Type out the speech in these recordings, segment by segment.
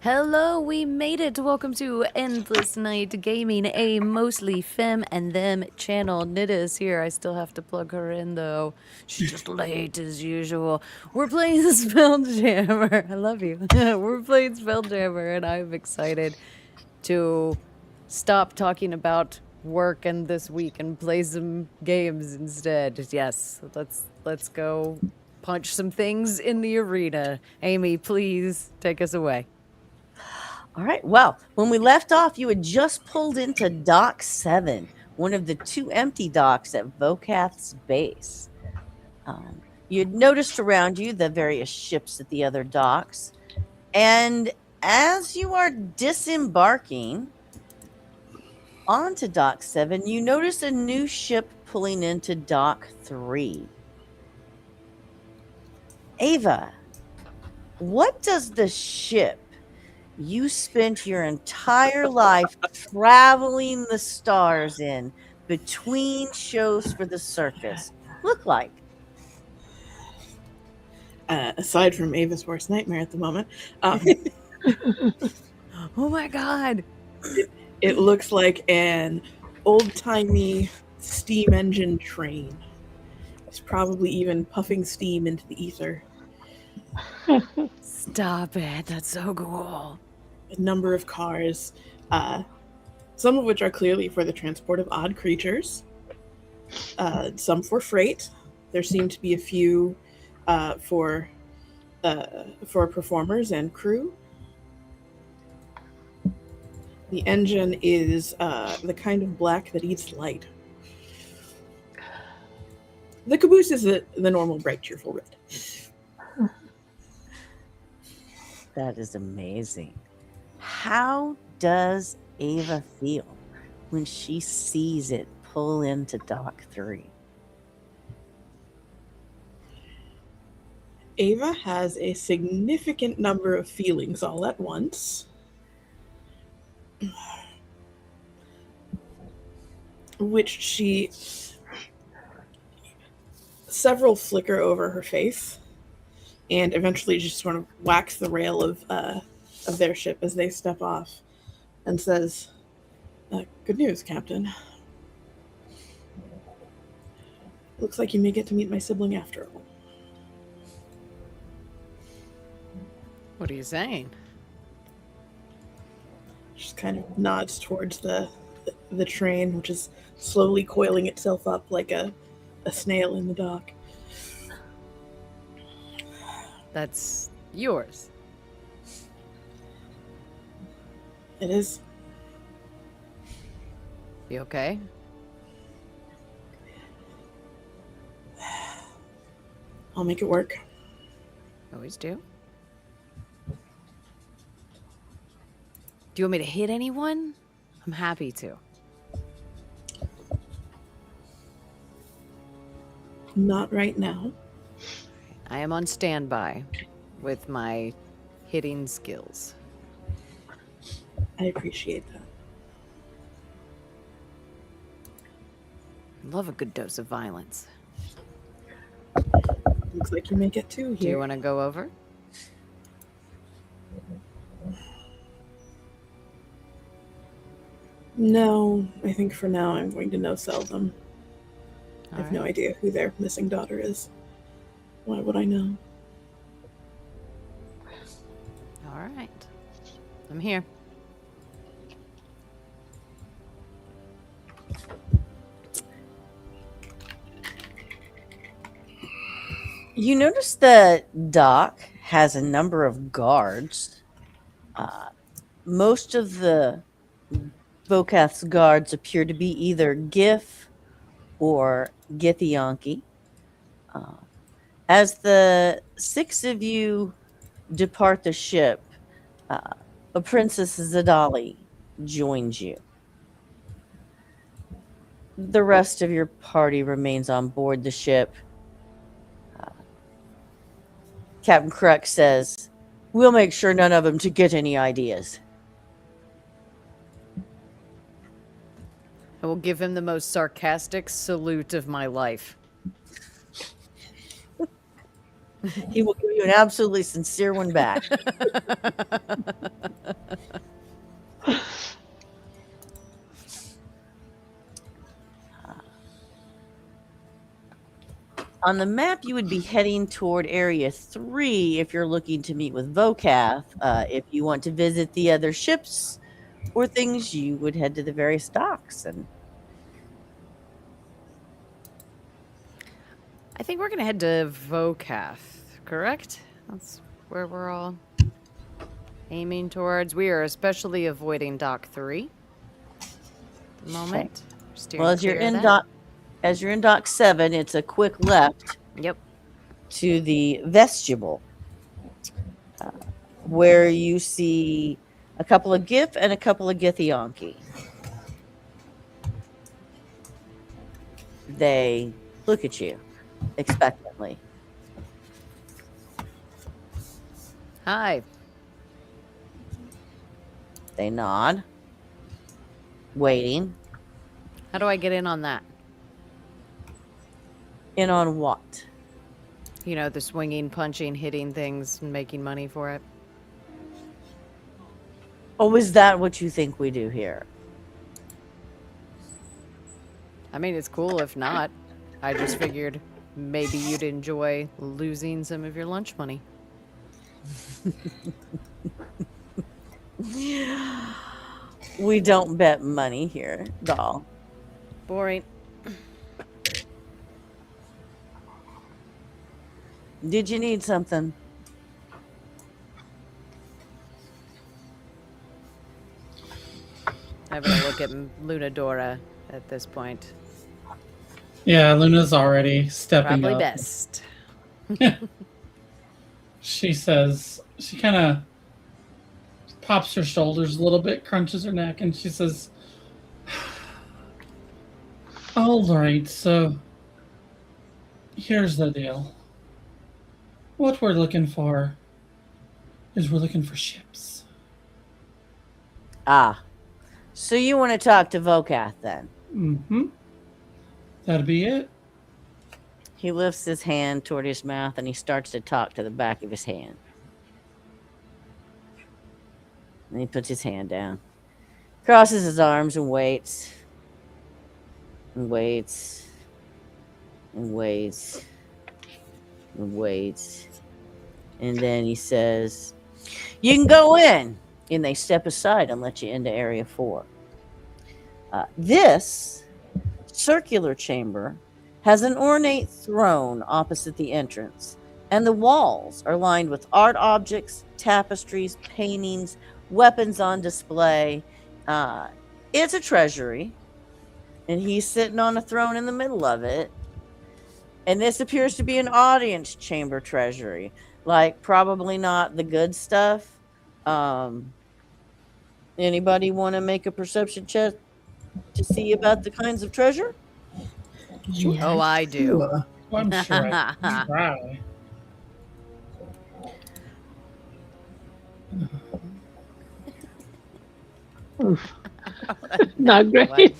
Hello, we made it. Welcome to Endless Night Gaming, a mostly femme and them channel. Nida's here. I still have to plug her in though. She's just late as usual. We're playing Spelljammer. I love you. We're playing Spelljammer, and I'm excited to stop talking about work and this week and play some games instead. Yes, let's go punch some things in the arena. Amy, please take us away. All right. Well, when we left off, you had just pulled into Dock 7, one of the two empty docks at Vokath's base. You had noticed around you the various ships at the other docks. And as you are disembarking onto Dock 7, you notice a new ship pulling into Dock 3. Ava, what does the ship you spent your entire life traveling the stars in between shows for the circus look like? Aside from Ava's worst nightmare at the moment, Oh my god! it looks like an old-timey steam engine train. It's probably even puffing steam into the ether. Stop it, that's so cool. A number of cars, some of which are clearly for the transport of odd creatures, some for freight. There seem to be a few for performers and crew. The engine is the kind of black that eats light. The caboose is the normal bright, cheerful red. That is amazing. How does Ava feel when she sees it pull into Dock 3? Ava has a significant number of feelings all at once. Which several flicker over her face, and eventually just sort of whacks the rail of their ship as they step off, and says, "Good news, Captain. Looks like you may get to meet my sibling after all." What are you saying? Just kind of nods towards the train, which is slowly coiling itself up like a snail in the dock. That's yours. It is. You okay? I'll make it work. Always do. Do you want me to hit anyone? I'm happy to. Not right now. I am on standby with my hitting skills. I appreciate that. I love a good dose of violence. Looks like you may get two here. Do you want to go over? No, I think for now I'm going to no-sell them. I have no right. idea who their missing daughter is. Why would I know? All right. I'm here. You notice the dock has a number of guards. Most of the Vokath's guards appear to be either Gif or Githyanki. As the six of you depart the ship, a Princess Zadali joins you. The rest of your party remains on board the ship. Captain Kruk says, "We'll make sure none of them to get any ideas." I will give him the most sarcastic salute of my life. He will give you an absolutely sincere one back. On the map, you would be heading toward Area 3 if you're looking to meet with Vocath. If you want to visit the other ships or things, you would head to the various docks. And I think we're gonna head to Vocath, correct? That's where we're all aiming towards. We are especially avoiding Dock 3 at the moment. Steering well, as you're clear of in that. dock 7, it's a quick left Yep. to the vestibule, where you see a couple of Gith and a couple of Githyanki. They look at you expectantly. Hi. They nod, waiting. How do I get in on that? In on what? You know, the swinging, punching, hitting things, and making money for it. Oh, is that what you think we do here? I mean, it's cool if not. I just figured maybe you'd enjoy losing some of your lunch money. We don't bet money here, doll. Boring. Did you need something? Having a look at Lunadora at this point. Yeah, Luna's already stepping Probably up. best. She says, she kind of pops her shoulders a little bit, crunches her neck, and she says, all right, so here's the deal. What we're looking for is we're looking for ships. Ah. So you want to talk to Vocath then? Mm-hmm. That'd be it. He lifts his hand toward his mouth and he starts to talk to the back of his hand. And he puts his hand down, crosses his arms and waits. And waits. And waits. And waits. And then he says, you can go in. And they step aside and let you into Area 4. This circular chamber has an ornate throne opposite the entrance, and the walls are lined with art objects, tapestries, paintings, weapons on display. It's a treasury, and he's sitting on a throne in the middle of it. And this appears to be an audience chamber treasury, like probably not the good stuff. Anybody want to make a perception check to see about the kinds of treasure? Oh, I do. Well, I'm sure I can try. Not great.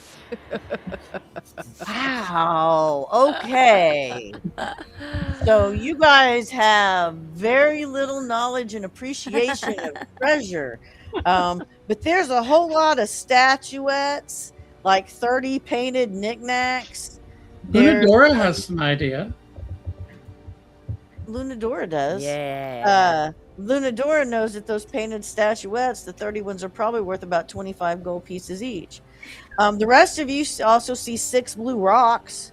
Wow. Okay. So you guys have very little knowledge and appreciation of treasure. But there's a whole lot of statuettes, like 30 painted knickknacks. Lunadora has some idea. Lunadora does. Yeah. Lunadora knows that those painted statuettes, the 30 ones, are probably worth about 25 gold pieces each. The rest of you also see 6 blue rocks,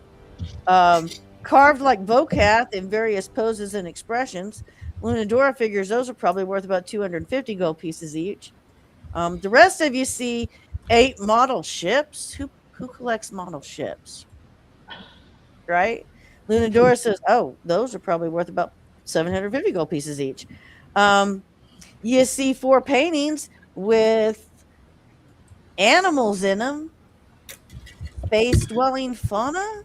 carved like Vocath in various poses and expressions. Lunadora figures those are probably worth about 250 gold pieces each. The rest of you see 8 model ships. Who collects model ships? Right? Lunadora says, oh, those are probably worth about 750 gold pieces each. You see 4 paintings with animals in them. Space-dwelling fauna?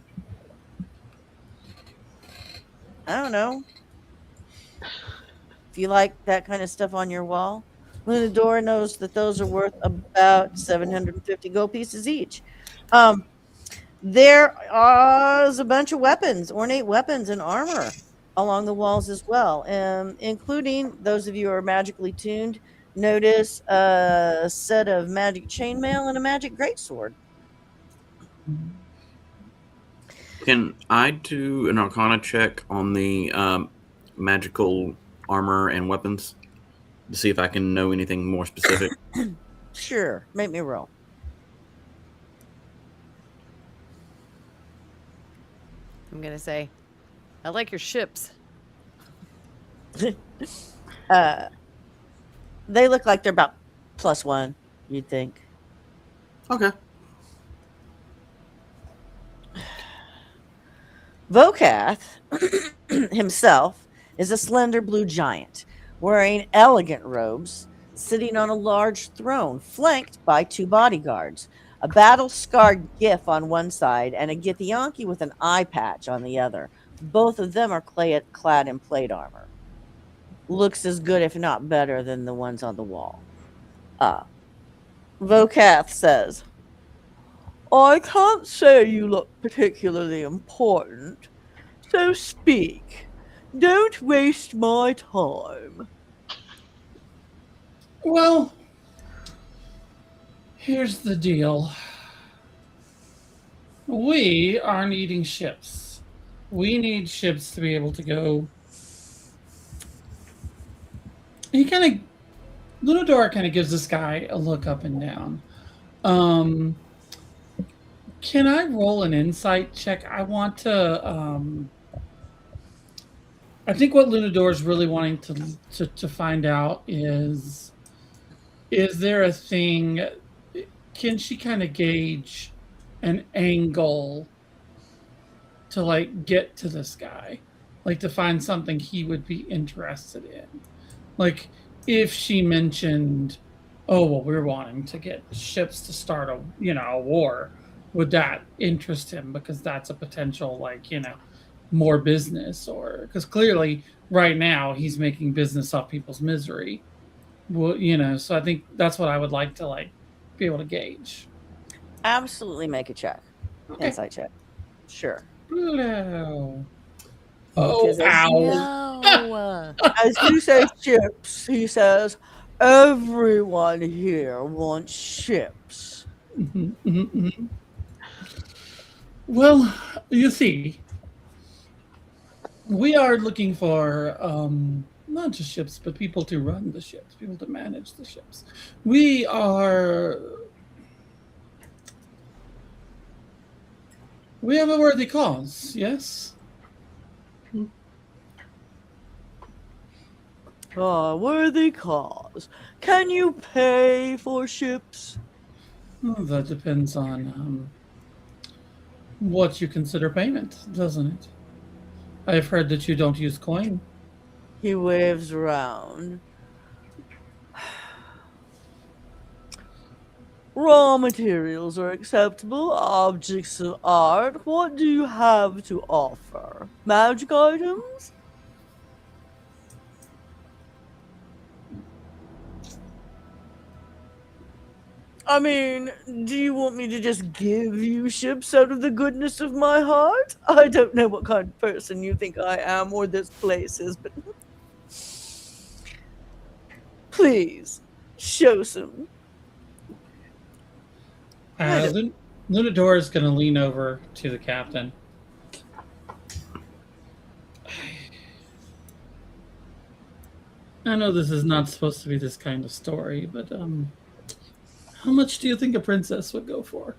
I don't know. If you like that kind of stuff on your wall. Lunadora knows that those are worth about 750 gold pieces each. There is a bunch of weapons, ornate weapons and armor along the walls as well, including those of you who are magically tuned. Notice a set of magic chainmail and a magic greatsword. Can I do an Arcana check on the magical armor and weapons to see if I can know anything more specific? Sure, make me roll. I'm gonna say, I like your ships. They look like they're about +1, you'd think. Okay. Vokath himself is a slender blue giant, wearing elegant robes, sitting on a large throne, flanked by 2 bodyguards, a battle-scarred Gith on one side and a Githyanki with an eye patch on the other. Both of them are clad in plate armor. Looks as good, if not better, than the ones on the wall. Vokath says, I can't say you look particularly important, so speak. Don't waste my time. Well, here's the deal. We are needing ships. We need ships to be able to go. Lunador kind of gives this guy a look up and down. Can I roll an insight check? I want to. I think what Lunador is really wanting to find out is there a thing? Can she kind of gauge an angle to like get to this guy, like to find something he would be interested in, like if she mentioned, oh well, we're wanting to get ships to start a war, would that interest him because that's a potential more business, or because clearly right now he's making business off people's misery. Well, so I think that's what I would like to be able to gauge. Absolutely make a check. Okay. Insight check. Sure. Hello. Because Oh, ow. No. As you say ships, he says, everyone here wants ships. Mhm, mhm, mhm. Well, you see, we are looking for not just ships, but people to run the ships, people to manage the ships. We have a worthy cause, yes? Worthy cause. Can you pay for ships? Well, that depends on what you consider payment, doesn't it? I've heard that you don't use coin. He waves around. Raw materials are acceptable. Objects of art. What do you have to offer? Magic items? I mean, do you want me to just give you ships out of the goodness of my heart? I don't know what kind of person you think I am or this place is, but please, show some. Lunador is going to lean over to the captain. I know this is not supposed to be this kind of story, but how much do you think a princess would go for?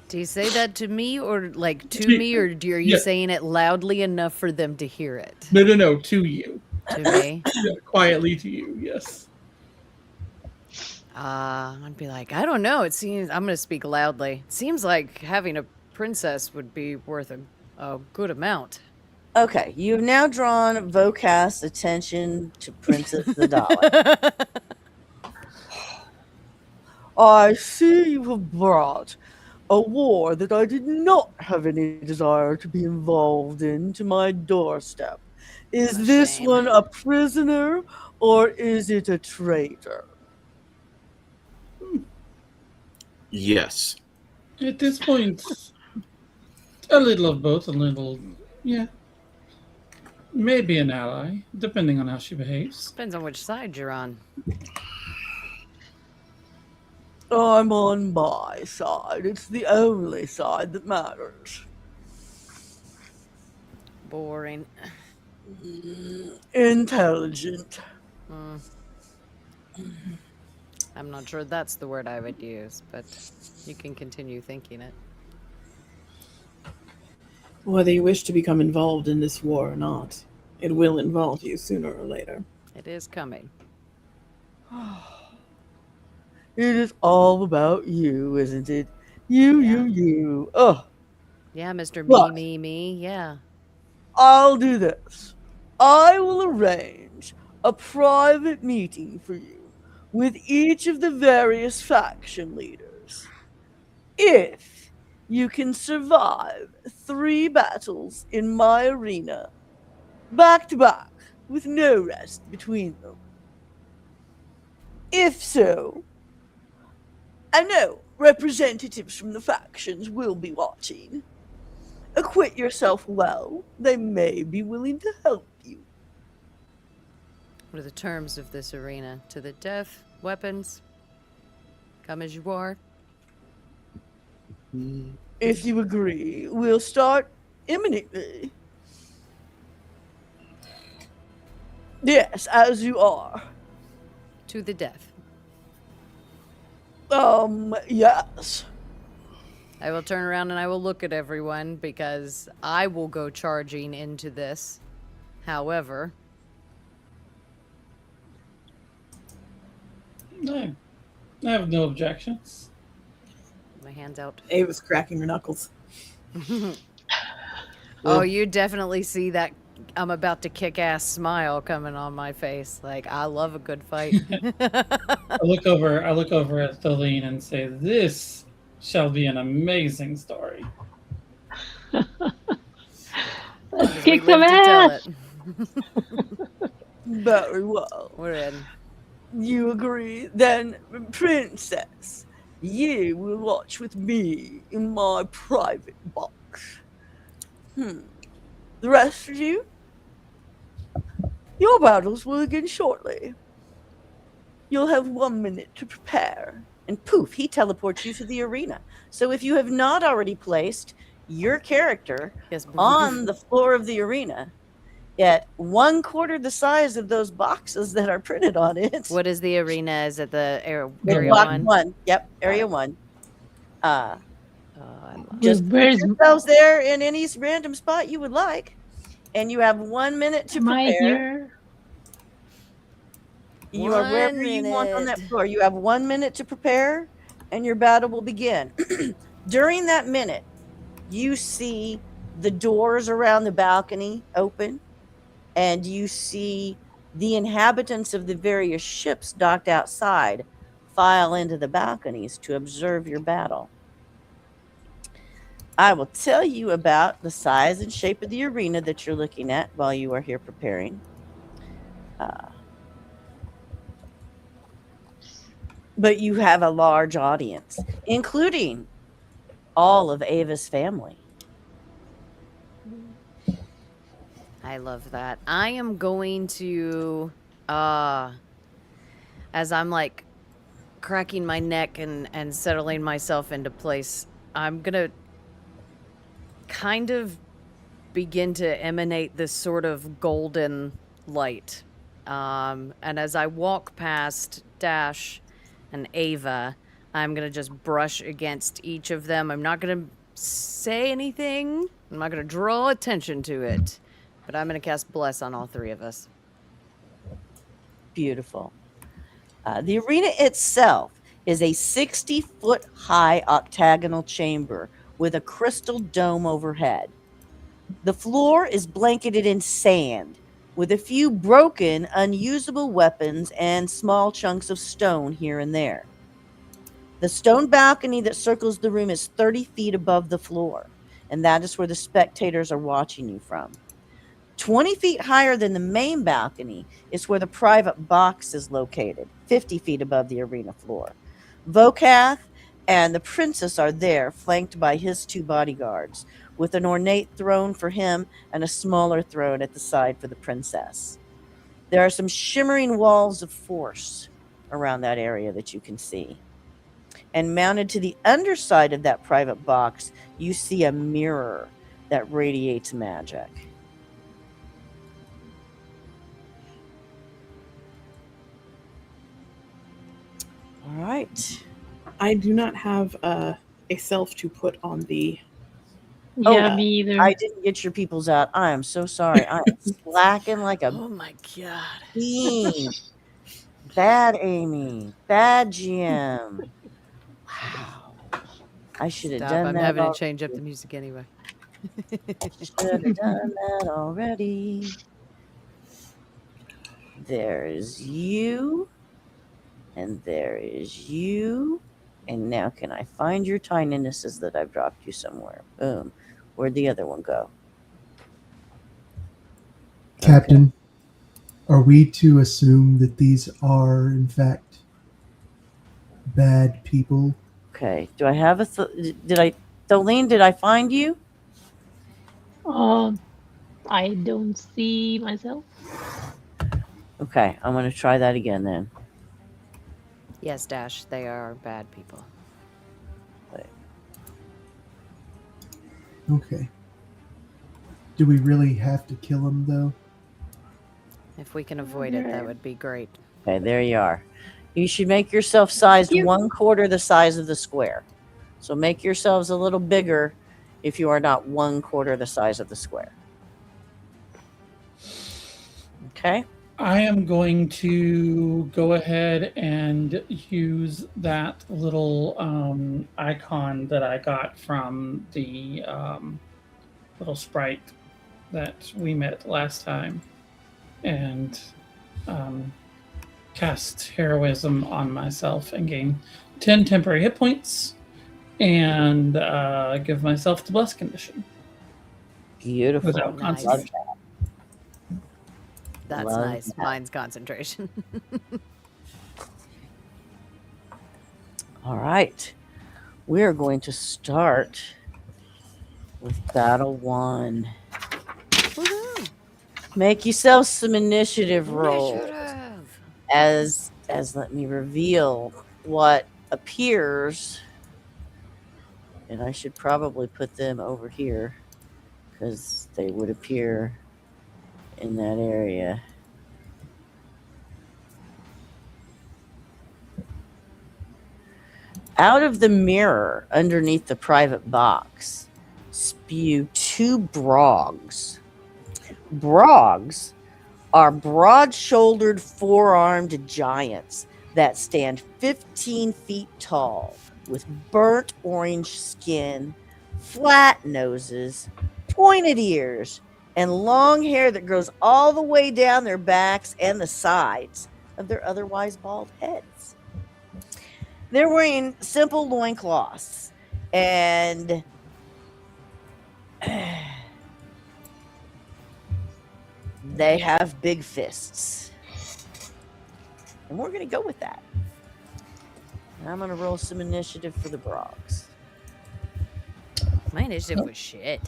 Do you say that to me or me, or are you saying it loudly enough for them to hear it? No, to you. To me? Quietly to you, yes. I'd be like, I don't know. It seems I'm gonna speak loudly. It seems like having a princess would be worth a good amount. Okay, you've now drawn Vocast's attention to Princess Zadala. I see you have brought a war that I did not have any desire to be involved in to my doorstep. Is this shame. one a prisoner or is it a traitor? Yes. At this point, a little of both, yeah. Maybe an ally, depending on how she behaves. Depends on which side you're on. I'm on my side. It's the only side that matters. Boring. Intelligent. Hmm. I'm not sure that's the word I would use, but you can continue thinking it. Whether you wish to become involved in this war or not, it will involve you sooner or later. It is coming. It is all about you, isn't it? You, Yeah. you. Oh, Yeah, Mr. look, Me. Yeah. I'll do this. I will arrange a private meeting for you with each of the various faction leaders. If you can survive 3 battles in my arena, back to back, with no rest between them. If so, I know representatives from the factions will be watching. Acquit yourself well. They may be willing to help you. What are the terms of this arena? To the death, weapons, come as you are. If you agree, we'll start imminently. Yes, as you are. To the death. Yes. I will turn around and I will look at everyone because I will go charging into this. However, I have no objections. my hands out. Ava's cracking her knuckles. Oh, you definitely see that I'm about to kick ass smile coming on my face. Like, I love a good fight. I look over at Thelene and say, "This shall be an amazing story." Let's Because kick we live some to tell ass. it. Very well. We're in. You agree? Then, Princess, you will watch with me in my private box. The rest of you? Your battles will begin shortly. You'll have 1 minute to prepare. And poof, he teleports you to the arena. So if you have not already placed your character Yes. on the floor of the arena, at 1/4 the size of those boxes that are printed on it. What is the arena? Is it the area Block 1? 1. Yep, area it. 1. I love Just put Where's yourselves there in any random spot you would like. And you have 1 minute to am I prepare. here? You are wherever 1 you want on that minute. floor. You have 1 minute to prepare, and your battle will begin. During that minute, you see the doors around the balcony open, and you see the inhabitants of the various ships docked outside file into the balconies to observe your battle. I will tell you about the size and shape of the arena that you're looking at while you are here preparing. But you have a large audience, including all of Ava's family. I love that. I am going to, as I'm like cracking my neck and settling myself into place, I'm gonna kind of begin to emanate this sort of golden light. And as I walk past Dash and Ava, I'm gonna just brush against each of them. I'm not gonna say anything. I'm not gonna draw attention to it. But I'm going to cast Bless on all 3 of us. Beautiful. The arena itself is a 60-foot high octagonal chamber with a crystal dome overhead. The floor is blanketed in sand, with a few broken, unusable weapons and small chunks of stone here and there. The stone balcony that circles the room is 30 feet above the floor, and that is where the spectators are watching you from. 20 feet higher than the main balcony is where the private box is located, 50 feet above the arena floor. Vokath and the princess are there, flanked by his 2 bodyguards, with an ornate throne for him and a smaller throne at the side for the princess. There are some shimmering walls of force around that area that you can see. And mounted to the underside of that private box, you see a mirror that radiates magic. All right. I do not have a self to put on the. Yeah, me either. I didn't get your peoples out. I am so sorry. I am slacking like a Oh my god. bean. Bad Amy. Bad GM. Wow. I should have Stop. done I'm that. having to change up the music anyway. Should have done that already. There's you. And there is you. And now can I find your tininesses that I've dropped you somewhere? Boom. Where'd the other one go? Captain, are we to assume that these are, in fact, bad people? Okay. Do I have a... Tholene, did I find you? I don't see myself. Okay. I'm going to try that again then. Yes, Dash, they are bad people. Okay. Do we really have to kill them, though? If we can avoid it, that would be great. Okay, there you are. You should make yourself sized 1/4 the size of the square. So make yourselves a little bigger if you are not 1/4 the size of the square. Okay? I am going to go ahead and use that little icon that I got from the little sprite that we met last time and cast heroism on myself and gain 10 temporary hit points and give myself the bless condition Beautiful. without Nice. concentration. That's Love nice. that. Mine's concentration. All right. We're going to start with battle 1. Woohoo! Make yourself some initiative rolls. Initiative. As let me reveal what appears, and I should probably put them over here because they would appear in that area. Out of the mirror underneath the private box spew 2 brogs. Brogs are broad-shouldered, four-armed giants that stand 15 feet tall with burnt orange skin, flat noses, pointed ears, and long hair that grows all the way down their backs and the sides of their otherwise bald heads. They're wearing simple loincloths and they have big fists. And we're going to go with that. And I'm going to roll some initiative for the Brogs. My initiative was shit.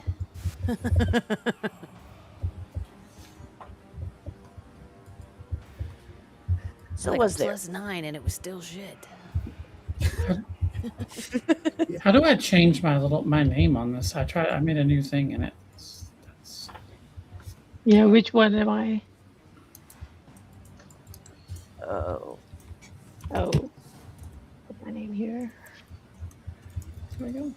So like was there. +9 and it was still shit. How do I change my name on this? I made a new thing in it. Yeah, which one am I? Oh. Oh, put my name here. There we go.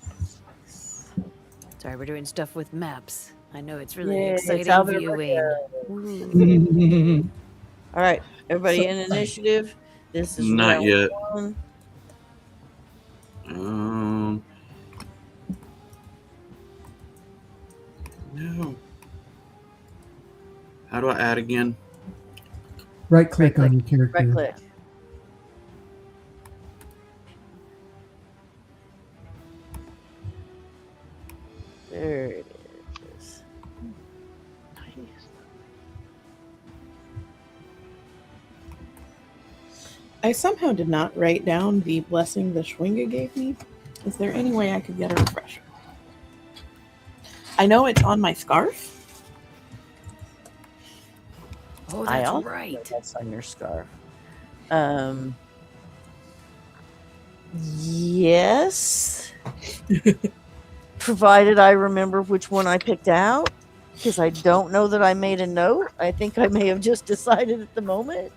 Sorry, we're doing stuff with maps. I know it's really Yeah, it's exciting Alvin viewing. Amaro. Ooh. All right, everybody So- in initiative. This is Not round yet. 1. No. How do I add again? Right click Right on your character. Right click. There it is. I somehow did not write down the blessing the Schwinga gave me. Is there any way I could get a refresher? I know it's on my scarf. Oh, I that's also right. know that's on your scarf. Yes. Provided I remember which one I picked out. Because I don't know that I made a note. I think I may have just decided at the moment.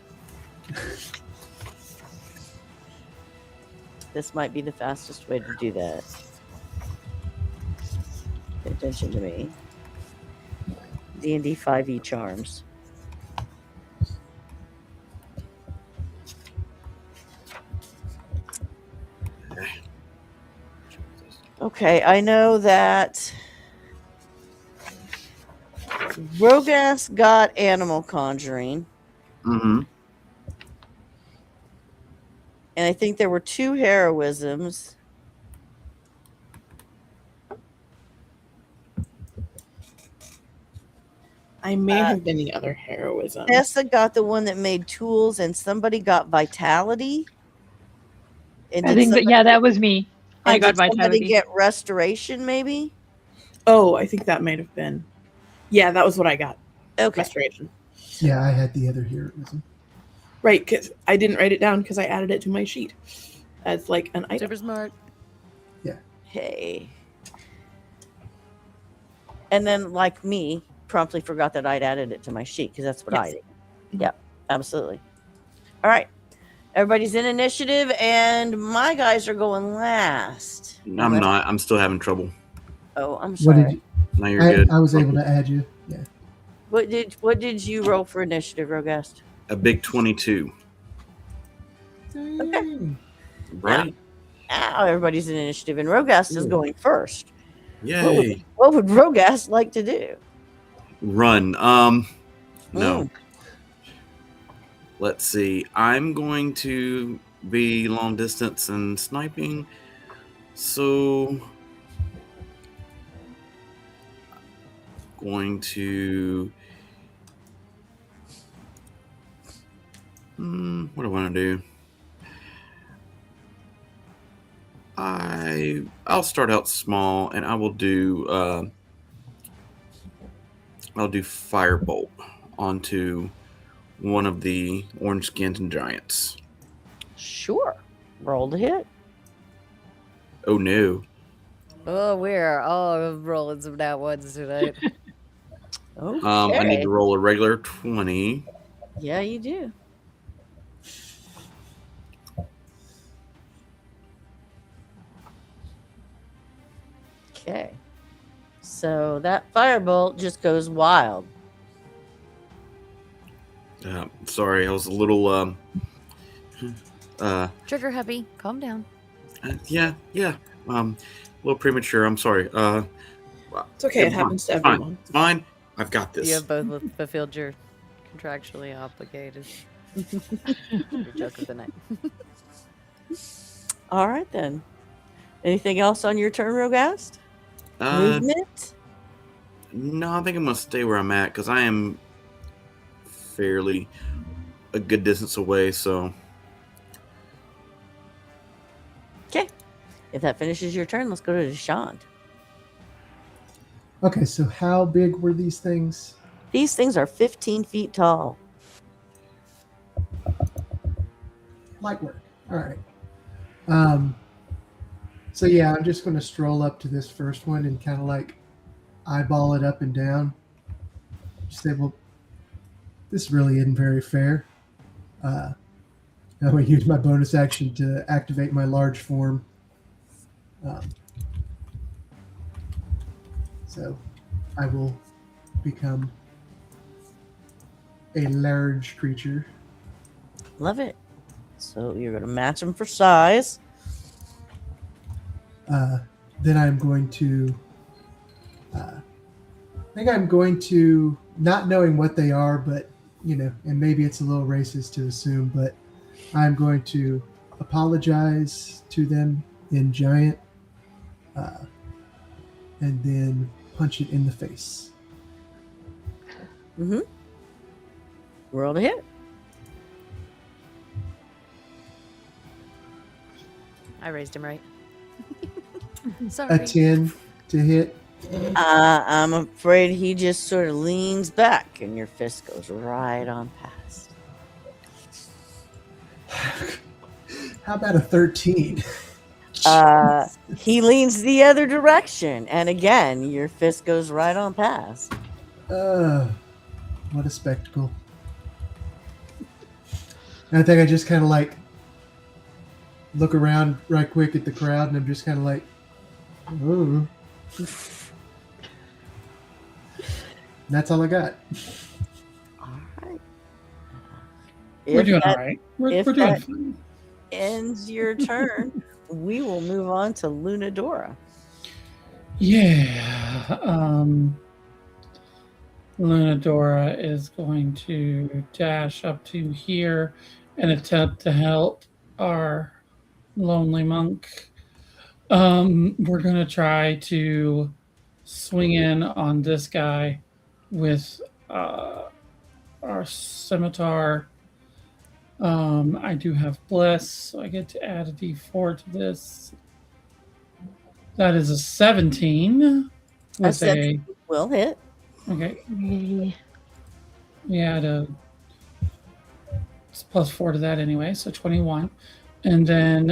This might be the fastest way to do that. Pay attention to me. D&D 5e charms. Okay, I know that Rogas got animal conjuring, Mm-hmm. and I think there were 2 heroisms. I may have been the other heroism. Tessa got the one that made tools, and somebody got vitality. And I did think that, somebody, yeah, that was me. I and got did somebody vitality. get restoration, maybe? Oh, I think that might have been. Yeah, that was what I got. Okay. Restoration. Yeah, I had the other heroism. Right, because I didn't write it down because I added it to my sheet as like an item. Super smart. Okay. And then, like me, promptly forgot that I'd added it to my sheet because that's what I Yes. did. Yep, absolutely. All right. Everybody's in initiative, and my guys are going last. I'm not. I'm still having trouble. Oh, I'm What sorry. did you? No, you're good. I was able to add you. Yeah. What did you roll for initiative, Rogast? A big 22. Okay. Right? Now everybody's in initiative, and Rogast is Ooh. going first. Yay. What would Rogast like to do? Run. No. Mm. Let's see. I'm going to be long distance and sniping. So going to what do I want to do? I'll start out small, and I will do I'll do firebolt onto one of the orange skinned giants. Sure. Roll to hit. Oh no! Oh, we're all rolling some nat ones tonight. Okay. I need to roll a regular 20. Yeah, you do. Okay. So that firebolt just goes wild. Sorry, I was a little Trigger happy. Calm down. yeah, a little premature. I'm sorry. It's okay. It happens to everyone. Fine. I've got this. You have both fulfilled your contractually obligated your joke of the night. All right, then. Anything else on your turn, Rogast? Movement? No, I think I'm gonna stay where I'm at because I am fairly a good distance away. So Okay. If that finishes your turn, let's go to Deshant. Okay, so how big were these things? These things are 15 feet tall. Light work. All right. So yeah, I'm just going to stroll up to this first one and kind of like eyeball it up and down. Just say, well, this really isn't very fair. I'm going to use my bonus action to activate my large form. So I will become a large creature. Love it. So you're going to match them for size. Then I'm going to, I think I'm going to, not knowing what they are, but, you know, and maybe it's a little racist to assume, but I'm going to apologize to them in giant and then punch it in the face. Mm-hmm. Roll to hit. I raised him right. A Sorry. 10 to hit. I'm afraid he just sort of leans back and your fist goes right on past. How about a 13? He leans the other direction, and again, your fist goes right on past. What a spectacle. And I think I just kind of like look around right quick at the crowd, and I'm just kind of like, ooh. That's all I got. All right. We're If doing all that right. We're if doing that- fine. ends your turn, we will move on to Lunadora. Yeah. Lunadora is going to dash up to here and attempt to help our lonely monk. We're going to try to swing in on this guy with our scimitar. I do have bless, so I get to add a d4 to this. That is a 17 with a Will hit. okay. Yay. We add it's plus 4 to that anyway, so 21, and then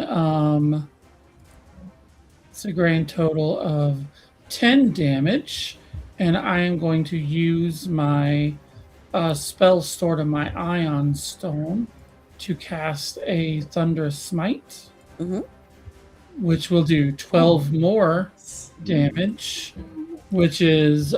it's a grand total of 10 damage, and I am going to use my spell stored in my Ion Stone to cast a Thunderous Smite, Mhm. which will do 12 more damage, which is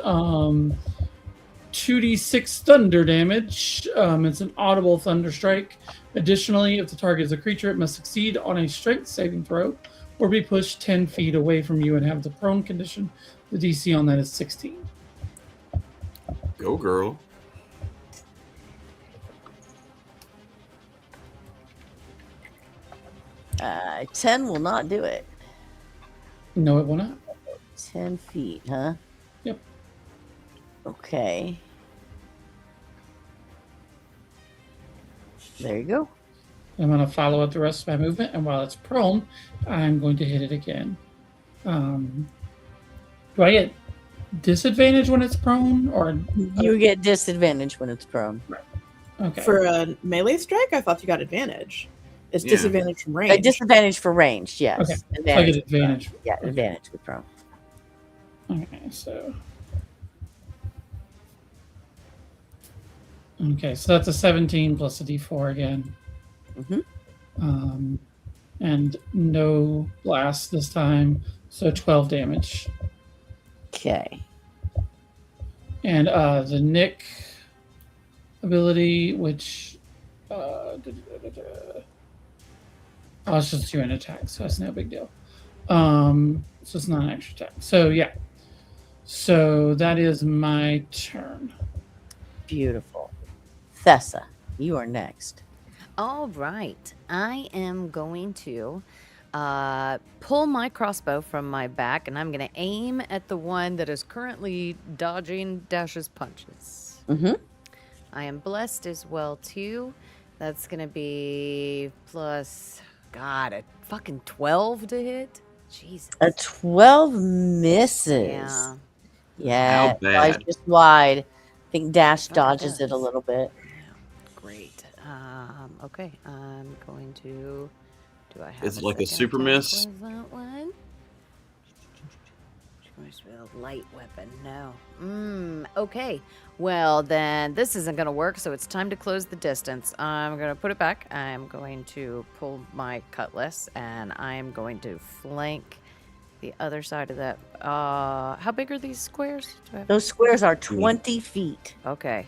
2d6 thunder damage. It's an audible thunder strike. Additionally, if the target is a creature, it must succeed on a strength saving throw or be pushed 10 feet away from you and have the prone condition. The DC on that is 16. Go, girl. Uh, 10 will not do it. No, it will not. 10 feet, huh? Yep. Okay. There you go. I'm going to follow up the rest of my movement, and while it's prone, I'm going to hit it again. Do I get disadvantage when it's prone, or You get disadvantage when it's prone. okay? For a melee strike, I thought you got advantage. It's Yeah. disadvantage from A range. disadvantage for range, yes. Okay. So I Advantage. get advantage. Yeah, advantage with prone. Okay, so that's a 17 plus a d4 again. Mhm. And no blast this time, so 12 damage. Okay. And the Nick ability, which it's just doing an attack, so that's no big deal. So it's not an extra attack. So yeah. So that is my turn. Beautiful. Thessa, you are next. All right. I am going to pull my crossbow from my back, and I'm going to aim at the one that is currently dodging Dash's punches. Mm-hmm. I am blessed as well, too. That's going to be plus, God, a fucking 12 to hit? Jesus. A 12 misses. Yeah. Yeah. How bad? Flies just wide. I think Dash Fuck dodges it a does. little bit. Great. Okay, I'm going to. Do I have? Is it like a second super attack miss? with that one? Choice with a light weapon. No. Okay. Well, then this isn't going to work. So it's time to close the distance. I'm going to put it back. I'm going to pull my cutlass, and I am going to flank the other side of that. How big are these squares? Do I have- Those squares are 20 feet. Okay.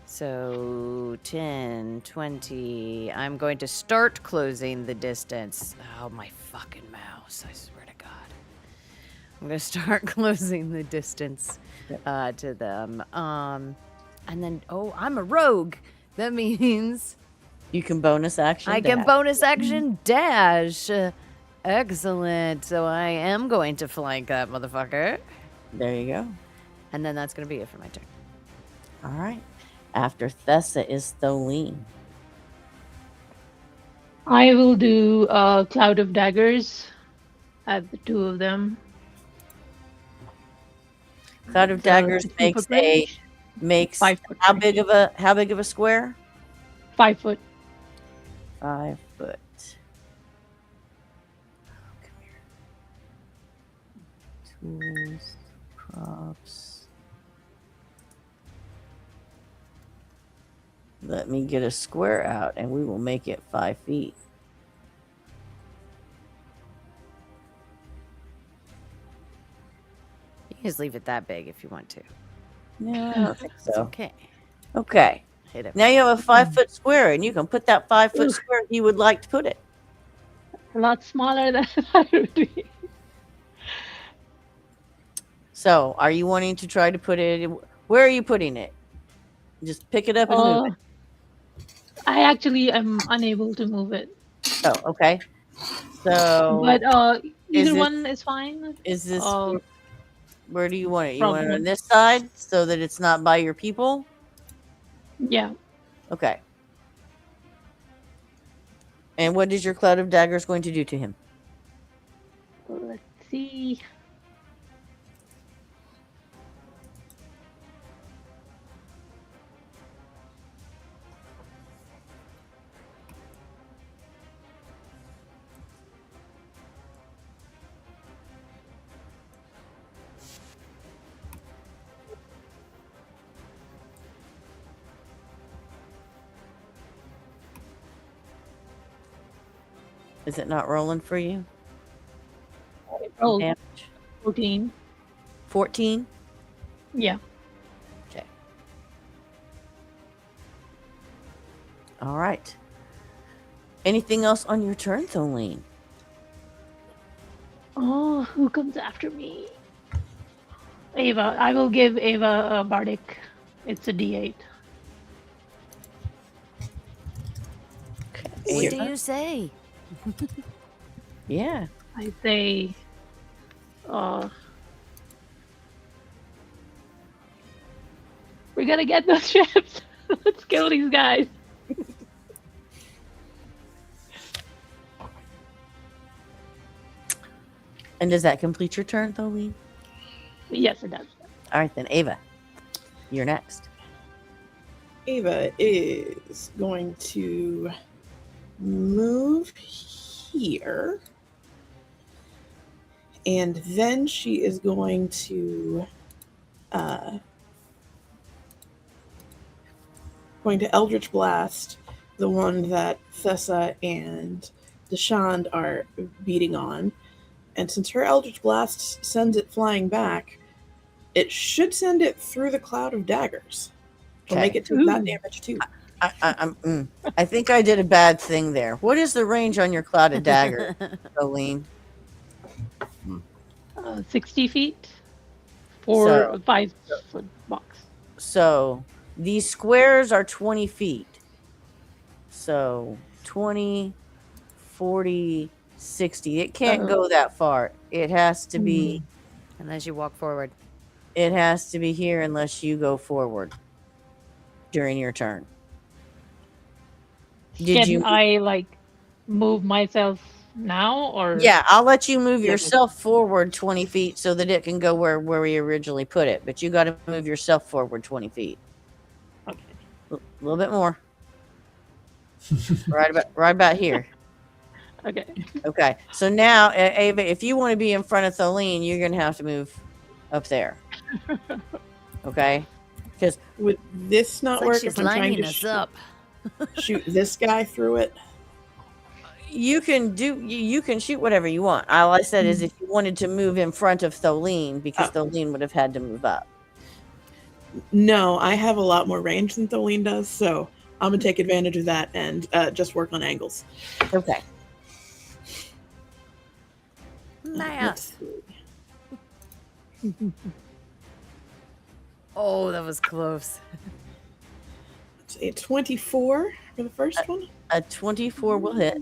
So 10, 20. I'm going to start closing the distance. Oh, my fucking mouse. I swear to God. I'm going to start closing the distance to them. And then, I'm a rogue. That means You can bonus action. I can dash. bonus action dash. Excellent. So I am going to flank that motherfucker. There you go. And then that's going to be it for my turn. All right. After Thessa is Tholine. I will do Cloud of Daggers. I have the two of them. Cloud of So Daggers 15 makes foot range, makes 5 foot. how range. big of a square? 5 foot. 5 foot. Tools, props. Let me get a square out and we will make it 5 feet. You can just leave it that big if you want to. No, I don't think It's so. okay. Okay. Hit it. Now you have a 5-foot square and you can put that 5-foot Ooh. square you would like to put it. A lot smaller than I thought it would be. So, are you wanting to try to put it? Where are you putting it? Just pick it up and move it. I actually am unable to move it. Oh, okay. So, But either this- one is fine. is this Uh, where do you want it? You from want it on one. this side so that it's not by your people? Yeah. Okay. And what is your cloud of daggers going to do to him? Let's see. Is it not rolling for you? Oh, Damage? 14. 14? Yeah. Okay. All right. Anything else on your turn, Tholene? Oh, who comes after me? Ava. I will give Ava a bardic. It's a D8. Okay. What do Ava? you say? Yeah. I say, we're gonna get those ships. Let's kill these guys. And does that complete your turn, Tholene? Yes, it does. All right, then, Ava, you're next. Ava is going to move here. And then she is going to Eldritch Blast the one that Thessa and Deshand are beating on. And since her Eldritch Blast sends it flying back, it should send it through the cloud of daggers. It'll Okay. make it take that Ooh. damage too. I think I did a bad thing there. What is the range on your cloud of dagger, Jolene? 60 feet for So- a 5-foot box. So these squares are 20 feet. So 20, 40, 60. It can't go that far. It has to be Unless you walk forward. it has to be here unless you go forward during your turn. Did Can you I like move myself now or? Yeah, I'll let you move Yeah, yourself forward 20 feet so that it can go where we originally put it. But you got to move yourself forward 20 feet. Okay. A little bit more. right about here. Okay. Okay. So now, Ava, if you want to be in front of Tholene, you're going to have to move up there. Okay? Because Would this not It's like work she's if I'm trying lining to us up. shoot this guy through it? you can shoot whatever you want. All I said is if you wanted to move in front of Tholene, because Tholene would have had to move up. No, I have a lot more range than Tholene does, so I'm gonna take advantage of that and just work on angles. Okay. Nice. Oh, that was close. It's a 24 for the first one. A 24 will hit.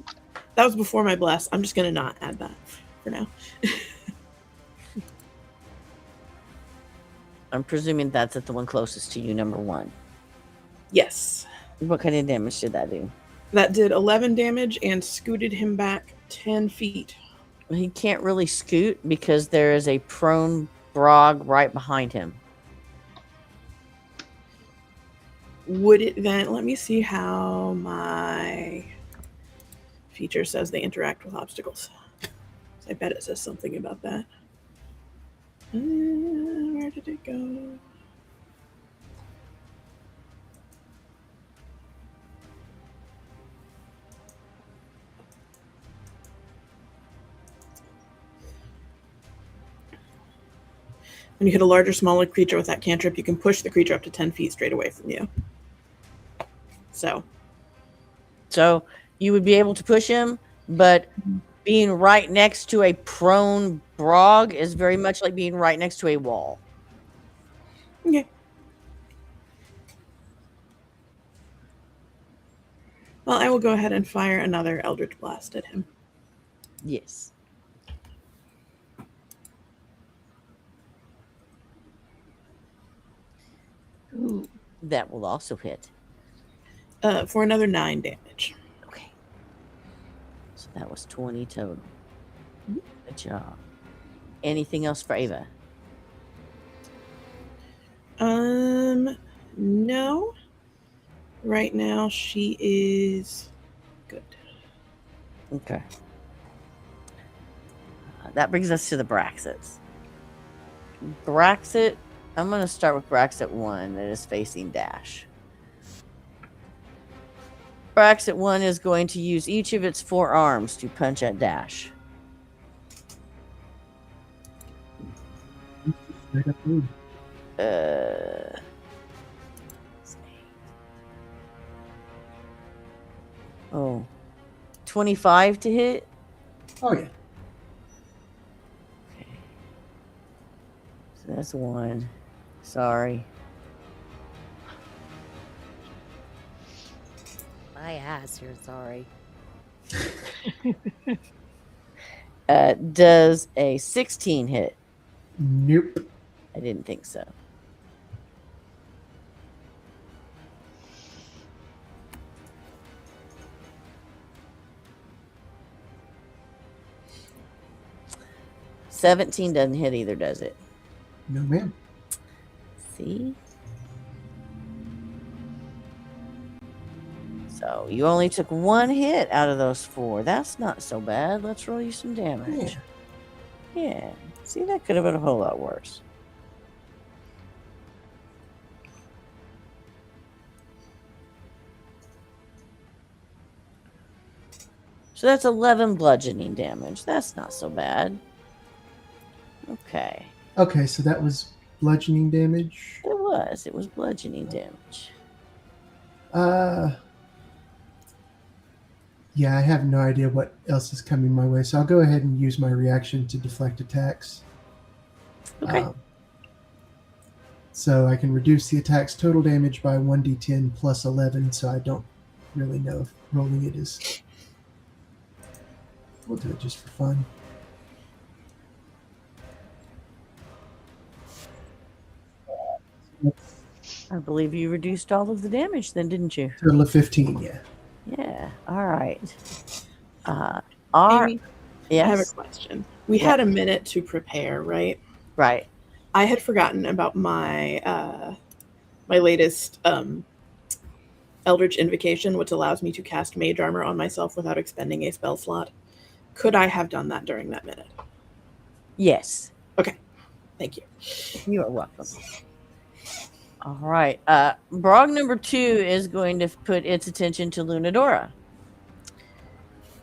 That was before my blast. I'm just gonna not add that for now. I'm presuming that's at the one closest to you, number one. Yes, What kind of damage did that do? that did 11 damage and scooted him back 10 feet. He can't really scoot because there is a prone Brog right behind him. Would it then? Let me see how my feature says they interact with obstacles. I bet it says something about that. Where did it go? When you hit a larger, smaller creature with that cantrip, you can push the creature up to 10 feet straight away from you. So you would be able to push him, but being right next to a prone Brog is very much like being right next to a wall. okay. Well, I will go ahead and fire another Eldritch Blast at him. Yes. Ooh. That will also hit. For another 9 damage. Okay. So that was 20 total. Good job. Anything else for Ava? No. Right now she is good. Okay. That brings us to the Braxits. Braxit, I'm going to start with Braxit 1 that is facing Dash. Braxit 1 is going to use each of its 4 arms to punch at Dash. Uh, oh, 25 to hit. Oh, yeah. Okay. So that's 1. Sorry. My ass, you're sorry. Does a 16 hit? Nope. I didn't think so. $17 doesn't hit either, does it? No, ma'am. See? So you only took 1 hit out of those 4. That's not so bad. Let's roll you some damage. Yeah. See, that could have been a whole lot worse. So that's 11 bludgeoning damage. That's not so bad. Okay. Okay, so that was bludgeoning damage. It was. It was bludgeoning damage. Yeah, I have no idea what else is coming my way, so I'll go ahead and use my reaction to deflect attacks. Okay. So I can reduce the attack's total damage by 1d10 plus 11, so I don't really know if rolling it is... We'll do it just for fun. I believe you reduced all of the damage then, didn't you? Total of 15, yeah. Yeah. All right. Our... Amy, Yes? I have a question. We Yeah. had a minute to prepare, right? Right. I had forgotten about my my latest Eldritch Invocation, which allows me to cast Mage Armor on myself without expending a spell slot. Could I have done that during that minute? Yes. Thank you. You are welcome. All right. Brog number 2 is going to put its attention to Lunadora.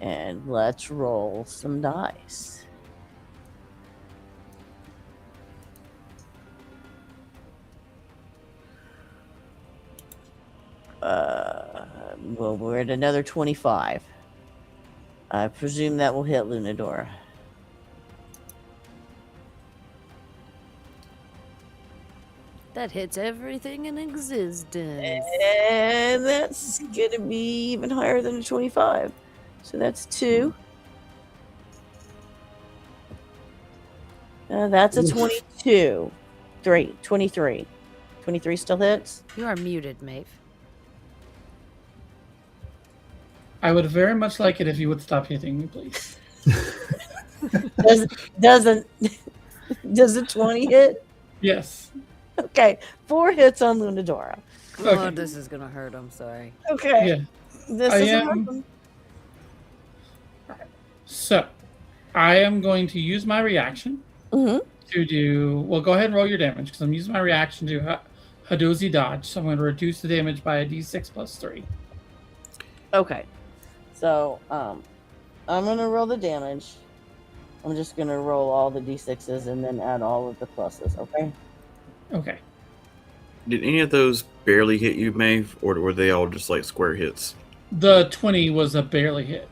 And let's roll some dice. Well, we're at another 25. I presume that will hit Lunadora. That hits everything in existence. And that's going to be even higher than a 25. So that's 2. That's a 22. 23. 23 still hits? You are muted, Maeve. I would very much like it if you would stop hitting me, please. Does a 20 hit? Yes. Okay. 4 hits on Lunadora. Oh, Okay. this is gonna hurt. I'm sorry. Okay. Yeah. This I is am- So, I am going to use my reaction Mm-hmm. to do. Well, go ahead and roll your damage because I'm using my reaction to Hadozi dodge. So I'm going to reduce the damage by a d6 plus 3. Okay. So I'm gonna roll the damage. I'm just gonna roll all the d6s and then add all of the pluses. Okay. Okay. Did any of those barely hit you, Maeve, or were they all just like square hits? The 20 was a barely hit.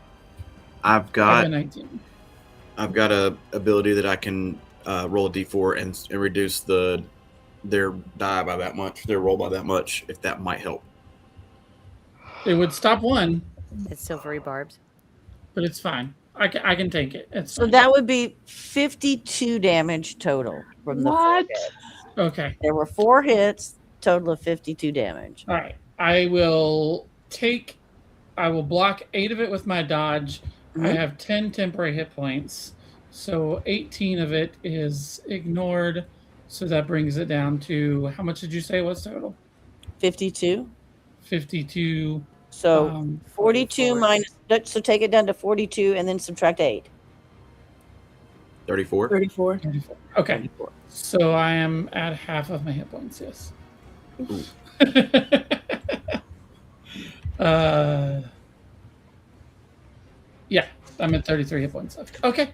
I've I got got 19. I've got a ability that I can roll a d4 and reduce their die by that much, their roll by that much, if that might help. It would stop one, It's silvery barbs. but it's fine. I can take it. It's So fine. that would be 52 damage total from the 4 What? hits. Okay. There were 4 hits, total of 52 damage. All right. I will block 8 of it with my dodge. I Mhm. have 10 temporary hit points. So 18 of it is ignored. So that brings it down to, how much did you say was total? 52. 52. So 42 44. minus, so take it down to 42 and then subtract 8. 34. 34. 34. Okay. 34. So I am at half of my hit points, yes. Yeah, I'm at 33 hit points left. Okay.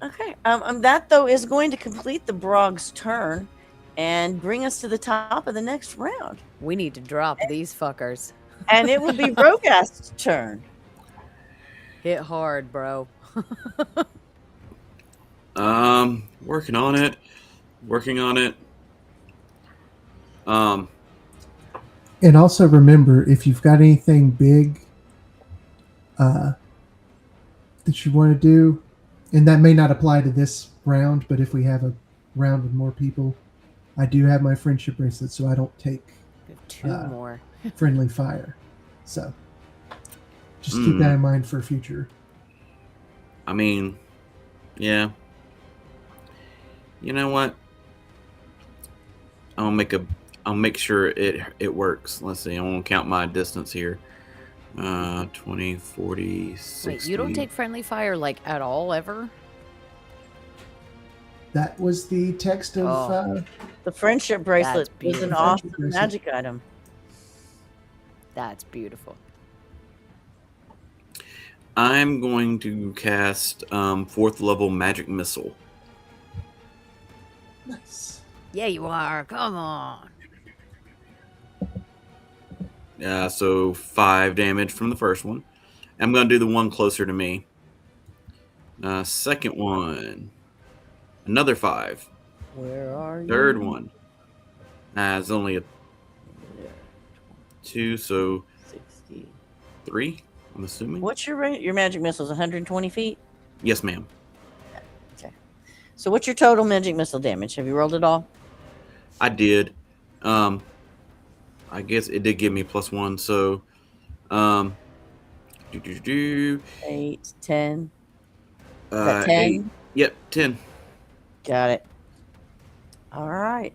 Okay. That though is going to complete the Brog's turn and bring us to the top of the next round. We need to drop these fuckers. And it will be Rogast's turn. Hit hard, bro. Working on it. And also remember, if you've got anything big that you want to do, and that may not apply to this round, but if we have a round with more people, I do have my friendship bracelet, so I don't take We have 2 more. friendly fire. So just keep that in mind for future. I mean, yeah. You know what? I'll make sure it works. Let's see. I'm gonna count my distance here. 20, 40, 60. Wait, you don't take friendly fire like at all ever? That was the text of Oh. The friendship bracelet That's was an beautiful. awesome Friendship bracelet. magic item. That's beautiful. I'm going to cast 4th level magic missile. nice. Yeah, you are. Come on. So 5 damage from the first one. I'm going to do the one closer to me. Second one, another 5. Where are you? Third one, it's only a 2, so 60. 3. I'm assuming. What's your magic missile? Is 120 feet? Yes, ma'am. So what's your total magic missile damage? Have you rolled it all? I did. I guess it did give me +1. So, 8, 10. Is that 10? 10? Yep, 10. Got it. All right.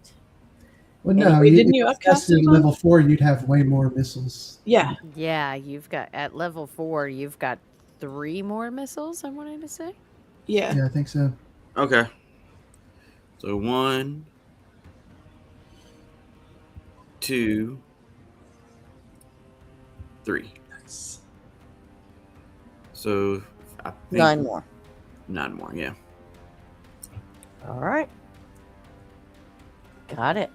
Well, no, Wait, didn't if you it's upcast tested it, at Mom? level 4, you'd have way more missiles. Yeah. Yeah, you've got at level 4, you've got 3 more missiles, I wanted to say. Yeah. Yeah, I think so. Okay. So 1, 2, 3. Nice. So I think 9 more. 9 more. Yeah. All right. Got it.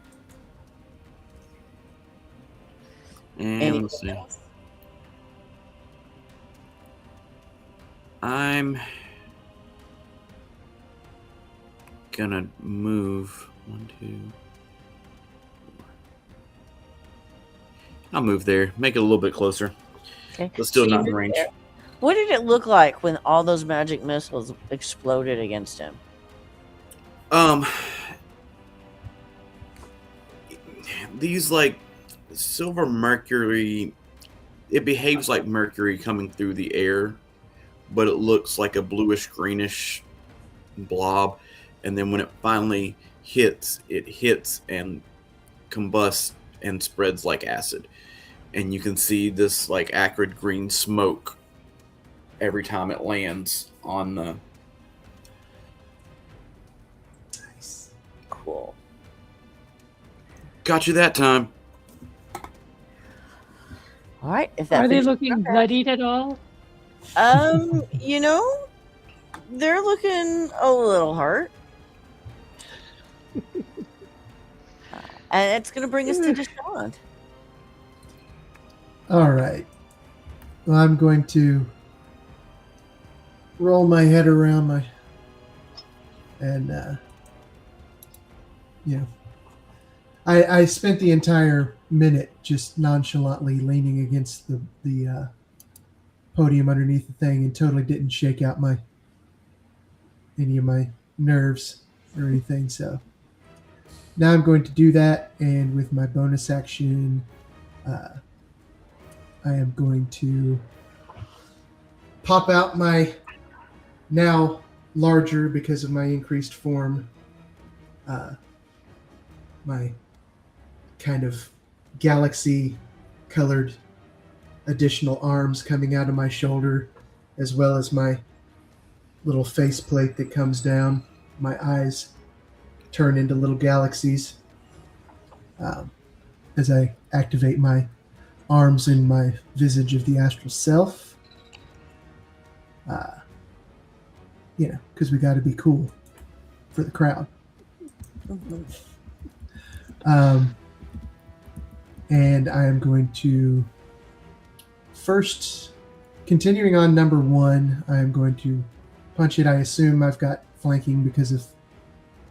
And let's see. Anything else? I'm gonna move 1, 2. I'll move there. Make it a little bit closer. Okay. But still So not in you're range. there. What did it look like when all those magic missiles exploded against him? These like silver mercury, it behaves like mercury coming through the air, but it looks like a bluish greenish blob, and then when it finally hits, it hits and combusts and spreads like acid, and you can see this like acrid green smoke every time it lands on the Nice. Got you that time. All right. If that Are they finishes looking your bloodied at all? you know, they're looking a little hurt. And it's going to bring us to Deshaun. All right. Well, I'm going to roll my head around and you know, I spent the entire minute just nonchalantly leaning against the podium underneath the thing and totally didn't shake out any of my nerves or anything. So now I'm going to do that, and with my bonus action, I am going to pop out my now larger, because of my increased form, my kind of galaxy colored additional arms coming out of my shoulder, as well as my little faceplate that comes down. My eyes turn into little galaxies as I activate my arms in my visage of the astral self. Because we got to be cool for the crowd. And I am going to first, continuing on number 1, I am going to punch it. I assume I've got flanking because of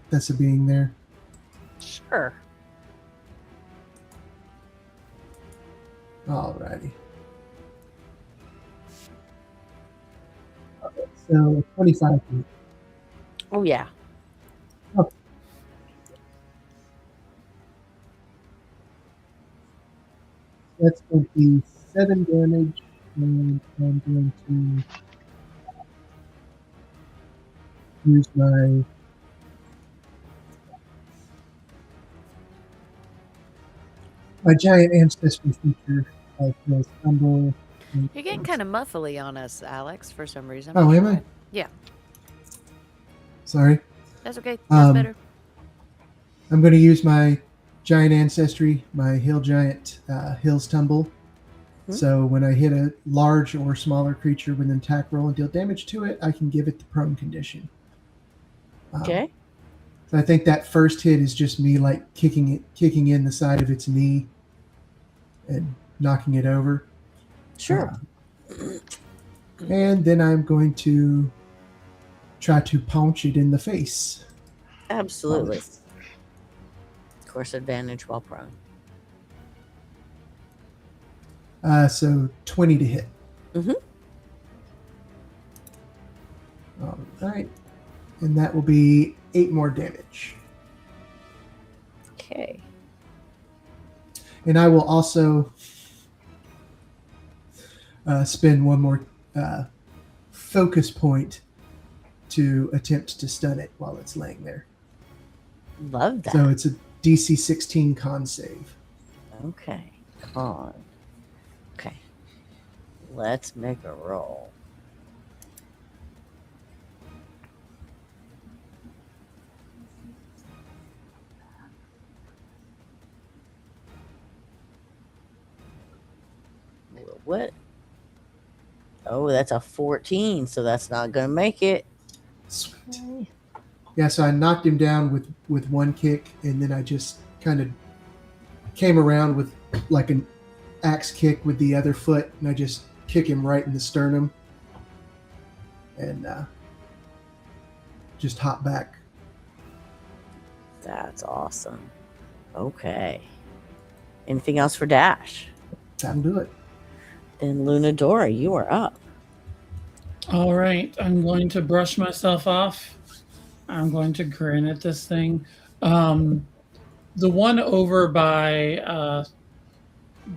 Thessa being there. Sure. Alrighty. Okay, so 25 feet. Oh, yeah. That's going to be 7 damage, and I'm going to use my giant ancestry feature of the stumble. You're getting kind of muffly on us, Alex, for some reason. Oh, am I? Yeah, Sorry. that's okay. That's better. I'm going to use my giant ancestry, my hill giant hills tumble. So when I hit a large or smaller creature with an attack roll and deal damage to it, I can give it the prone condition. Okay. So I think that first hit is just me like kicking in the side of its knee and knocking it over. Sure. And then I'm going to try to punch it in the face. Absolutely. Of course, advantage while prone. So 20 to hit. All right. And that will be 8 more damage. Okay. And I will also spend one more focus point to attempt to stun it while it's laying there. Love that. So it's a DC 16 con save. Okay. Con. Okay. Let's make a roll. What? Oh, that's a 14, so that's not going to make it. Sweet. Yeah, so I knocked him down with one kick, and then I just kind of came around with like an axe kick with the other foot, and I just kick him right in the sternum and just hop back. That's awesome. Okay. Anything else for Dash? That'll do it. Then Lunadora, you are up. All right, I'm going to brush myself off. I'm going to grin at this thing. The one over by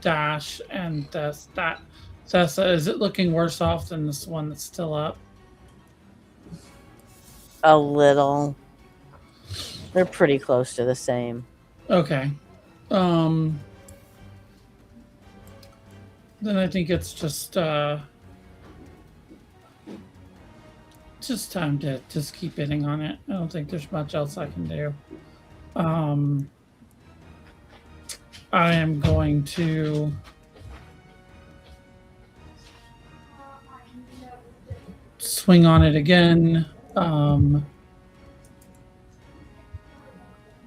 Dash and Thessa, is it looking worse off than this one that's still up? A little. They're pretty close to the same. Okay. Then I think it's just time to just keep hitting on it. I don't think there's much else I can do. I am going to swing on it again.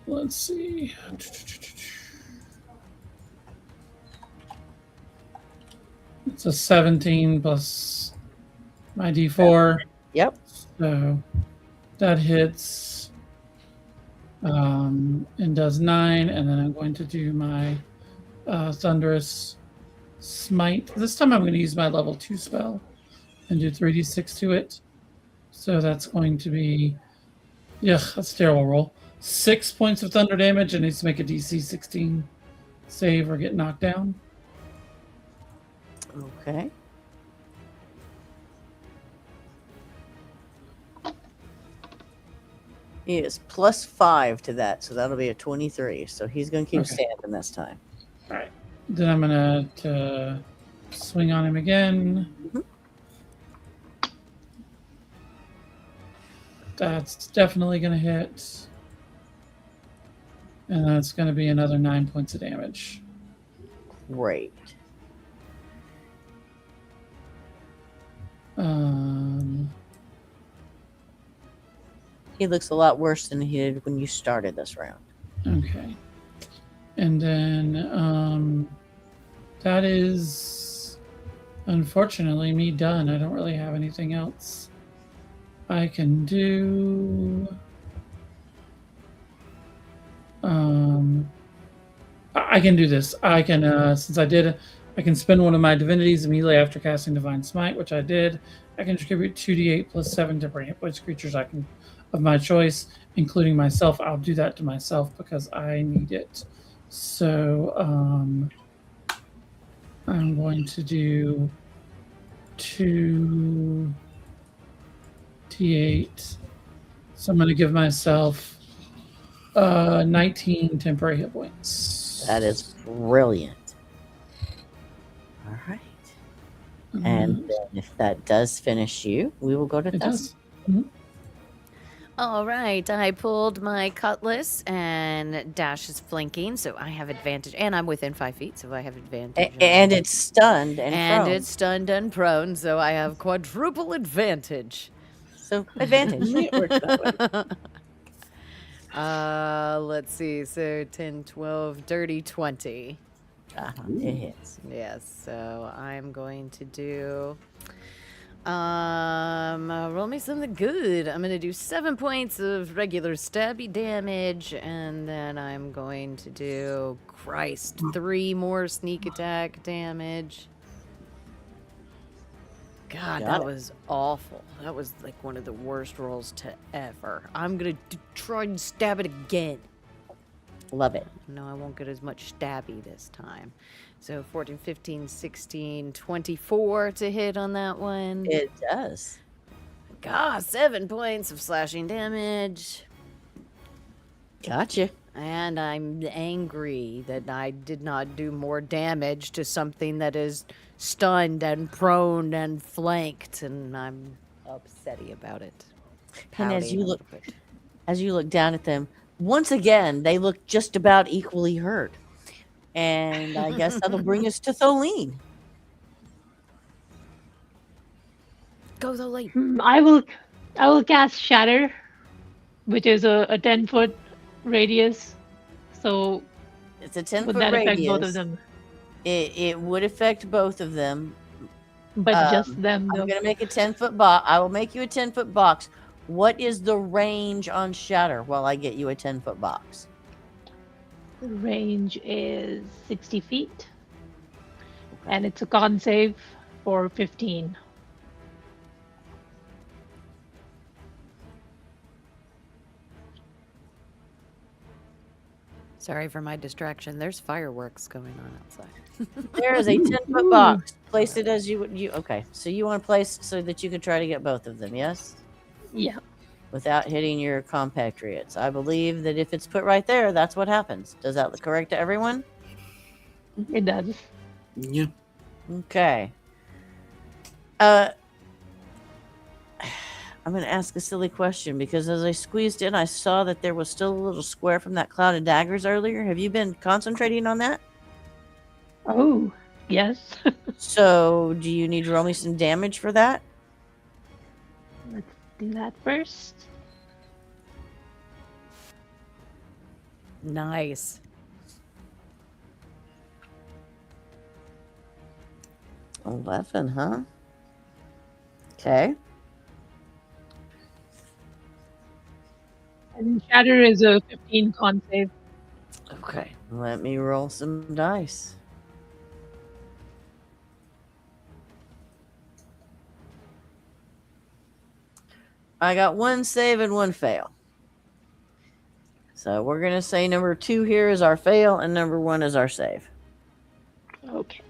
Let's see. It's a 17 plus my d4. Yep. So that hits and does 9. And then I'm going to do my Thunderous Smite. This time I'm going to use my level 2 spell and do 3d6 to it. So that's going to be, that's a terrible roll. 6 points of thunder damage and needs to make a DC 16 save or get knocked down. Okay. He is plus 5 to that, so that'll be a 23. So he's going to keep Okay. standing this time. All right. Then I'm going to swing on him again. Mhm. That's definitely going to hit. And that's going to be another 9 points of damage. Great. He looks a lot worse than he did when you started this round. Okay. And then that is unfortunately me done. I don't really have anything else I can do. I can do this. I can since I did, I can spend one of my divinities immediately after casting Divine Smite, which I did. I can contribute 2d8 plus 7 temporary hit points to creatures I can of my choice, including myself. I'll do that to myself because I need it. So I'm going to do 2d8. So I'm going to give myself 19 temporary hit points. That is brilliant. All right. And then if that does finish you, we will go to it Dustin. does. All right, I pulled my cutlass, and Dash is flanking, so I have advantage, and I'm within 5 feet, so I have advantage. And it's stunned and prone. it's stunned and prone, so I have quadruple advantage. So advantage. It works that way. Let's see, so 10, 12, dirty 20. It hits. Yes, so I'm going to do roll me something good. I'm gonna do 7 points of regular stabby damage, and then I'm going to do 3 more sneak attack damage. God, Got that it. was awful. That was like one of the worst rolls to ever. I'm gonna try and stab it again. Love it. No, I won't get as much stabby this time. So 14, 15, 16, 24 to hit on that one. It does. God, 7 points of slashing damage. Gotcha. And I'm angry that I did not do more damage to something that is stunned and prone and flanked, and I'm upsetty about it. And as Pouting you a look- little bit. As you look down at them, once again, they look just about equally hurt. And I guess that'll bring us to Tholene. Go the late. I will cast Shatter, which is a 10-foot radius. So It's a 10-foot would that radius. affect both of them? It would affect both of them. But just them, I'm though. going to make a 10-foot box. I will make you a 10-foot box. What is the range on Shatter while I get you a 10-foot box? The range is 60 feet. And it's a con save for 15. Sorry for my distraction. There's fireworks going on outside. There is a 10-foot box. Place it as you would. Okay, so you want to place so that you can try to get both of them, yes? Yeah. Without hitting your compatriots. I believe that if it's put right there, that's what happens. Does that look correct to everyone? It does. Yeah. Okay. I'm going to ask a silly question because as I squeezed in, I saw that there was still a little square from that cloud of daggers earlier. Have you been concentrating on that? Oh, yes. So, do you need to roll me some damage for that? Let's do that first. Nice. 11, huh? Okay. And Shatter is a 15 con save. Okay. Let me roll some dice. I got one save and one fail. So we're going to say number 2 here is our fail and number 1 is our save. Okay.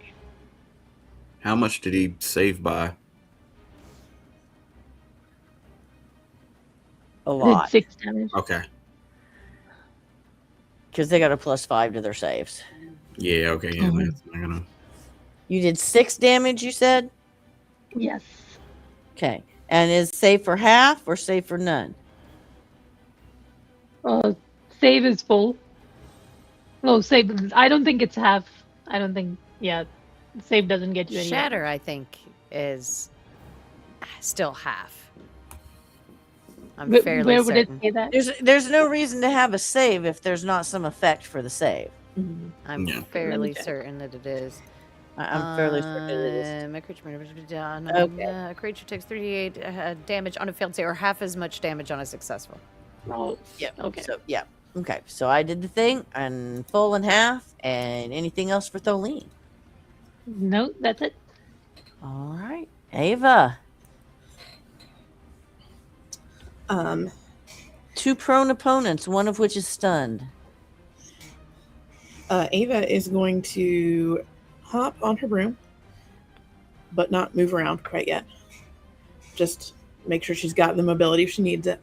How much did he save by? A I did lot. 6 damage. Okay. Because they got a +5 to their saves. Yeah, okay. Yeah, Mhm. that's not gonna... You did 6 damage, you said? Yes. Okay. And is save for half or save for none? Save is full. No, save. I don't think it's half. I don't think. Yeah, save doesn't get you any better. Shatter, I think, is still half. I'm fairly Where would it certain. say that? There's no reason to have a save if there's not some effect for the save. Mhm. I'm Yeah. fairly check. certain that it is. I'm fairly certain it is. My creature down. Okay. A creature takes 38 damage on a failed save, or half as much damage on a successful. Oh, Yeah. okay. So yeah. Okay. So I did the thing and full and half, and anything else for Tholene? No, that's it. All right, Ava. Um, 2 prone opponents, one of which is stunned. Ava is going to hop on her broom, but not move around quite yet. Just make sure she's got the mobility if she needs it.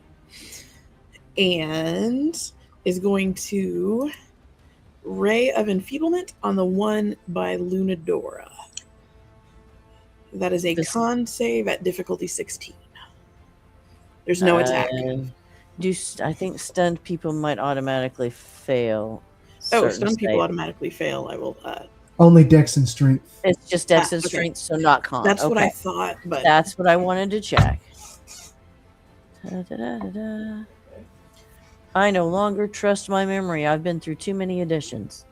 And is going to Ray of Enfeeblement on the one by Lunadora. That is a con save at difficulty 16. There's no attack. I think stunned people might automatically fail. Oh, certain stun people saves. automatically fail. I will. Only Dex and Strength. It's just Dex and okay. Strength, so not con. That's what I Okay. thought, but That's what I wanted to check. Da-da-da-da-da. I no longer trust my memory. I've been through too many editions.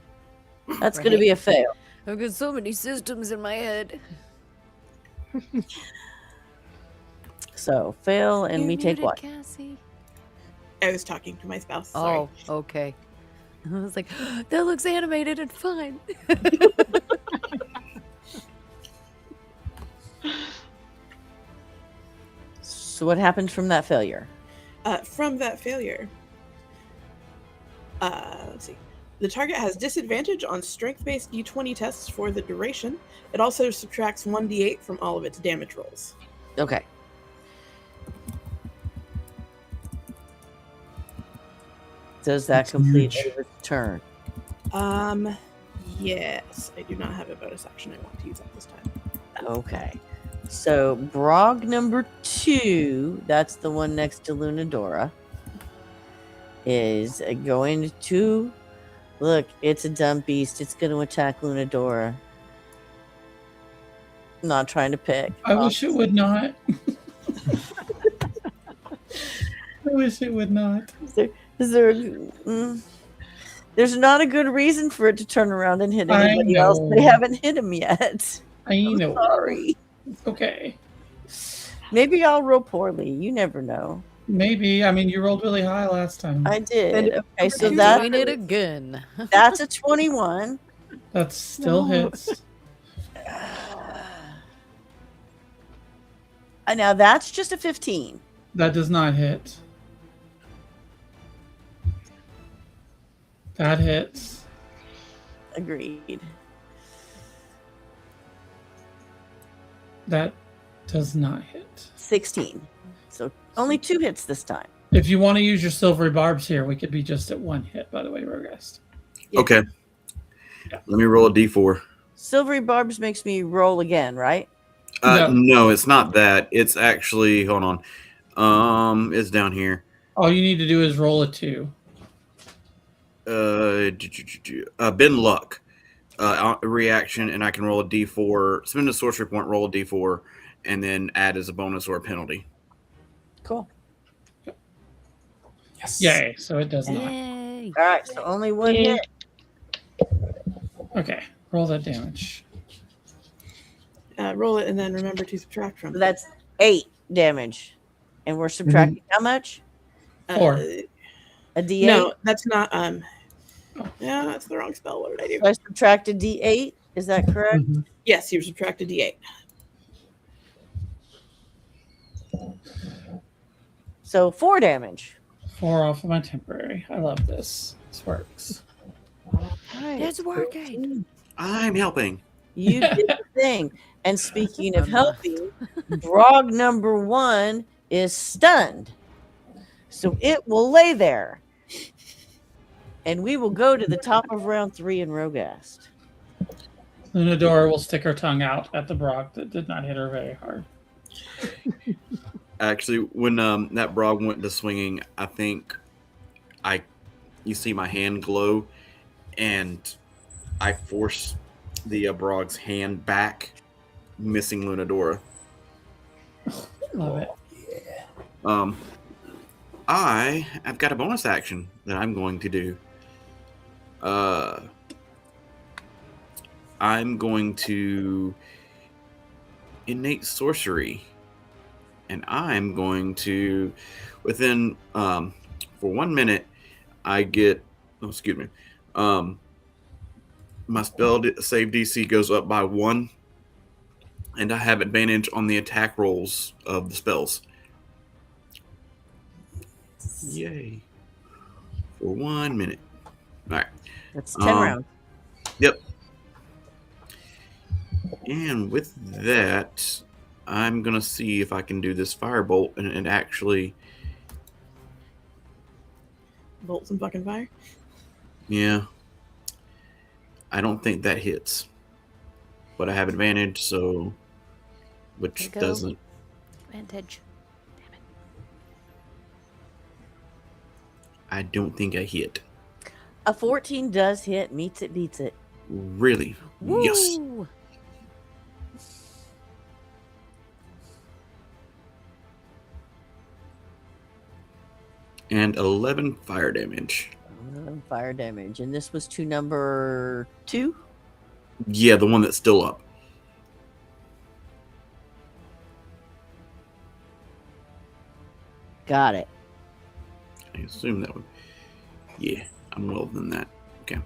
That's going to be a fail. I've got so many systems in my head. So fail, and You're we take muted, what? Cassie. I was talking to my spouse. Sorry. Oh, okay. I was like, that looks animated and fun. So what happened from that failure? From that failure, let's see. The target has disadvantage on strength-based d20 tests for the duration. It also subtracts 1d8 from all of its damage rolls. Okay. Does that That's complete huge. Ava's turn? Yes. I do not have a bonus action I want to use at this time. Okay. So Brog number 2, that's the one next to Lunadora, is going to look. It's a dumb beast. It's going to attack Lunadora. Not trying to pick. I wish it would not. I wish it would not. Is there? There's not a good reason for it to turn around and hit anybody else. They know. haven't hit him yet. I know. Sorry. It's okay. Maybe I'll roll poorly. You never know. Maybe. I mean, you rolled really high last time. I did. Okay, so You're that doing it again. that's a 21. That still hits. Now that's just a 15. That does not hit. That hits. Agreed. That does not hit. 16. So only 2 hits this time. If you want to use your silvery barbs here, we could be just at 1 hit, by the way, Rogast. Yeah. Okay. Yeah. Let me roll a d4. Silvery barbs makes me roll again, right? No, it's not that. It's actually, hold on. It's down here. All you need to do is roll a 2. Ben Luck. a reaction, and I can roll a d4, spend a sorcery point, roll a d4, and then add as a bonus or a penalty. Cool. Yes. Yay! So it does not. Yay. All right, so only one Yay. hit. Okay, roll that damage. Roll it and then remember to subtract from. So that's 8 damage. And we're subtracting how much? 4. A D8? No, that's not. Yeah, that's the wrong spell. What did I do? So I subtract a D8. Is that correct? Mhm. Yes, you subtract a D8. So 4 damage. 4 off of my temporary. I love this. This works. Right. It's working. I'm helping. You did the thing. And speaking of I'm helping, Brog number 1 is stunned. So it will lay there. And we will go to the top of round 3 in Rogast. Lunadora will stick her tongue out at the Brock that did not hit her very hard. Actually, when that Brog went to swinging, I think you see my hand glow, and I force the Brog's hand back, missing Lunadora. Love it. I've got a bonus action that I'm going to do. I'm going to innate sorcery, and I'm going to, within for 1 minute, I get. Oh, excuse me. My spell save DC goes up by 1, and I have advantage on the attack rolls of the spells. Yay! For 1 minute. All right. That's 10 rounds. Yep. And with that, I'm gonna see if I can do this firebolt and actually, Bolt some fucking fire. yeah. I don't think that hits, but I have advantage, so which Go. doesn't. Advantage. Damn it. I don't think I hit. A 14 does hit. Meets it, beats it. Really? Yes. Woo! And 11 fire damage. Fire damage. And this was to number 2? Yeah, the one that's still up. Got it. I assume that would. Yeah, I'm well than that. Okay.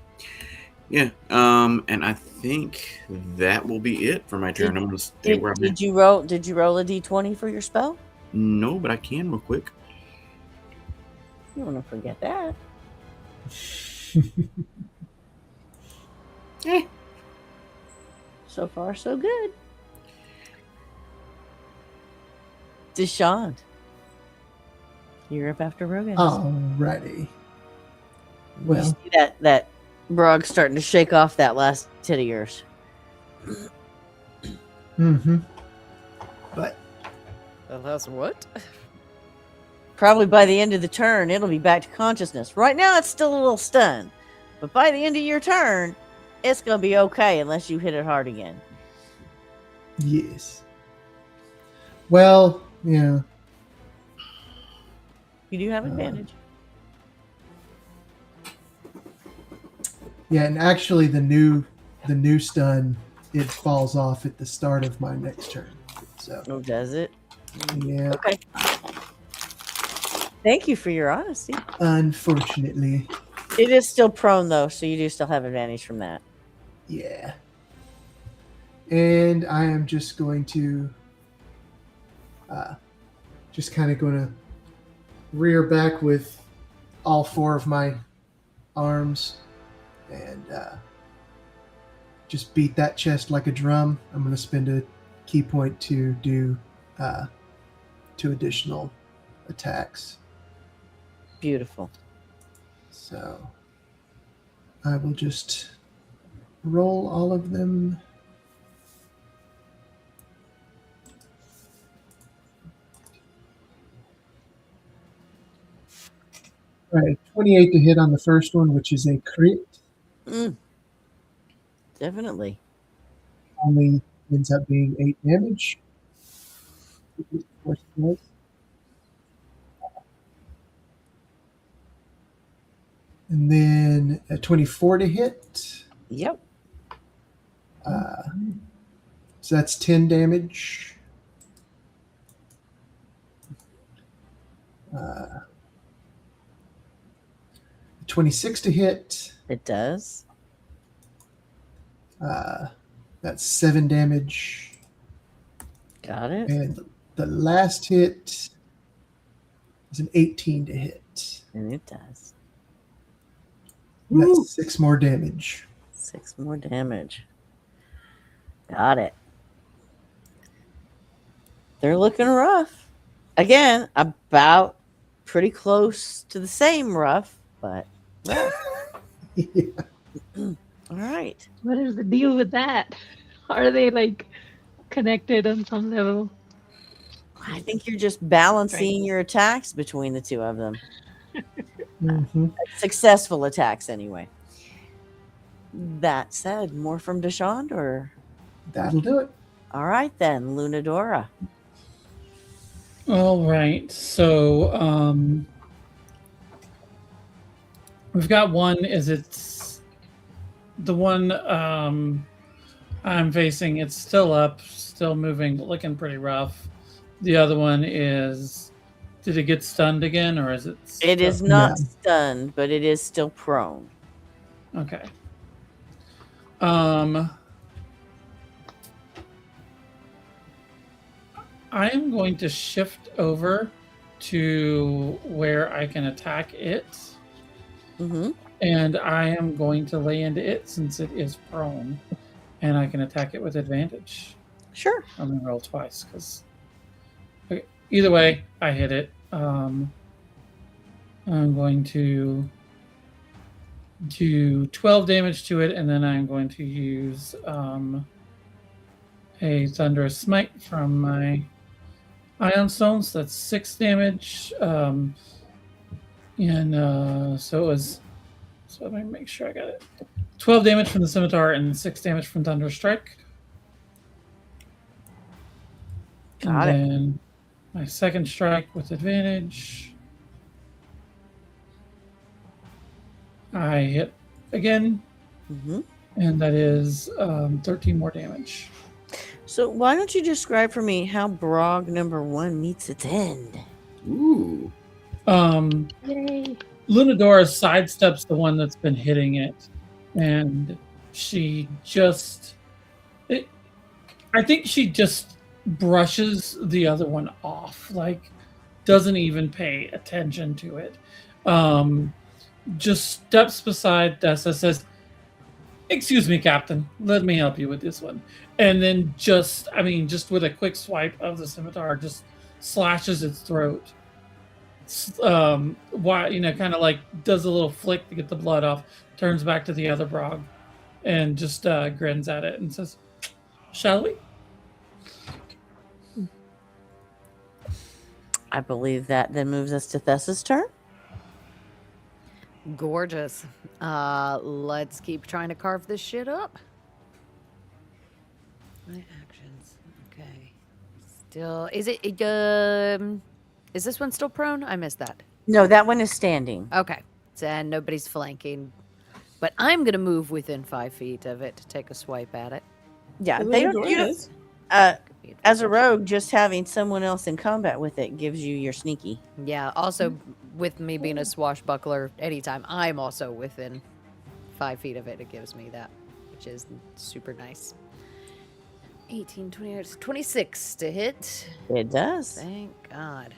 Yeah. And I think that will be it for my turn. I'm gonna stay where I'm at. Did you roll a d20 for your spell? No, but I can real quick. You don't want to forget that. So far, so good. Deshaun, you're up after Rogan. Alrighty. You Well, see that Brog starting to shake off that last tit of yours. but That's what? Probably by the end of the turn, it'll be back to consciousness. Right now, it's still a little stunned. But by the end of your turn, it's going to be okay unless you hit it hard again. yes. Well, yeah. You do have advantage. Yeah, and actually the new stun, it falls off at the start of my next turn. So Oh, does it? yeah. Okay. Thank you for your honesty. Unfortunately. It is still prone, though, so you do still have advantage from that. Yeah. And I am just going to just kind of going to rear back with all 4 of my arms and just beat that chest like a drum. I'm going to spend a key point to do 2 additional attacks. Beautiful. So I will just roll all of them. All right, 28 to hit on the first one, which is a crit. Mm. Definitely. Only ends up being 8 damage. Of course it was. And then a 24 to hit. Yep. So that's 10 damage. 26 to hit. It does. That's 7 damage. Got it. And the last hit is an 18 to hit. And it does. And Woo. that's 6 more damage. 6 more damage. Got it. They're looking rough. Again, about pretty close to the same rough, but rough. Yeah. All right. What is the deal with that? Are they like connected on some level? I think you're just balancing your attacks between the two of them. Mhm. Successful attacks, anyway. That said, more from Deshond, or That'll do it. all right then, Lunadora. All right. So we've got one. Is it's the one I'm facing? It's still up, still moving, but looking pretty rough. The other one is. Did it get stunned again, or is it? It is still- not No. stunned, but it is still prone. Okay. I am going to shift over to where I can attack it, Mm-hmm. and I am going to lay into it since it is prone, and I can attack it with advantage. Sure. I'm gonna roll twice because either way, I hit it. I'm going to do 12 damage to it, and then I'm going to use a Thunderous Smite from my Ion Stones. That's 6 damage. So it was. So let me make sure I got it. 12 damage from the Scimitar and 6 damage from Thunder Strike. Got it. And then my second strike with advantage. I hit again, Mm-hmm. and that is 13 more damage. So why don't you describe for me how Brog number 1 meets its end? Ooh. Yay. Lunadora sidesteps the one that's been hitting it, and she just. I think she just brushes the other one off, like doesn't even pay attention to it. Just steps beside Dessa, says, "Excuse me, Captain, let me help you with this one." And then just with a quick swipe of the scimitar, just slashes its throat. Why, kind of like does a little flick to get the blood off, turns back to the other Brog, and just grins at it and says, "Shall we?" I believe that then moves us to Thessa's turn. Gorgeous. Let's keep trying to carve this shit up. My actions. Okay. Still, is this one still prone? I missed that. No, that one is standing. Okay. And nobody's flanking. But I'm gonna move within 5 feet of it to take a swipe at it. Yeah, The they little don't. door is. As a rogue, just having someone else in combat with it gives you your sneaky. Yeah, also with me being a swashbuckler, anytime I'm also within 5 feet of it, it gives me that, which is super nice. 18, 20, 26 to hit. It does. Thank God.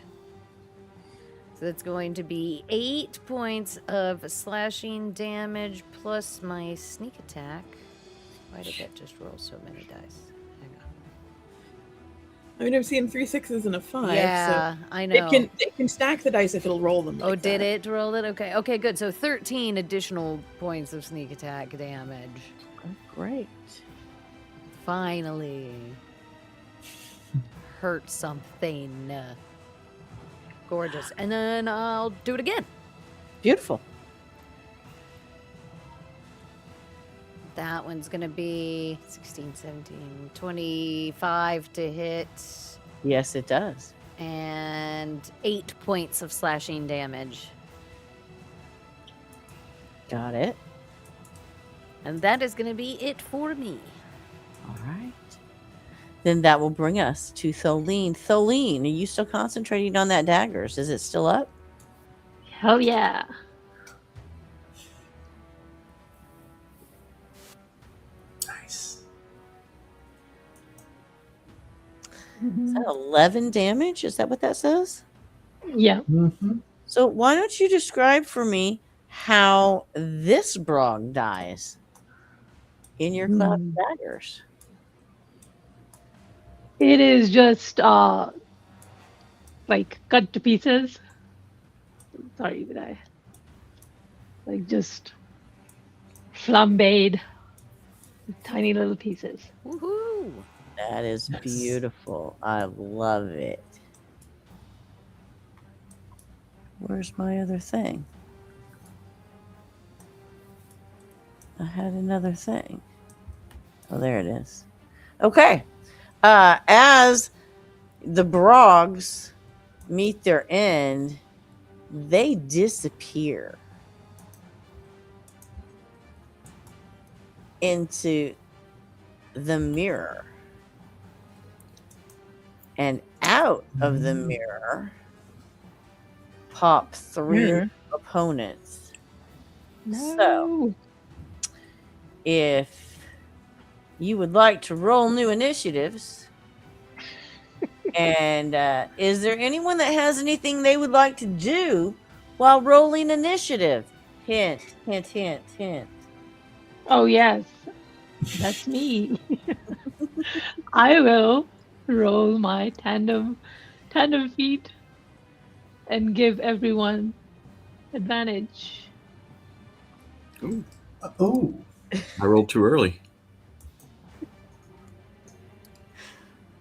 So that's going to be 8 points of slashing damage plus my sneak attack. Why did that just roll so many dice? Hang on. I mean, I'm seeing 3 6s and a 5. Yeah, so I know. It can stack the dice if it'll roll them. Oh, like did that. it roll it? Okay, okay, good. So 13 additional points of sneak attack damage. Great. Finally. Hurt something. Gorgeous. And then I'll do it again. Beautiful. That one's going to be 16, 17, 25 to hit. Yes, it does. And 8 points of slashing damage. Got it. And that is going to be it for me. All right. Then that will bring us to Tholine. Tholine, are you still concentrating on that daggers? Is it still up? Hell yeah. Nice. Is that 11 damage? Is that what that says? Yeah. Mm-hmm. So why don't you describe for me how this Brog dies in your cloud of daggers? It is just like cut to pieces. Sorry, did I? Like just flambéed with tiny little pieces. Woohoo! That is Yes. beautiful. I love it. Where's my other thing? I had another thing. Oh, there it is. Okay. As the Brogs meet their end, they disappear into the mirror. And out of the mirror pop 3 Mirror? opponents. No. So, if you would like to roll new initiatives, and is there anyone that has anything they would like to do while rolling initiative? Hint, hint, hint, hint. Oh yes, that's me. I will roll my tandem feet and give everyone advantage. Ooh, Oh, I rolled too early.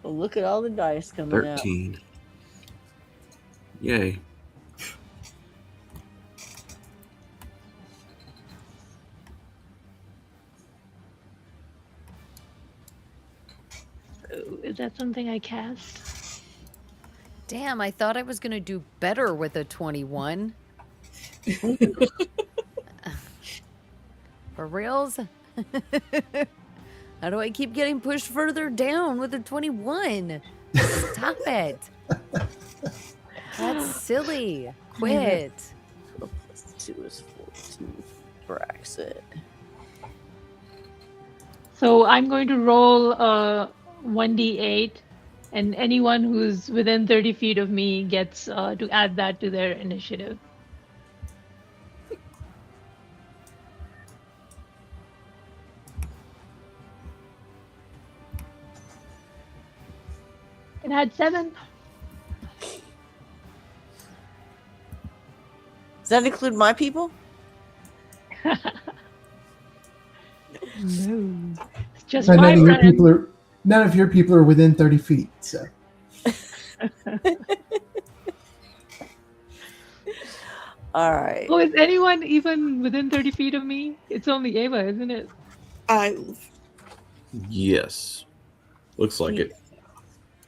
Well, look at all the dice coming out. 13. Yay. Oh, is that something I cast? Damn, I thought I was going to do better with a 21. For reals? How do I keep getting pushed further down with a 21? Stop it. That's silly. Quit. 12 plus 2 is 14. Braxit. So I'm going to roll 1d8, and anyone who's within 30 feet of me gets to add that to their initiative. It had 7. Does that include my people? No. It's just so my friend. none of your people are within 30 feet. So All right. Oh, is anyone even within 30 feet of me? It's only Ava, isn't it? Yes. Looks like it.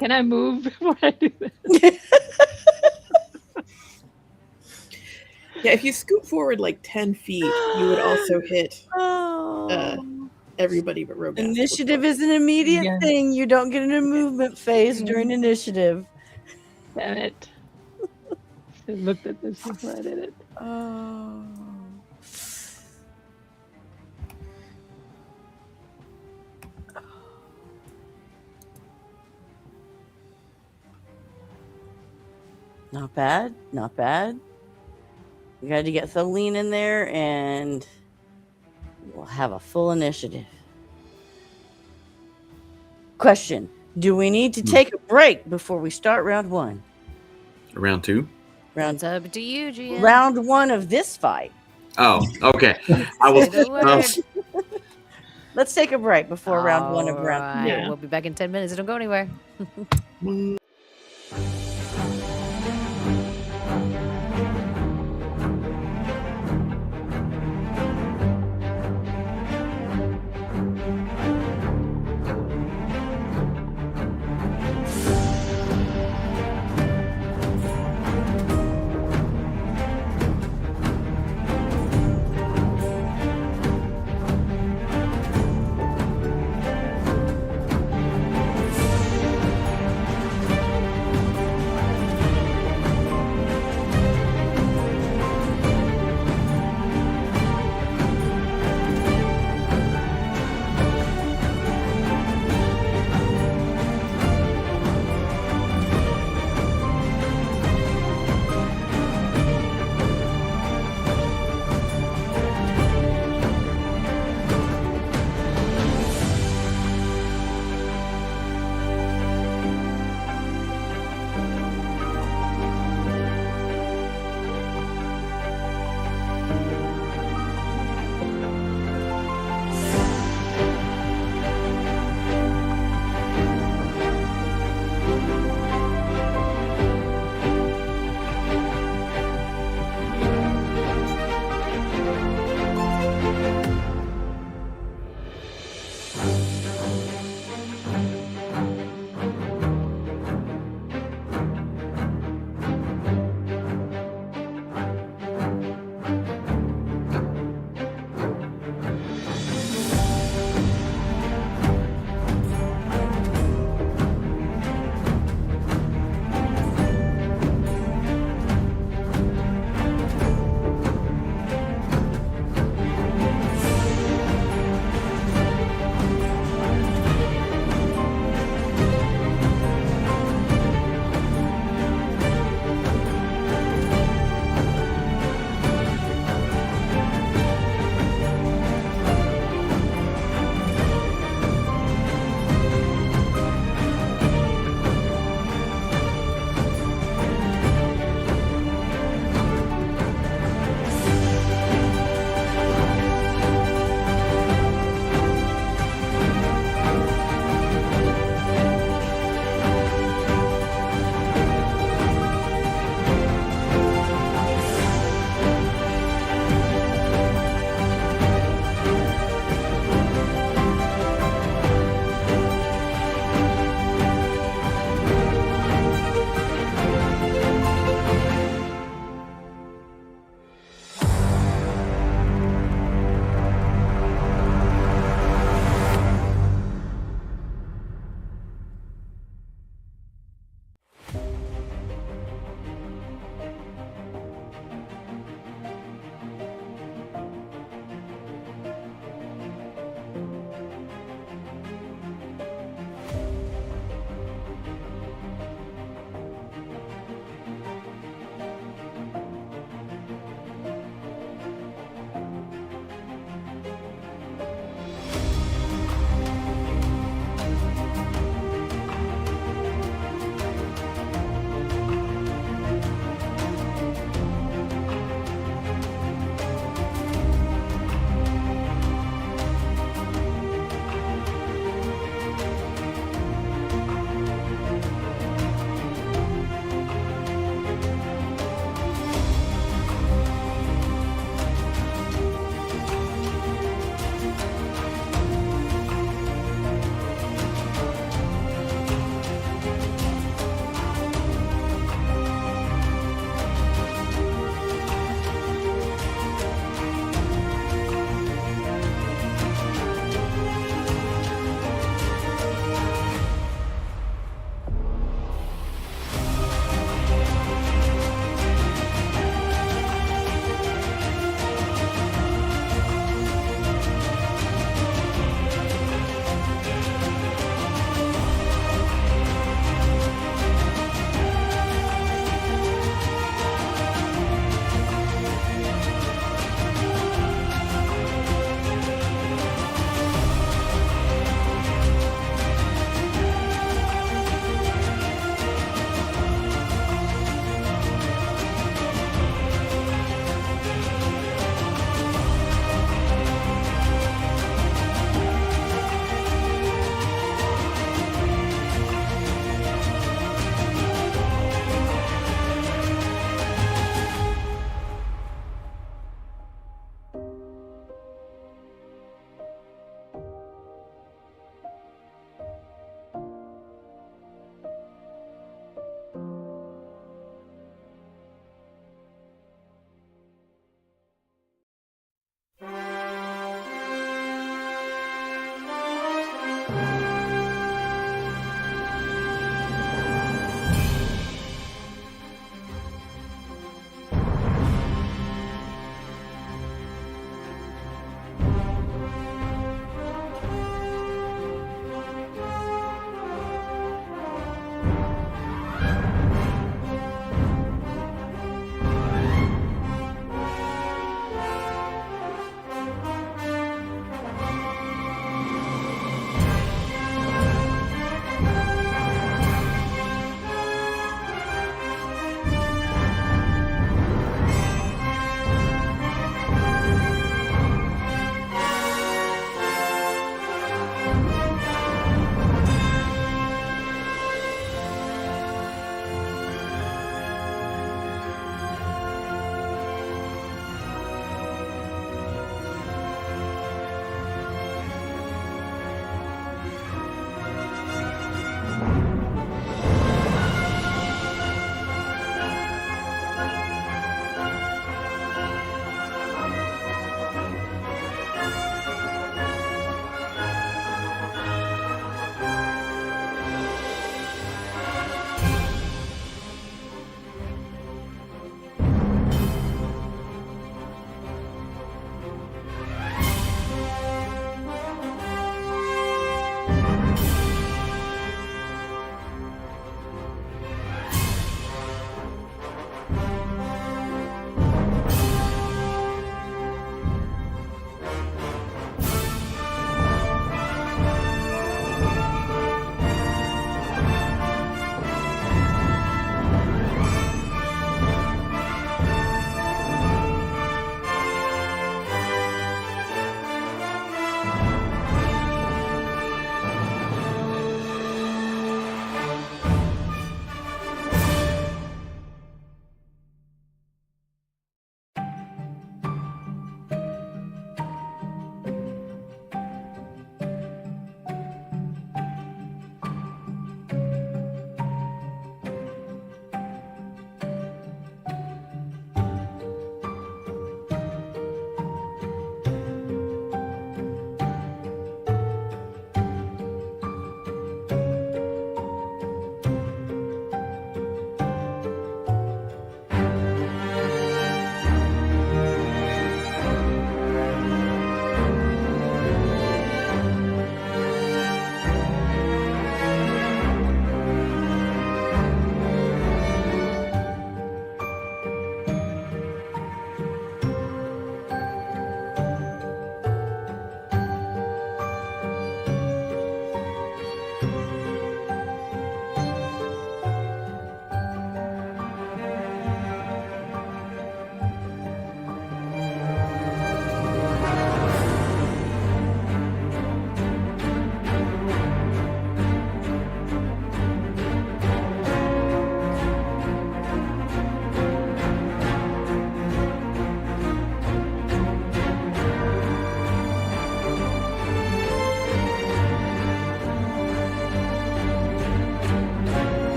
Can I move before I do that? Yeah, if you scoot forward like 10 feet, you would also hit Oh. everybody but Rogath. Initiative is an immediate Yeah. thing. You don't get in a movement phase during initiative. Damn it. I looked at this before I did it. Oh. Not bad. Not bad. We got to get Tholine in there, and we'll have a full initiative. Question: do we need to take a break before we start round 1? Round 2? It's up to you, GM. Round 1 of this fight. Oh, okay. I was. Say the word. Let's take a break before round 1 of round. Alright, Yeah. We'll be back in 10 minutes. Don't go anywhere.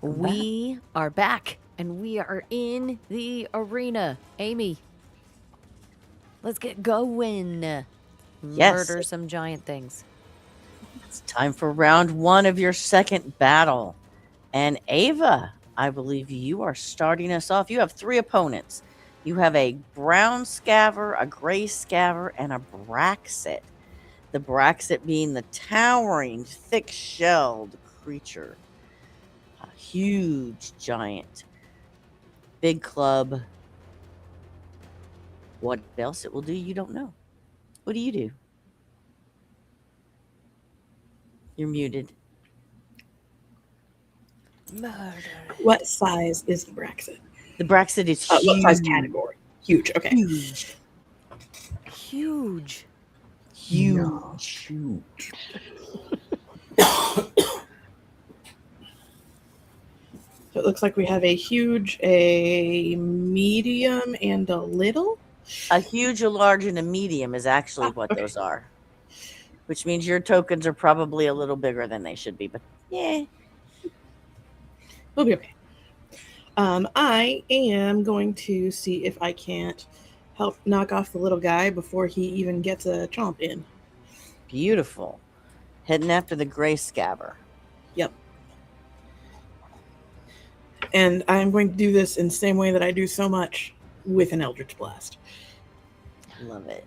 Welcome back. We are back and we are in the arena. Amy, let's get going. Yes. Murder some giant things. It's time for round 1 of your second battle. And Ava, I believe you are starting us off. You have 3 opponents. You have a brown scaver, a gray scaver, and a Braxit. The Braxit being the towering, thick-shelled creature. A huge giant. Big club. What else it will do, you don't know. What do you do? You're muted. Murder. What size is the Braxit? The Braxit is huge. What size category? Huge. Okay. Huge. Huge. Huge. Huge. So it looks like we have a huge, a medium, and a little. A huge, a large, and a medium is actually what okay. those are. Which means your tokens are probably a little bigger than they should be, but yeah. We'll be okay. I am going to see if I can't help knock off the little guy before he even gets a chomp in. Beautiful. Heading after the gray scabber. Yep. And I'm going to do this in the same way that I do so much with an Eldritch Blast. Love it.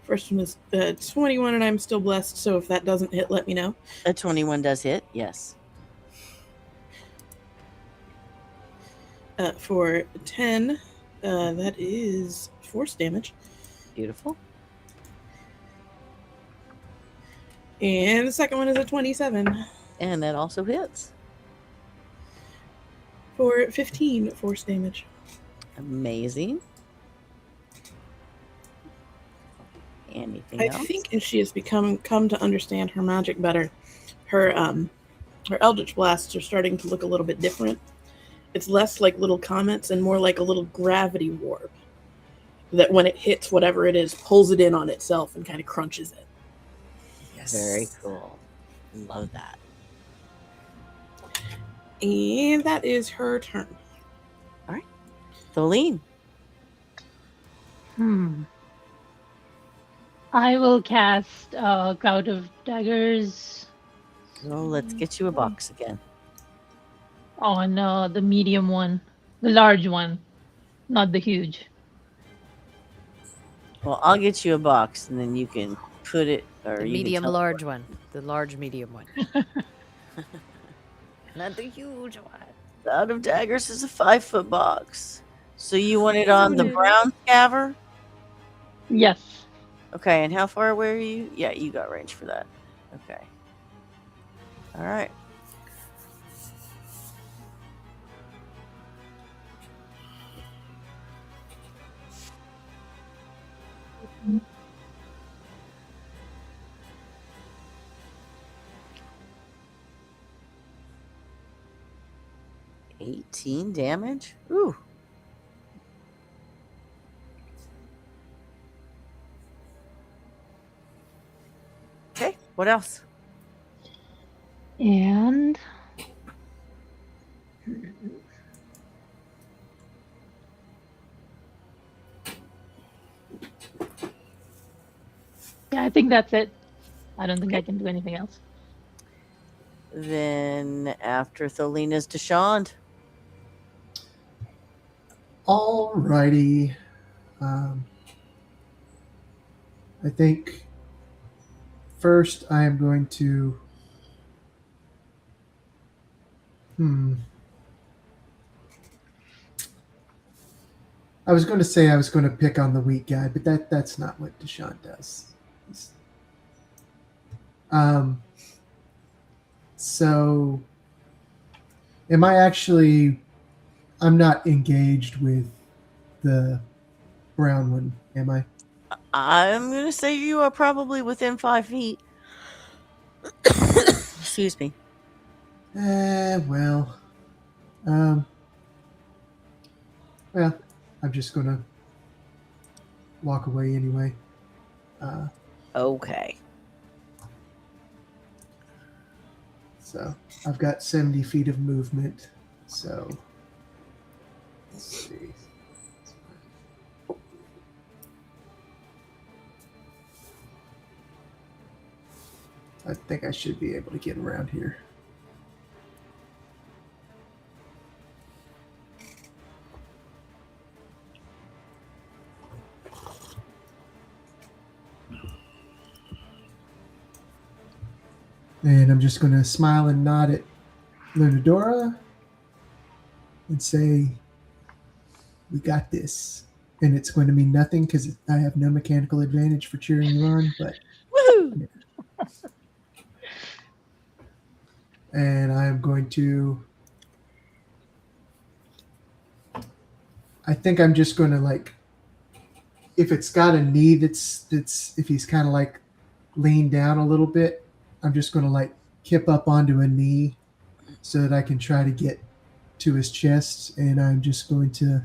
First one is 21, and I'm still blessed, so if that doesn't hit, let me know. A 21 does hit, yes. For 10, that is force damage. Beautiful. And the second one is a 27 And that also hits. for 15 force damage. Amazing. Anything I else? think as she has come to understand her magic better, her Eldritch Blasts are starting to look a little bit different. It's less like little comets and more like a little gravity warp that when it hits whatever it is, pulls it in on itself and kind of crunches it. Yes. Very cool. Love that. And that is her turn. Tholene. I will cast Cloud of Daggers So let's get you a box again. on the medium one, the large one, not the huge. Well, I'll get you a box and then you can put it or The you can medium teleport. large one. The large medium one. Not the huge one. Cloud of Daggers is a 5-foot box. So you want it on the brown scaver? Yes. Okay, and how far away are you? Yeah, you got range for that. Okay. All right. $18 damage? Ooh. Okay, what else? And yeah, I think that's it. I don't think I can do anything else. Then after Tholina's Deshond. Alrighty. I think first I am going to. I was going to say I was going to pick on the weak guy, but that's not what Deshaun does. So, am I actually? I'm not engaged with the brown one, am I? I'm going to say you are probably within 5 feet. Excuse me. Well. Well, I'm just going to walk away anyway. Okay. So I've got 70 feet of movement. So let's see. I think I should be able to get around here. And I'm just going to smile and nod at Lunadora and say, we got this. And it's going to mean nothing because I have no mechanical advantage for cheering you on, but Woohoo! and I'm going to, I think I'm just going to like, if it's got a knee that's if he's kind of like leaned down a little bit, I'm just going to like kip up onto a knee so that I can try to get to his chest, and I'm just going to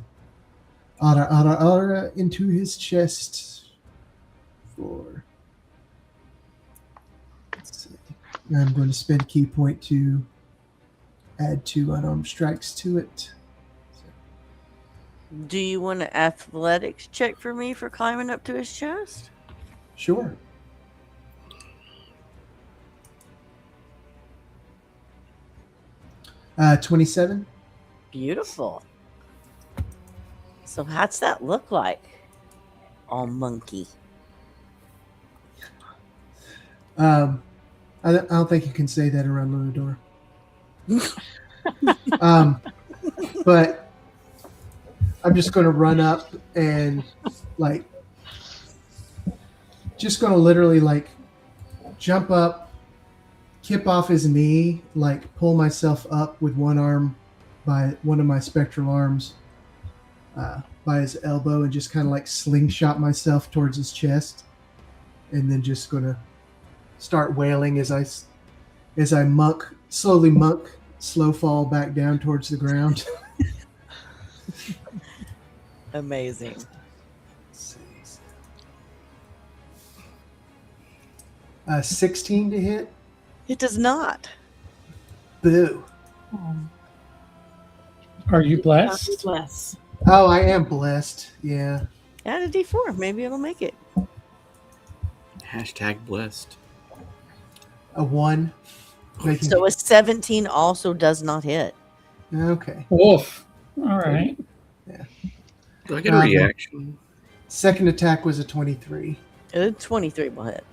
aura into his chest for, let's see. I'm going to spend a key point to add 2 unarmed strikes to it. Do you want an athletics check for me for climbing up to his chest? Sure. Uh, 27. Beautiful. So how's that look like? All monkey. I don't think you can say that around Lunadora. But I'm just going to run up and like, just going to literally like jump up, kip off his knee, like pull myself up with one arm by one of my spectral arms by his elbow, and just kind of like slingshot myself towards his chest, and then just going to start wailing as I slow fall back down towards the ground. Amazing. 16 to hit. It does not. Boo. Are you blessed? Bless. Oh, I am blessed. Yeah. Add a D4. Maybe it'll make it. Hashtag blessed. A 1. Making So a 17 also does not hit. okay. Woof. All right. Do I get a reaction? Second attack was a 23. 23 will hit.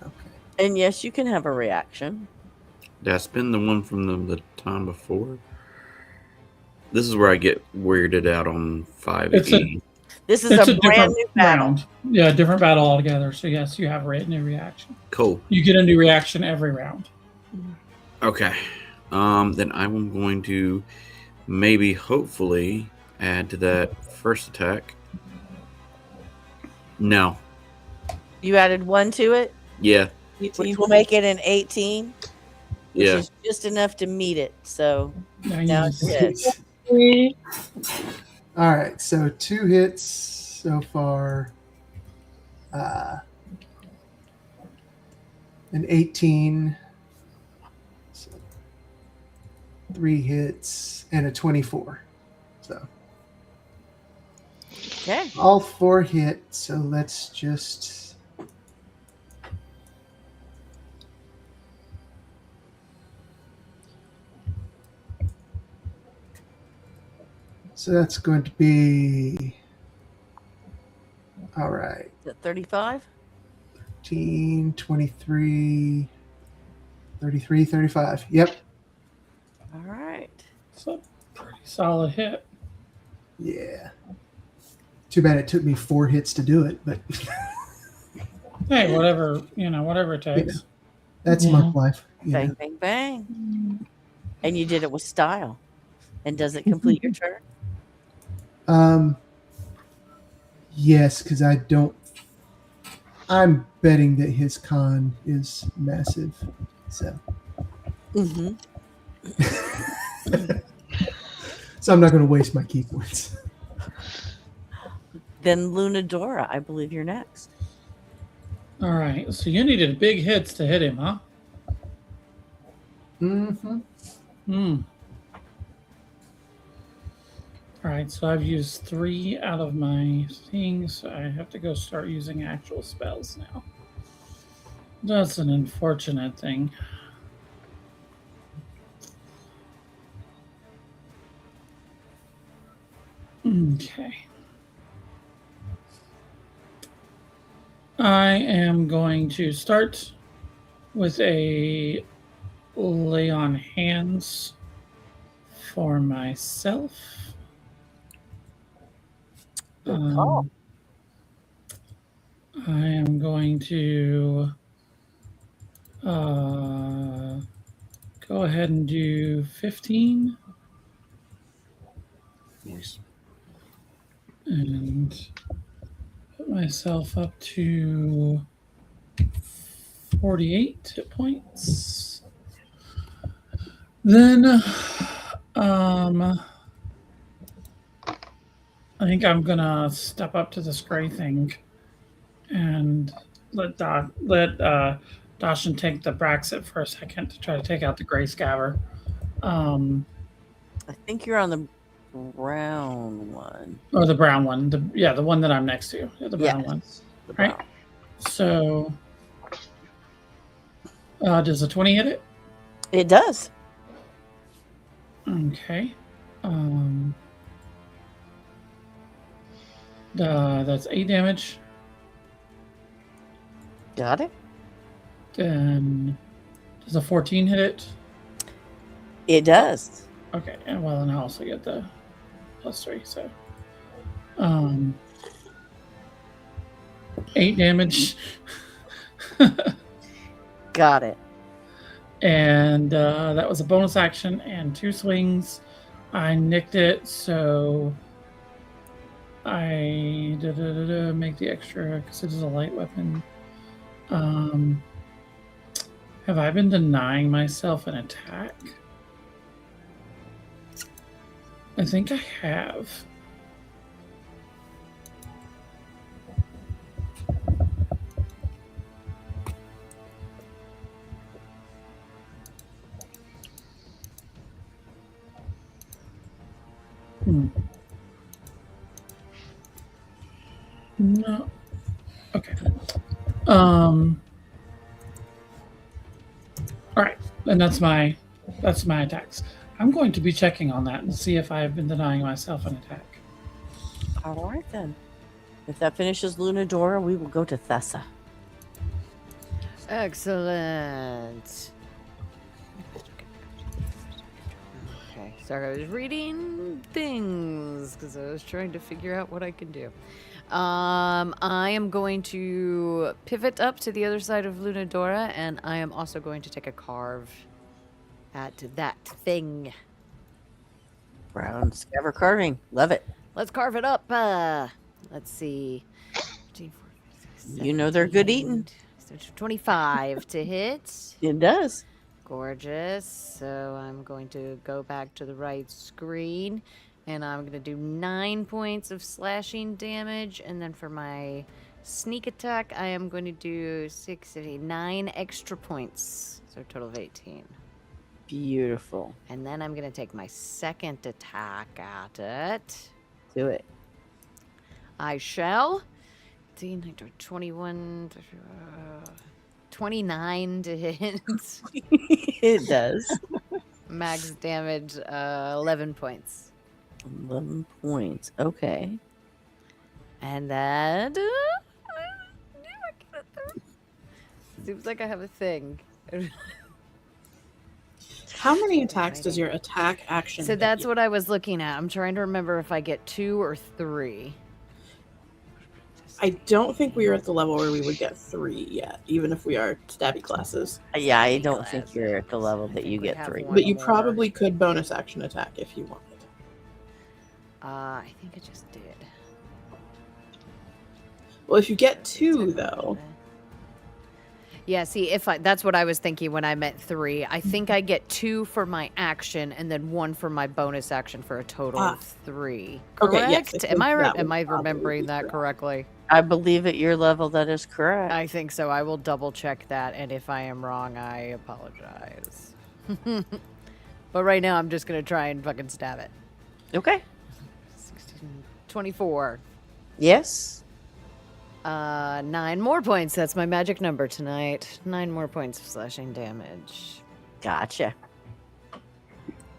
Okay. And yes, you can have a reaction. That's been the one from the time before. This is where I get weirded out on 5e. This is It's a brand new battle. round. Yeah, different battle altogether. So yes, you have a new reaction. Cool. You get a new reaction every round. Okay. Then I'm going to maybe, hopefully, add to that first attack. No. You added 1 to it, Yeah. which will make it an 18, which Yeah. is just enough to meet it. So Now now you it's hit. All right. So 2 hits so far. An 18. So 3 hits and a 24. So Okay. all 4 hit. So let's just. So that's going to be. All right. Is it 35? 15, 23, 33, 35. Yep. All right. It's a pretty solid hit. Yeah. Too bad it took me 4 hits to do it, but Hey, whatever it takes. that's Yeah. monk life. Bang, bang, bang. And you did it with style. And does it complete your turn? Yes, because I'm betting that his con is massive. So Mm-hmm. so I'm not going to waste my key points. Then Lunadora, I believe you're next. All right. So you needed big hits to hit him, huh? Mm-hmm. Hmm. All right, so I've used 3 out of my things. So I have to go start using actual spells now. That's an unfortunate thing. Okay. I am going to start with a lay on hands for myself. Good call. I am going to go ahead and do 15 Nice. and put myself up to 48 hit points. Then I think I'm gonna step up to this gray thing and let Dashin take the Braxit for a second to try to take out the gray scaver. I think you're on the brown one. Or the brown one. The one that I'm next to. The brown one. The Right. brown. So does a 20 hit it? It does. Okay. That's 8 damage. Got it. Then does a 14 hit it? It does. Okay, and well, and I also get the +3, so 8 damage. Got it. And that was a bonus action and 2 swings. I nicked it, so I make the extra because it is a light weapon. Have I been denying myself an attack? I think I have. No. Okay. All right, and that's my attacks. I'm going to be checking on that and see if I have been denying myself an attack. All right then. If that finishes Lunadora, we will go to Thessa. Excellent. Okay, sorry, I was reading things because I was trying to figure out what I can do. I am going to pivot up to the other side of Lunadora, and I am also going to take a carve at that thing. Brown scaver carving. Love it. Let's carve it up. Let's see. 13, 14, You know they're good eating. 25 to hit. It does. Gorgeous. So I'm going to go back to the right screen, and I'm going to do 9 points of slashing damage. And then for my sneak attack, I am going to do 9 extra points. So a total of 18. Beautiful. And then I'm going to take my second attack at it. Do it. I shall. 21, 29 to hit. It does. Max damage, 11 points. 11 points. Okay. And then... seems like I have a thing. How many attacks does your attack action? So that's what I was looking at. I'm trying to remember if I get 2 or 3. I don't think we are at the level where we would get 3 yet, even if we are stabby classes. Yeah, I don't think you're at the level that you we get have 3. one. But you more. probably could bonus action attack if you wanted. I think I just did. Well, if you get 2, though. Yeah, see, that's what I was thinking when I meant 3. I think I get 2 for my action and then 1 for my bonus action for a total of 3. Correct? Okay, yes, I Am I think right? that Am would I probably remembering be that correct. correctly? I believe at your level that is correct. I think so. I will double check that, and if I am wrong, I apologize. But right now, I'm just gonna try and fucking stab it. Okay. 16, 24. Yes. 9 more points. That's my magic number tonight. 9 more points of slashing damage. Gotcha.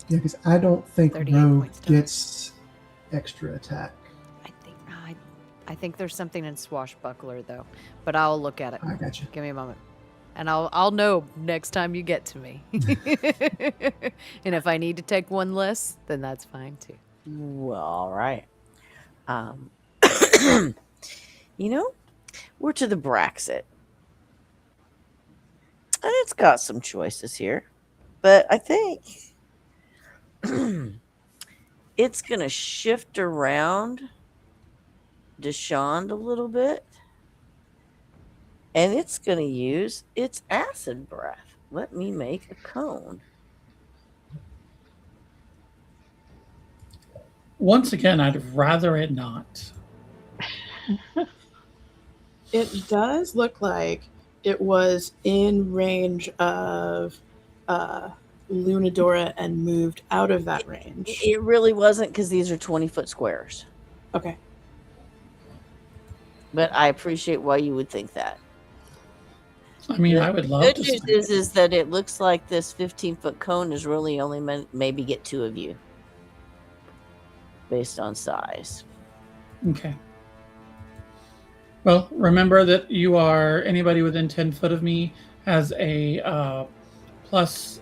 Yeah, because I don't think 38 Rogue points total. gets extra attack. I think there's something in Swashbuckler though, but I'll look at it. I got you. Give me a moment, and I'll know next time you get to me. And if I need to take one less, then that's fine too. Well, all right. We're to the Braxit. And it's got some choices here. But I think it's going to shift around Deshawn a little bit. And it's going to use its acid breath. Let me make a cone. Once again, I'd rather it not. It does look like it was in range of Lunadora and moved out of that range. It really wasn't, because these are 20-foot squares. Okay. But I appreciate why you would think that. I mean, The I would love good to. news is that it looks like this 15-foot cone is really only meant maybe get 2 of you, based on size. Okay. Well, remember that you are anybody within 10 foot of me has a plus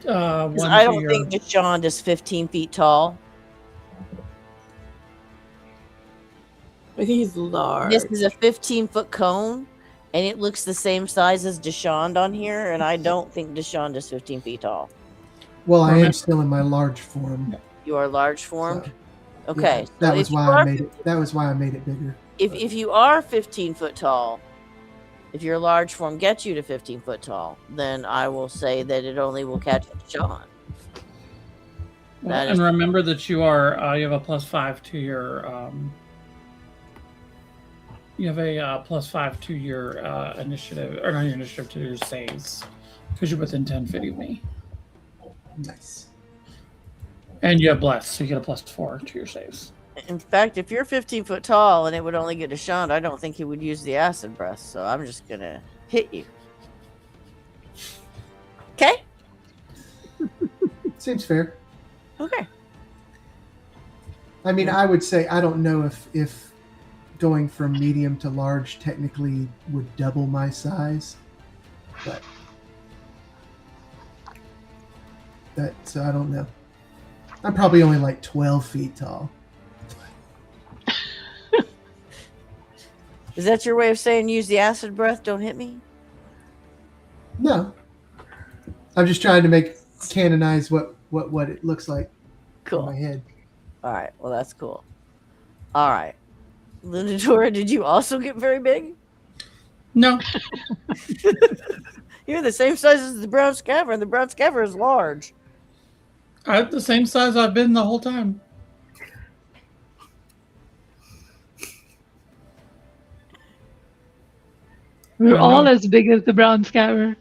1 'Cause I to don't your. think Deshawn is 15 feet tall. I think he's large. This is a 15-foot cone, and it looks the same size as Deshawn on here, and I don't think Deshawn is 15 feet tall. Well, I am Remember- still in my large form. You are large formed? So, Okay. yeah, so that if was you why are I made it. That was why I made it bigger. If you are 15 foot tall, if your large form gets you to 15 foot tall, then I will say that it only will catch Deshawn. Well, that and is- remember that you are you have a +5 to your you have a +5 to your initiative, or not your initiative, to your saves, because you're within 10 feet of me, Nice. and you have bless, so you get a +4 to your saves. In fact, if you're 15 foot tall and it would only get Deshawn, I don't think he would use the acid breath, so I'm just going to hit you. Okay? Seems fair. Okay. I mean, I would say I don't know if going from medium to large technically would double my size, but so I don't know. I'm probably only like 12 feet tall. Is that your way of saying use the acid breath, don't hit me? No, I'm just trying to canonize what it looks like in my Cool. head. All right. Well, that's cool. All right. Lunadora, did you also get very big? No, You're the same size as the brown scaver, and the brown scaver is large. I'm the same size I've been the whole time. We're I all know. as big as the brown scaver.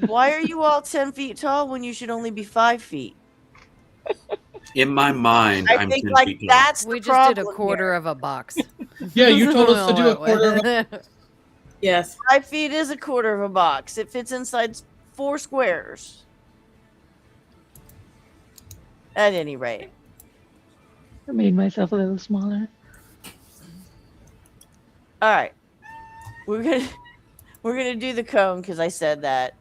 Why are you all 10 feet tall when you should only be 5 feet? In my mind, I I'm think 10 like feet tall. that's We the just did a problem quarter here. of a box. Yeah, you told us to do a quarter of a. Yes. 5 feet is a quarter of a box. It fits inside 4 squares. At any rate. I made myself a little smaller. All right. We're gonna do the cone because I said that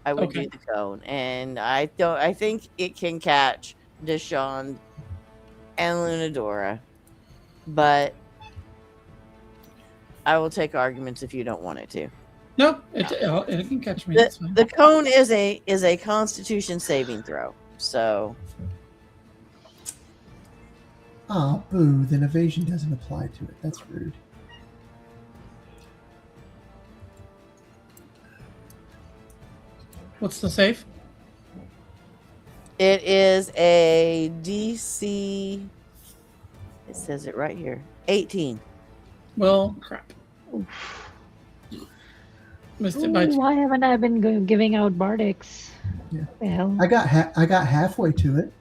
I would Okay. do the cone, and I think it can catch Deshawn and Lunadora, but I will take arguments if you don't want it to. No, it can catch me. That's fine. The cone is a Constitution saving throw, so Oh, boo! Then evasion doesn't apply to it. That's rude. What's the save? it is a DC. It says it right here. 18. Well, crap. Missed Ooh, it by two. why haven't I been giving out Bardics? Yeah. The hell? I got halfway to it.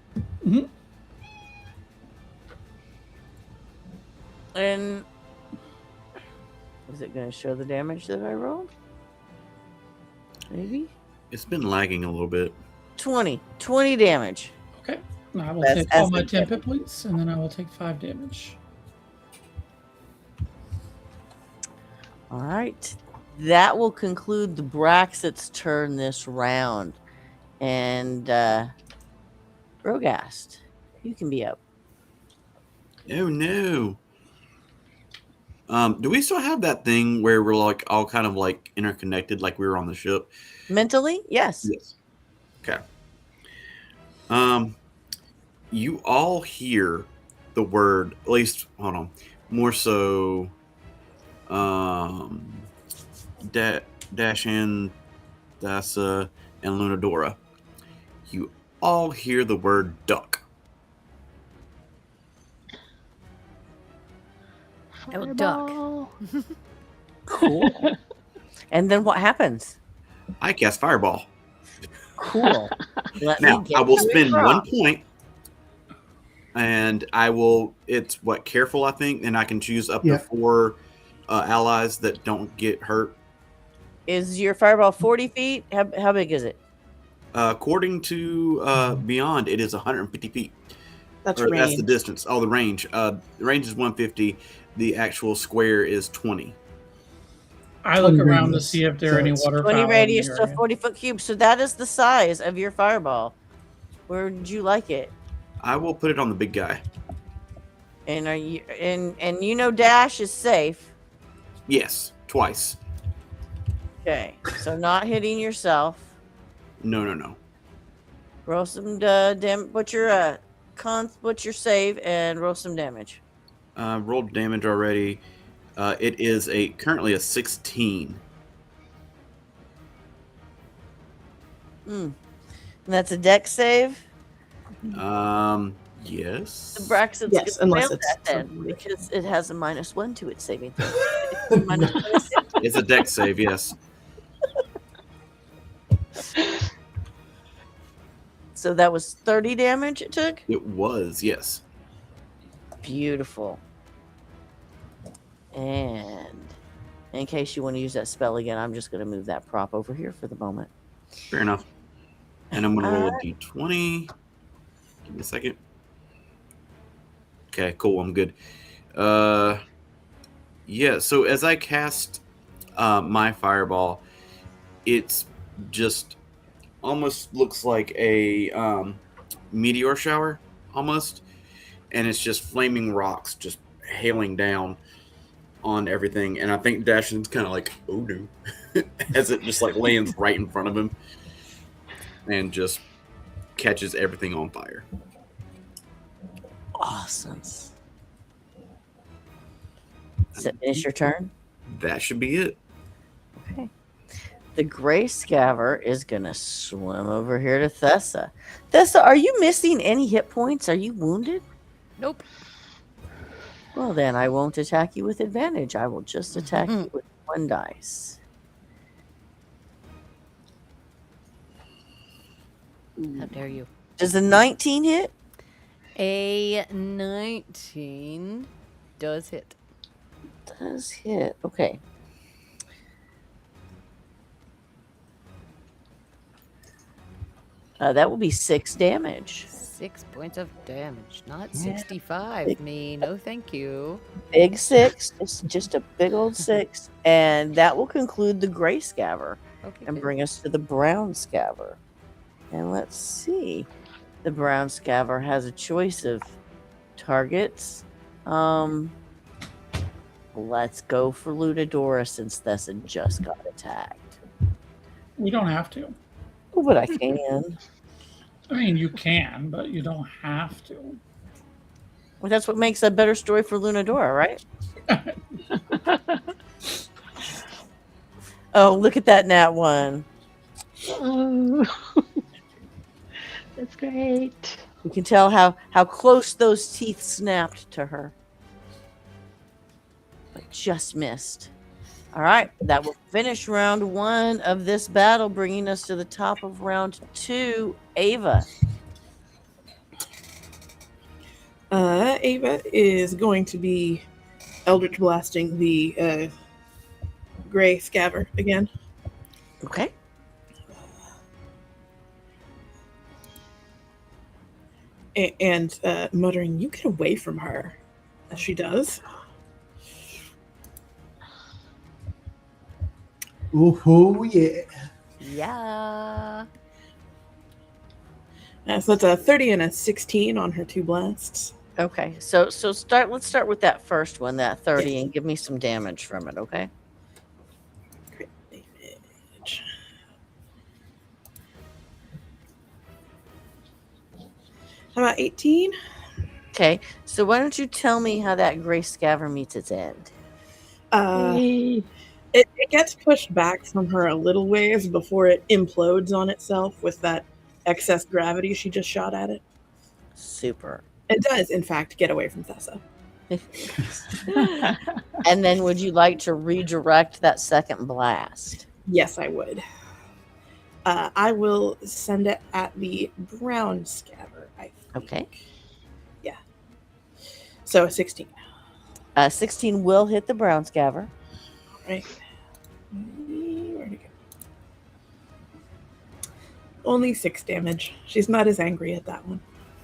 And is it going to show the damage that I rolled? Maybe It's been lagging a little bit. 20 damage. Okay. I will That's take all as my the 10 hit damage. points, and then I will take 5 damage. All right. That will conclude the Braxit's turn this round. And Rogast, you can be up. Oh no. Do we still have that thing where we're like all kind of like interconnected, like we were on the ship? Mentally, yes. Yes. Okay. You all hear the word, at least, hold on, more so, Dashan, Thassa, and Lunadora. You all hear the word duck. Oh, duck. Fireball. Cool. And then what happens? I cast Fireball. Cool. Let Now, me get I will to the spend draw. 1 point, and I will, it's what, careful, I think, and I can choose up Yeah. to 4 allies that don't get hurt. Is your fireball 40 feet? How big is it? According to Beyond, it is 150 feet. That's Or that's the range. distance. Oh, the range. The range is 150. The actual square is 20. I look 20 around to radius, see if there so are any it's waterfowl 20 in the radius to area. 40 foot cube. So that is the size of your fireball. Where would you like it? I will put it on the big guy. And are you and you know Dash is safe. Yes, twice. Okay. So not hitting yourself. No. Roll some what's your save and roll some damage. Rolled damage already. It is currently a 16. And that's a dex save. Yes. The Braxton's Yes, gonna unless fail it's that then something because it has a -1 to its saving throw. Minus 26. It's a dex save, yes. So that was 30 damage it took. It was, yes. Beautiful. And in case you want to use that spell again, I'm just going to move that prop over here for the moment. Fair enough. And I'm going to roll a d20. Give me a second. Okay, cool. I'm good. Yeah, so as I cast my fireball, it's just almost looks like a meteor shower, almost. And it's just flaming rocks just hailing down on everything. And I think Dashin's kind of like, oh no, as it just like lands right in front of him and just catches everything on fire. Awesome. Does that finish your turn? That should be it. Okay. The gray scaver is going to swim over here to Thessa. Thessa, are you missing any hit points? Are you wounded? Nope. Well, then I won't attack you with advantage. I will just attack you with 1 dice. How dare you? Does a 19 hit? A 19 does hit. Does hit. Okay. That will be 6 damage. 6 points of damage, not Yeah. 65. Me, no thank you. Big 6. It's just a big old 6. And that will conclude the gray scaver Okay, and good. bring us to the brown scaver. And let's see. The brown scaver has a choice of targets. Let's go for Ludadora since Thessa just got attacked. We don't have to. Oh, but I can. I mean, you can, but you don't have to. Well, that's what makes a better story for Lunadora, right? Oh, look at that nat 1. Oh, that's great. You can tell how close those teeth snapped to her. But just missed. All right, that will finish round 1 of this battle, bringing us to the top of round 2. Ava. Ava is going to be Eldritch Blasting the gray scaver again. Okay. And muttering, "You get away from her," as she does. Oh yeah. Yeah. So that's a 30 and a 16 on her 2 blasts. Okay. So let's start with that first one, that 30, and give me some damage from it, okay? Crit damage. How about 18? Okay. So why don't you tell me how that gray scaver meets its end? Yay. It gets pushed back from her a little ways before it implodes on itself with that excess gravity she just shot at it. Super. It does, in fact, get away from Thessa. And then would you like to redirect that second blast? Yes, I would. I will send it at the brown scaver, I think. Okay. Yeah. So a 16. 16 will hit the brown scaver. Right. Where'd it go? Only 6 damage. She's not as angry at that one.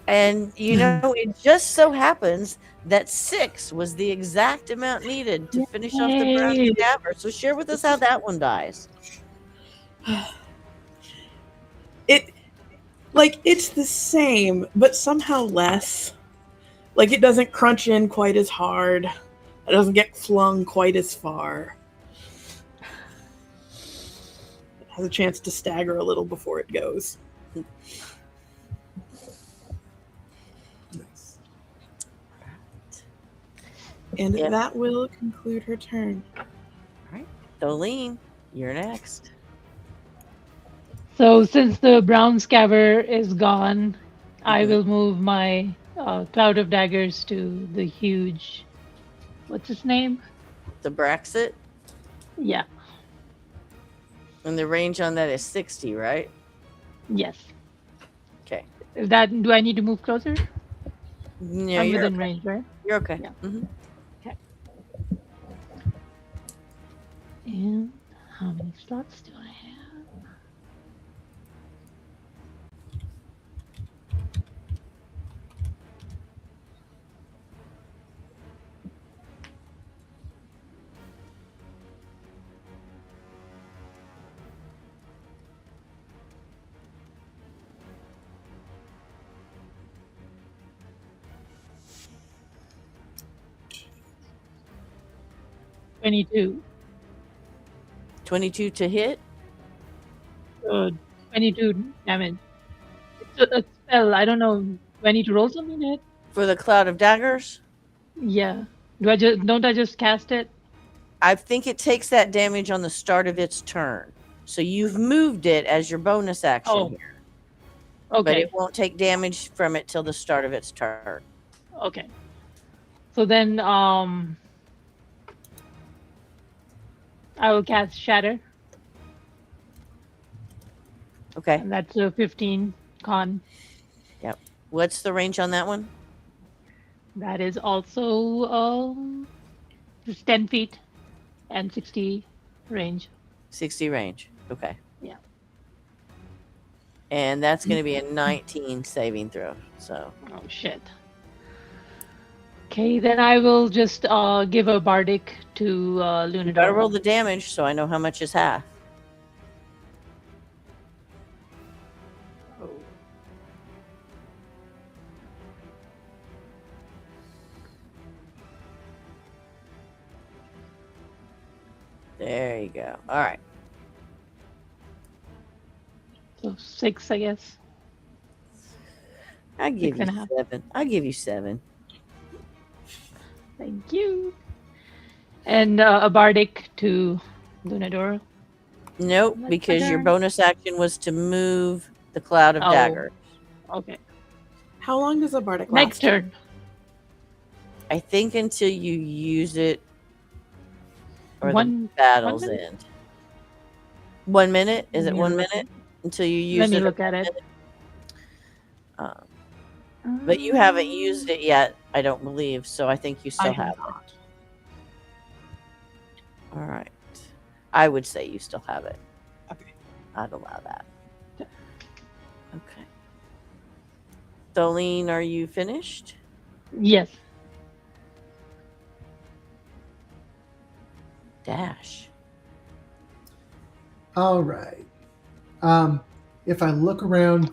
And you know, it just so happens that 6 was the exact amount needed to finish off the brown Yay. scaver. So share with us how that one dies. It's the same, but somehow less. Like, it doesn't crunch in quite as hard. It doesn't get flung quite as far. It has a chance to stagger a little before it goes. Nice. And Yep. that will conclude her turn. Dolene, you're next. So since the brown scaver is gone, I Mhm. will move my cloud of daggers to the huge. What's his name? The Braxit, Yeah. and the range on that is 60, right? Yes. Okay. Is that? Do I need to move closer? No, I'm you're within okay. range, right? You're okay. Yeah. Mhm. And how many slots do I have? $22. 22 to hit. 22 damage. It's a spell. I don't know. Do I need to roll something to hit? For the cloud of daggers, Yeah. Don't I just cast it? I think it takes that damage on the start of its turn. So you've moved it as your bonus action Oh. here. But Okay. it won't take damage from it till the start of its turn. Okay. So then I will cast Shatter, Okay. and that's a 15 con. What's the range on that one? That is also just 10 feet and 60 range. 60 range. Okay. Yeah. And that's going to be a 19 saving throw. So Oh shit. Okay, then I will just give a bardic to you Lunador. got to roll the damage so I know how much is half. Oh. There you go. All right. So 6, I guess. I'll give 6 you and a half. 7. I'll give you 7. Thank you. And a bardic to Lunador. Nope, My because your turn. bonus action was to move the cloud of Oh. dagger. Okay. How long does a bardic last? Next turn. I think until you use it. or the One battles minute? end? 1 minute? Is Let it me 1 look minute at- until you use Let me it? look at it. But you haven't used it yet, I don't believe. So I think you still have it. not. All right. I would say you still have it. Okay. I'd allow that. Okay. Dolene, are you finished? Yes. Dash. All right. If I look around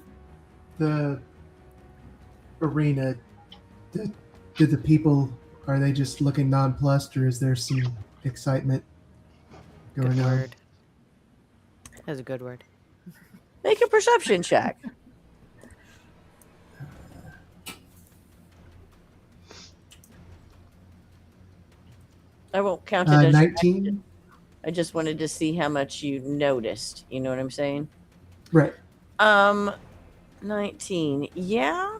the arena, do the people, are they just looking nonplussed, or is there some excitement Good going on? word. That's a good word. Make a perception check. I won't count it as your 19. I just wanted to see how much you noticed. You know what I'm saying? Right. 19. Yeah.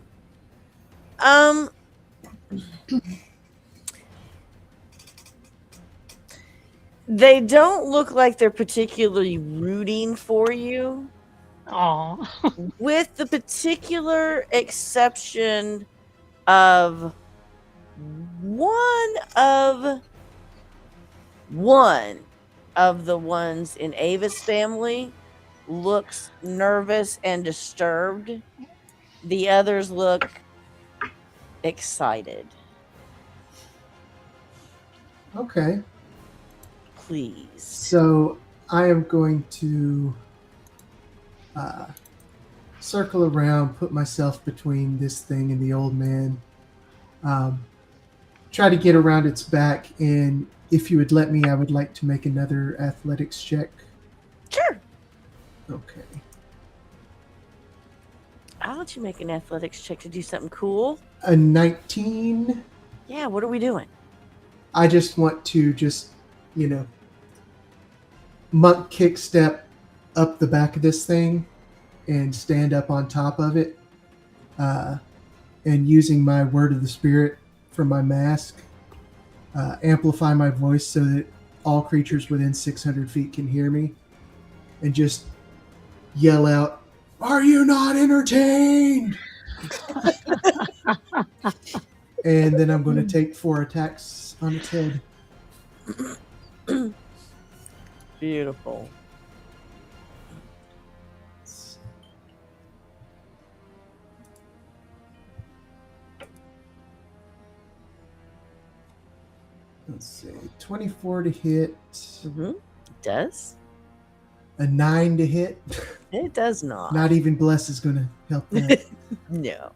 They don't look like they're particularly rooting for you, Aw. with the particular exception of one of the ones in Ava's family looks nervous and disturbed. The others look excited. Okay. Please. So I am going to circle around, put myself between this thing and the old man, try to get around its back, and if you would let me, I would like to make another athletics check. Sure. Okay. I'll let you make an athletics check to do something cool. A 19. Yeah, what are we doing? I just want to monk kick step up the back of this thing and stand up on top of it, and using my word of the spirit from my mask, amplify my voice so that all creatures within 600 feet can hear me, and just yell out, "Are you not entertained?" And then I'm going to take 4 attacks on its head. Beautiful. Let's see. 24 to hit. Mm-hmm. It does? A 9 to hit. It does not. Not even Bless is going to help that. No.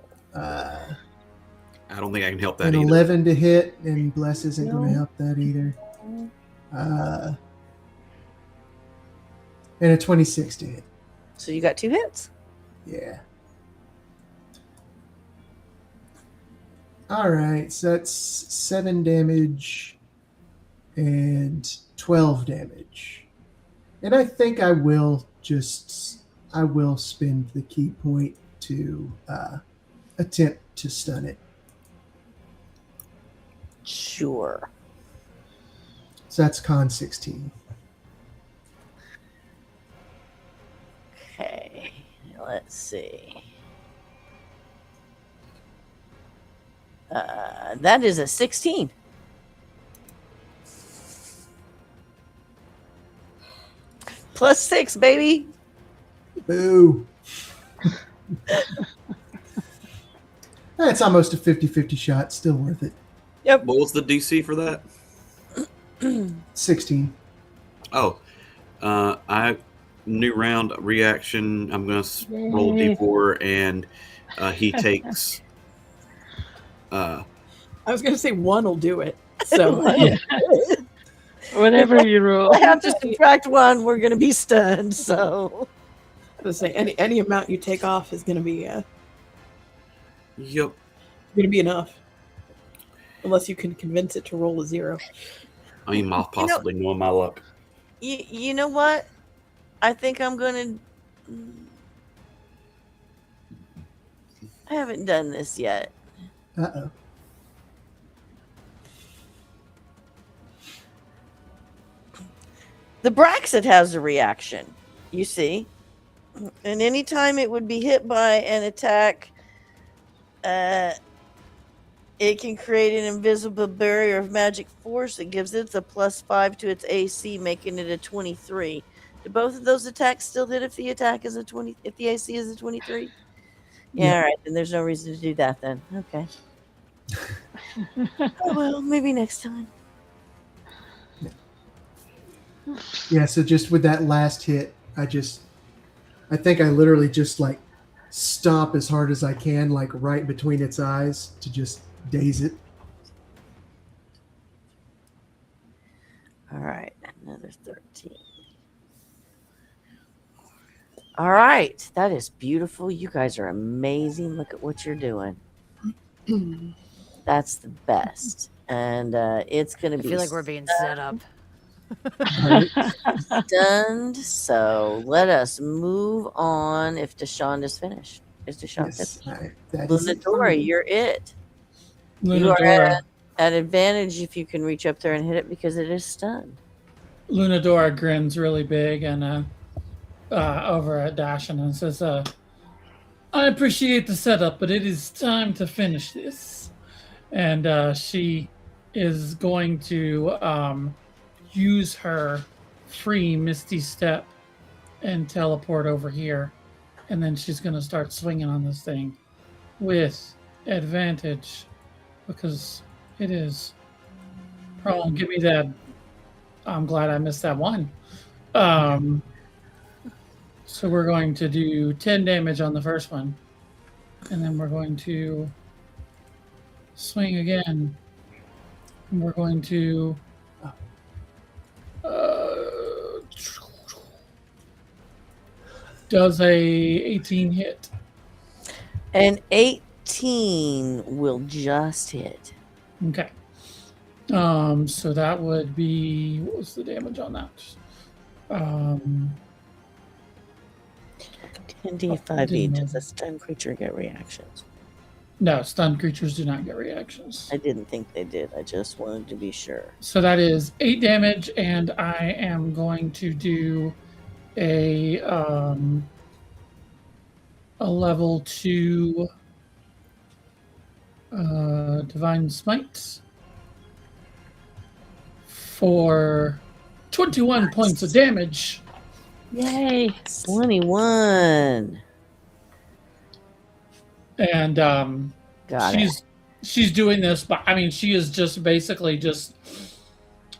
I don't think I can help that An either. 11 to hit, and Bless isn't going No. to help that either. And a 26 to hit. So you got 2 hits. Yeah. All right, so that's 7 damage and 12 damage. And I think I will spend the key point to attempt to stun it. Sure. So that's con 16. Okay. Let's see. That is a 16. Plus 6, baby. Boo. That's almost a 50-50 shot. Still worth it. Yep. What was the DC for that? 16. Oh, I new round reaction. I'm gonna roll Yay. D4, and he takes. I was gonna say 1 will do it. So Whatever you roll. I have to subtract 1. We're going to be stunned. So I was say any amount you take off is gonna be Yep. enough. Unless you can convince it to roll a 0. I mean, possibly knowing my luck. you know what? I think I'm going to. I haven't done this yet. Uh-oh. The Braxit has a reaction, you see. And anytime it would be hit by an attack, it can create an invisible barrier of magic force that gives it a +5 to its AC, making it a 23. Do both of those attacks still hit if the attack is a 20? If the AC is a 23? Yeah, all right. Then there's no reason to do that. Then okay. Oh well, maybe next time. Yeah, so just with that last hit, I think I literally just like stomp as hard as I can, like right between its eyes to just daze it. All right, another 13. All right, that is beautiful. You guys are amazing. Look at what you're doing. That's the best. And it's going to I be feel like we're being set up. stunned. So let us move on if Deshaun is finished. Is Deshaun Yes, finished? that is it for Lunadora, me. you're it. You are Lunadora. at advantage if you can reach up there and hit it because it is stunned. Lunadora grins really big and over at Dashin and says, I appreciate the setup, but it is time to finish this. And she is going to use her free Misty Step and teleport over here. And then she's going to start swinging on this thing with advantage because it is prone. Give me that. I'm glad I missed that one. So we're going to do 10 damage on the first one. And then we're going to swing again. And we're going to does a 18 hit? An 18 will just hit. Okay. So that would be, what was the damage on that? 10d5e. Does a stunned creature get reactions? No, stunned creatures do not get reactions. I didn't think they did. I just wanted to be sure. So that is 8 damage, and I am going to do a level 2 Divine Smite for 21 points of damage. Yay. 21. And Got it. she's doing this, but I mean, she is just basically just.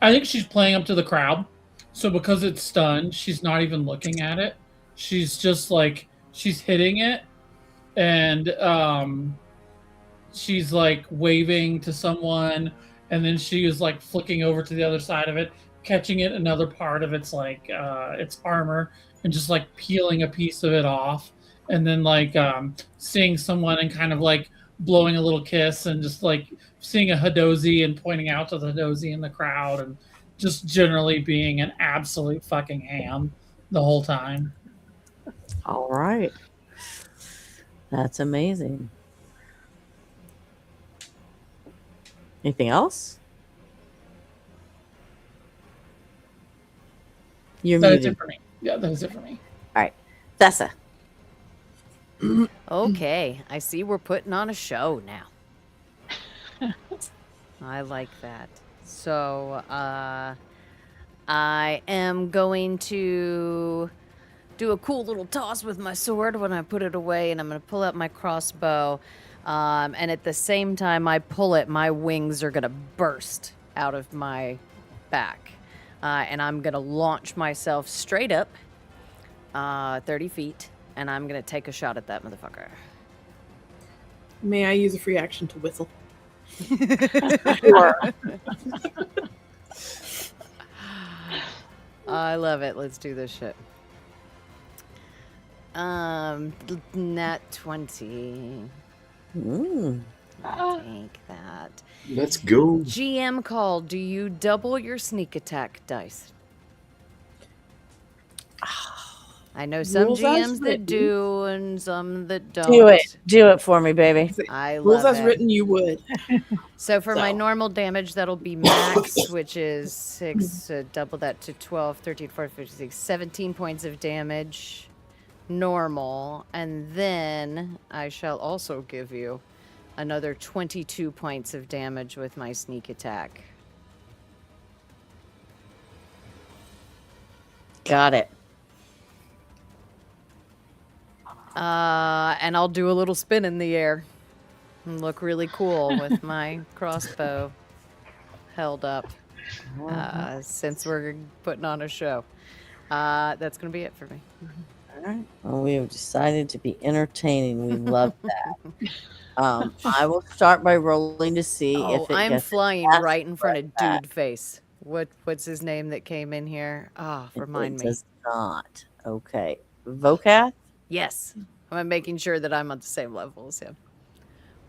I think she's playing up to the crowd. So because it's stunned, she's not even looking at it. She's just like she's hitting it, and she's like waving to someone, and then she is like flicking over to the other side of it, catching it another part of its like its armor, and just like peeling a piece of it off. And then like seeing someone and kind of like blowing a little kiss and just like seeing a Hadozi and pointing out to the Hadozi in the crowd and just generally being an absolute fucking ham the whole time. All right. That's amazing. Anything else? You're That is muted. it for me. Yeah, that is it for me. All right. Thessa. Okay, I see we're putting on a show now. I like that. So, I am going to do a cool little toss with my sword when I put it away, and I'm going to pull out my crossbow. And at the same time I pull it, my wings are going to burst out of my back. And I'm going to launch myself straight up 30 feet. And I'm going to take a shot at that motherfucker. May I use a free action to whistle? I love it. Let's do this shit. Nat 20. Take that. Let's go. GM call. Do you double your sneak attack dice? I know some Rules as GMs that written. do and some that don't. Do it for me, baby. I Rules love as it. written, you would. So for my So. normal damage, that'll be max, which is 6, double that to 12, 13, 14, 15, 16, 17 points of damage. Normal. And then I shall also give you another 22 points of damage with my sneak attack. Got it. And I'll do a little spin in the air and look really cool with my crossbow held up. Since we're putting on a show. That's going to be it for me. All right. Well, we have decided to be entertaining. We love that. I will start by rolling to see Oh, if it I'm gets flying past right in front of that. Dude Face. What's his name that came in here? Ah, remind It me. does not. Okay. Vocath? Yes. I'm making sure that I'm on the same level as him.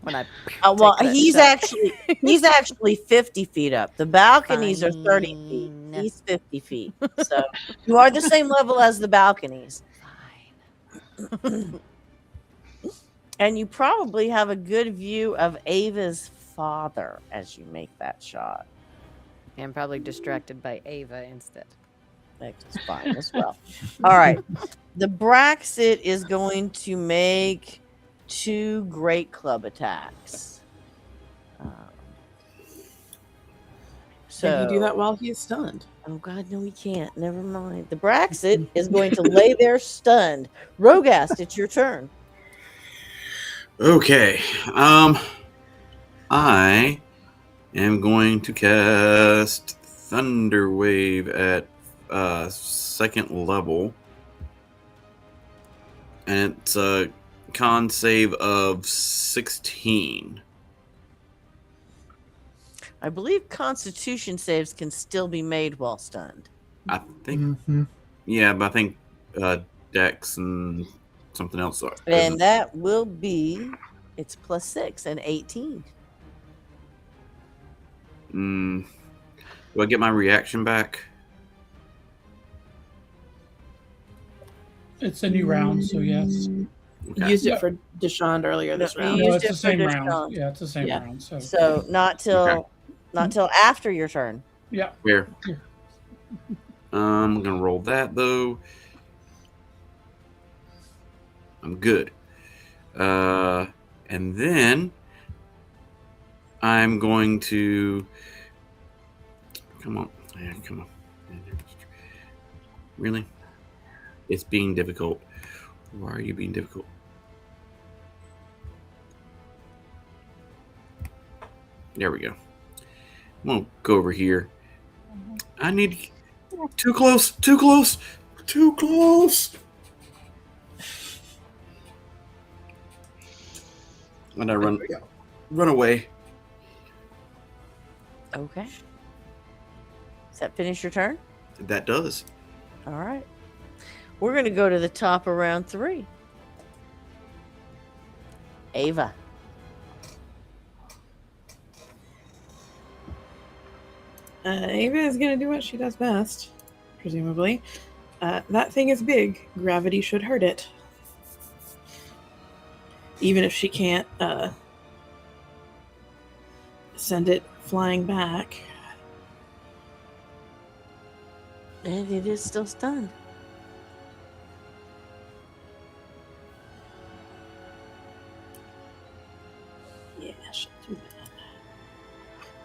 When I Well, take that he's shot. actually 50 feet up. The balconies are 30 feet. Fine. He's 50 feet. So you are the same level as the balconies. Fine. And you probably have a good view of Ava's father as you make that shot. I'm probably distracted by Ava instead. That's fine as well. All right. The Braxit is going to make 2 great club attacks. Can he do that while he is stunned? Oh God, no, he can't. Never mind. The Braxit is going to lay there stunned. Rogast, it's your turn. Okay. I am going to cast Thunder Wave at 2nd level. And it's a con save of 16. I believe Constitution saves can still be made while stunned. I think, yeah, but I think Dex and something else. And that will be, it's +6 and 18. Do I get my reaction back? It's a new round, so yes. Okay. Used it for Deshaun earlier this No, round. you No, used it's it the for same Deshaun. round. Yeah, it's the same Yeah. round. So, So not till after your turn. yeah. Fair. I'm gonna roll that though. I'm good. And then I'm going to come on. Yeah, come on. Really? It's being difficult. Why are you being difficult? There we go. I'm gonna go over here. I need too close. And I run away. Okay. Does that finish your turn? That does. All right. We're going to go to the top of round 3. Ava. Ava is going to do what she does best, presumably. That thing is big. Gravity should hurt it. Even if she can't send it flying back. And it is still stunned. Yeah, she'll do that.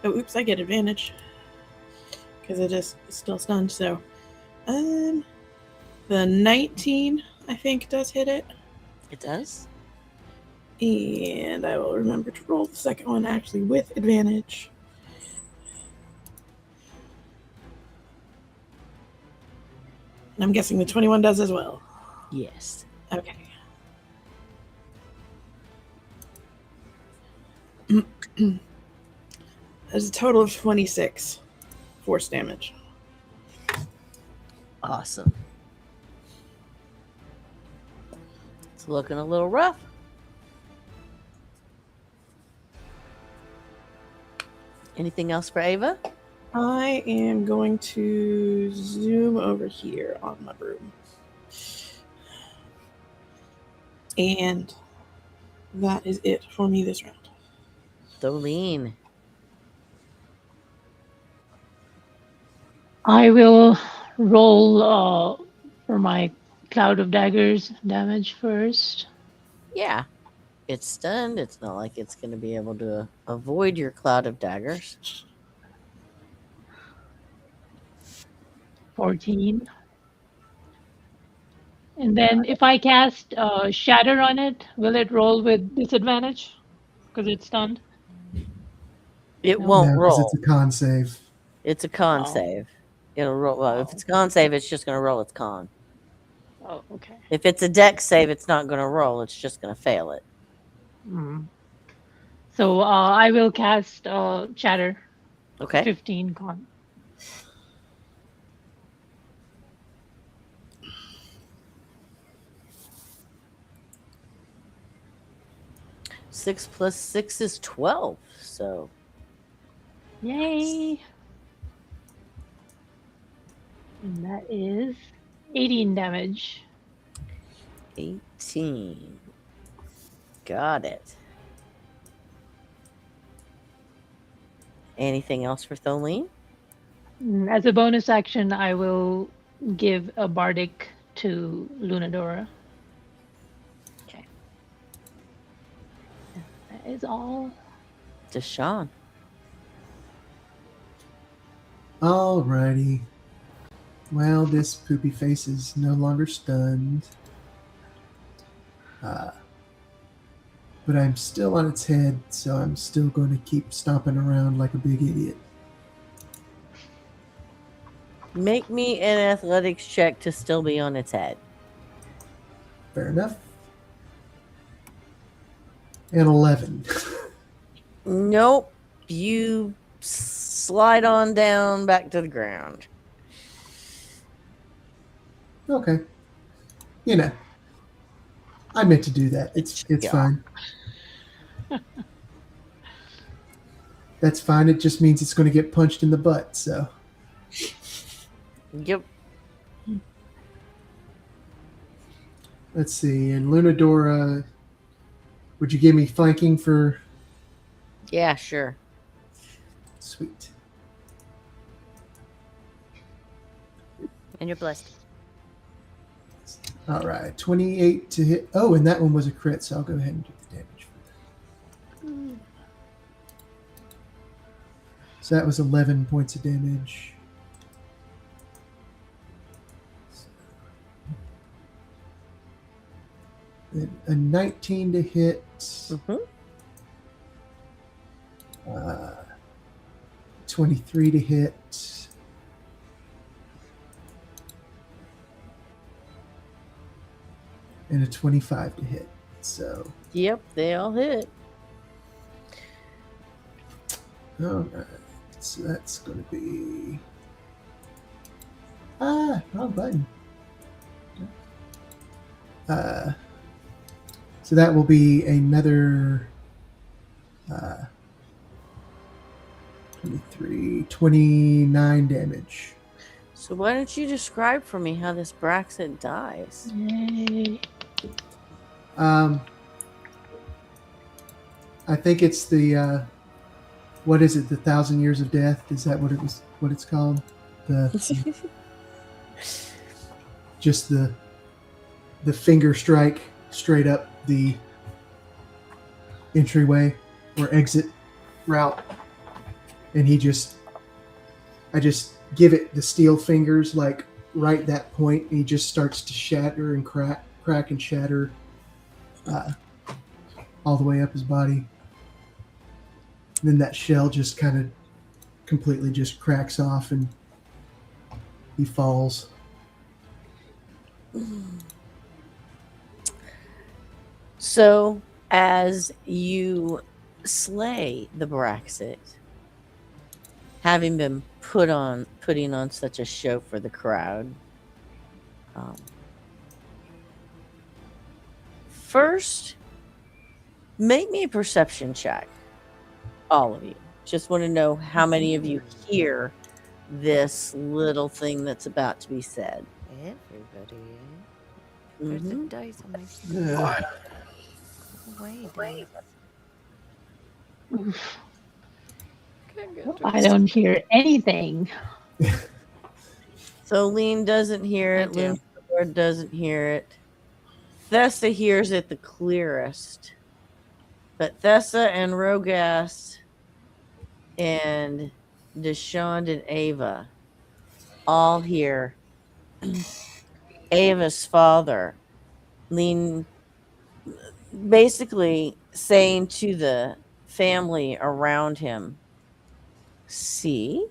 Oh, oops, I get advantage. Because it is still stunned, so. The 19, I think, does hit it. It does? And I will remember to roll the second one actually with advantage. And I'm guessing the 21 does as well. Yes. Okay. There's a total of 26 force damage. Awesome. It's looking a little rough. Anything else for Ava? I am going to zoom over here on my broom. And that is it for me this round. Tholene. I will roll for my cloud of daggers damage first. Yeah. It's stunned. It's not like it's going to be able to avoid your cloud of daggers. 14. And then if I cast Shatter on it, will it roll with disadvantage? Because it's stunned? It No. won't No, because it's roll. a con save. It's a con Oh. save. It'll roll. Well, if Oh. it's con save, it's just going to roll its con. Oh, okay. If it's a dex save, it's not going to roll. It's just going to fail it. Mm. So I will cast Shatter. Okay. 15 con. Six plus 6 is 12. So Yay! And that is 18 damage. 18. Got it. Anything else for Tholene? As a bonus action, I will give a bardic to Lunadora. Okay. That is all. Deshaun. Alrighty. Well, this poopy face is no longer stunned. But I'm still on its head, so I'm still going to keep stomping around like a big idiot. Make me an athletics check to still be on its head. Fair enough. And 11. Nope. You slide on down back to the ground. Okay. You know, I meant to do that. It's Yeah. fine. That's fine. It just means it's going to get punched in the butt. So Yep. let's see. And Lunadora, would you give me flanking for? Yeah, sure. Sweet. And you're blessed. All right. 28 to hit. Oh, and that one was a crit, so I'll go ahead and do the damage for that. So that was 11 points of damage. Then a 19 to hit. Mm-hmm. 23 to hit. And a 25 to hit. So, Yep, they all hit. all right. So that's going to be. Wrong button. So that will be another 29 damage. So why don't you describe for me how this Braxit dies? Yay. I think it's the what is it? The 1,000 Years of Death? Is that what it was? What it's called? The just the finger strike straight up the entryway or exit route, and I just give it the steel fingers like right that point, and he just starts to shatter and crack and shatter all the way up his body. And then that shell just kind of completely just cracks off and he falls. So as you slay the Braxit, having been putting on such a show for the crowd, first, make me a perception check. All of you. Just want to know how many of you hear this little thing that's about to be said. Everybody. There's the Mhm. dice on my screen. Ugh. Wait. Oof. Can't get to I don't hear anything. So Lean doesn't hear I it. do. Lumthor doesn't hear it. Thessa hears it the clearest. But Thessa and Rogas and Deshawn and Ava all hear Ava's father Lean basically saying to the family around him, "See,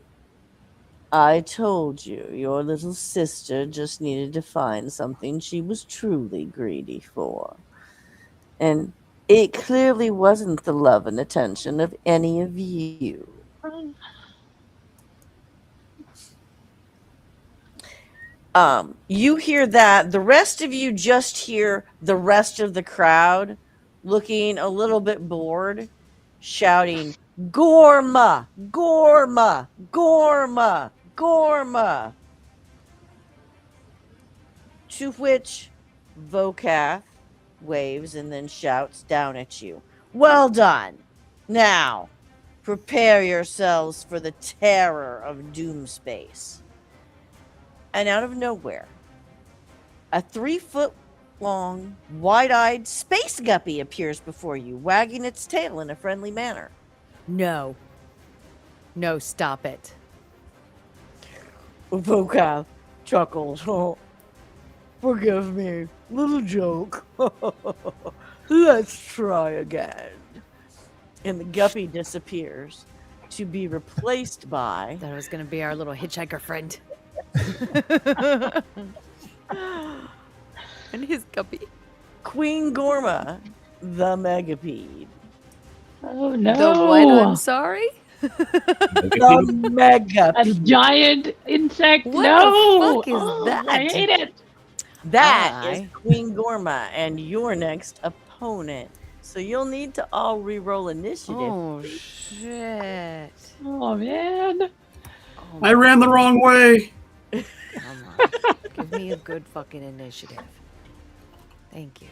I told you your little sister just needed to find something she was truly greedy for. And it clearly wasn't the love and attention of any of you." You hear that. The rest of you just hear the rest of the crowd looking a little bit bored, shouting, "Gorma! Gorma! Gorma! Gorma!" To which Vokath waves and then shouts down at you, "Well done! Now, prepare yourselves for the terror of Doom Space." And out of nowhere, a 3-foot long, wide-eyed space guppy appears before you, wagging its tail in a friendly manner. No. No, stop it. Vokath chuckles. "Oh, forgive me, little joke. Let's try again." And the guppy disappears to be replaced by That was gonna be our little hitchhiker friend. And his guppy. Queen Gorma, the megapede. Oh no! The what? I'm sorry? The A megapede. giant insect. What No! the fuck is Oh, that? I hate it. That is Aye. Queen Gorma and your next opponent. So you'll need to all re-roll initiative. Oh shit. Oh man. Oh, I ran the wrong way. come on. Give me a good fucking initiative. Thank you.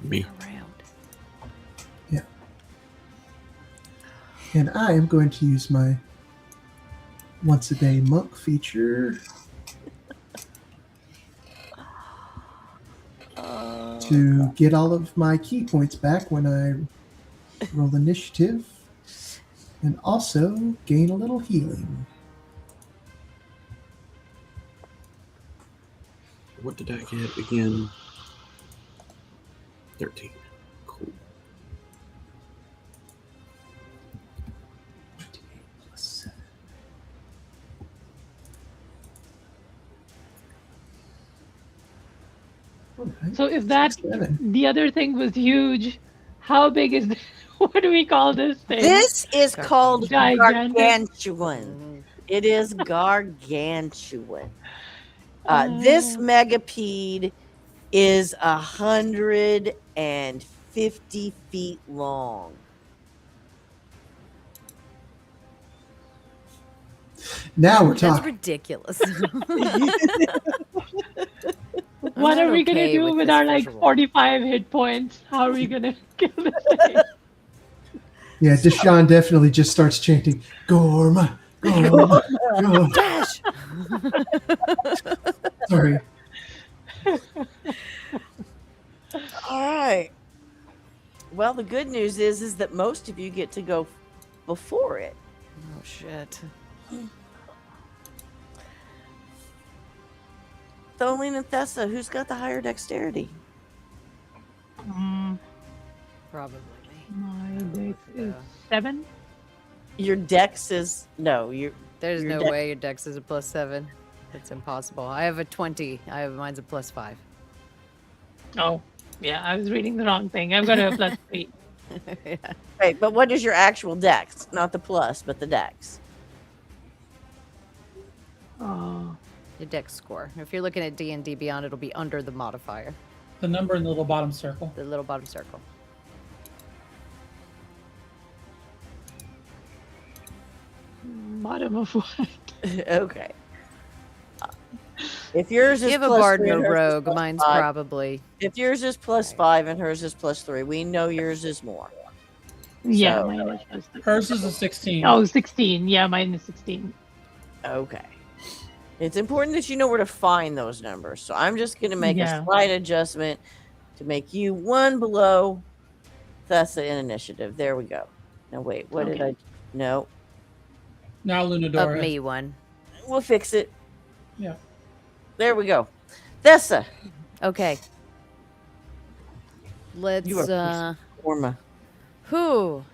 Me. Around. And I am going to use my once a day monk feature to get all of my key points back when I roll initiative, and also gain a little healing. What did I get again? 13. Cool. 28 plus 7. Alright, So if that 7. the other thing was huge, how big is this? What do we call this thing? This is called Gigantic. gargantuan. It is gargantuan. This megapede is 150 feet long. Now we're That's talking. ridiculous. What not are we gonna okay do with with this our like visual. 45 hit points? How are we gonna kill this thing? Yeah, Deshaun definitely just starts chanting, "Gorma, Gorma, Gorma." Dash! Sorry. All right. Well, the good news is that most of you get to go before it. Oh shit. Tholene and Thessa, who's got the higher dexterity? Probably me. My dex is 7. Your dex is no. There's Your no dex- way your dex is a +7. That's impossible. I have a 20. Mine's a +5. Oh, yeah, I was reading the wrong thing. I've got a +3. Yeah. Right, but what is your actual dex? Not the plus, but the dex. Oh, Your dex score. If you're looking at D&D Beyond, it'll be under the modifier, The number in the little bottom circle. the little bottom circle. bottom of what? Okay. If yours is Give a plus bard 3 and a and hers is rogue. plus Mine's 5, probably. if yours is plus 5 and hers is plus 3, we know yours is more. Yeah, So- mine is plus 3. Hers is a 16. Oh, 16. Yeah, mine is 16. Okay. It's important that you know where to find those numbers. So I'm just going to make a Yeah. slight adjustment to make you 1 below Thessa in initiative. There we go. Now wait, what did Okay. I? No, Now Up Lunadora. me one. we'll fix it. Yeah. There we go. Thessa, Okay. Let's you are Orma. whew.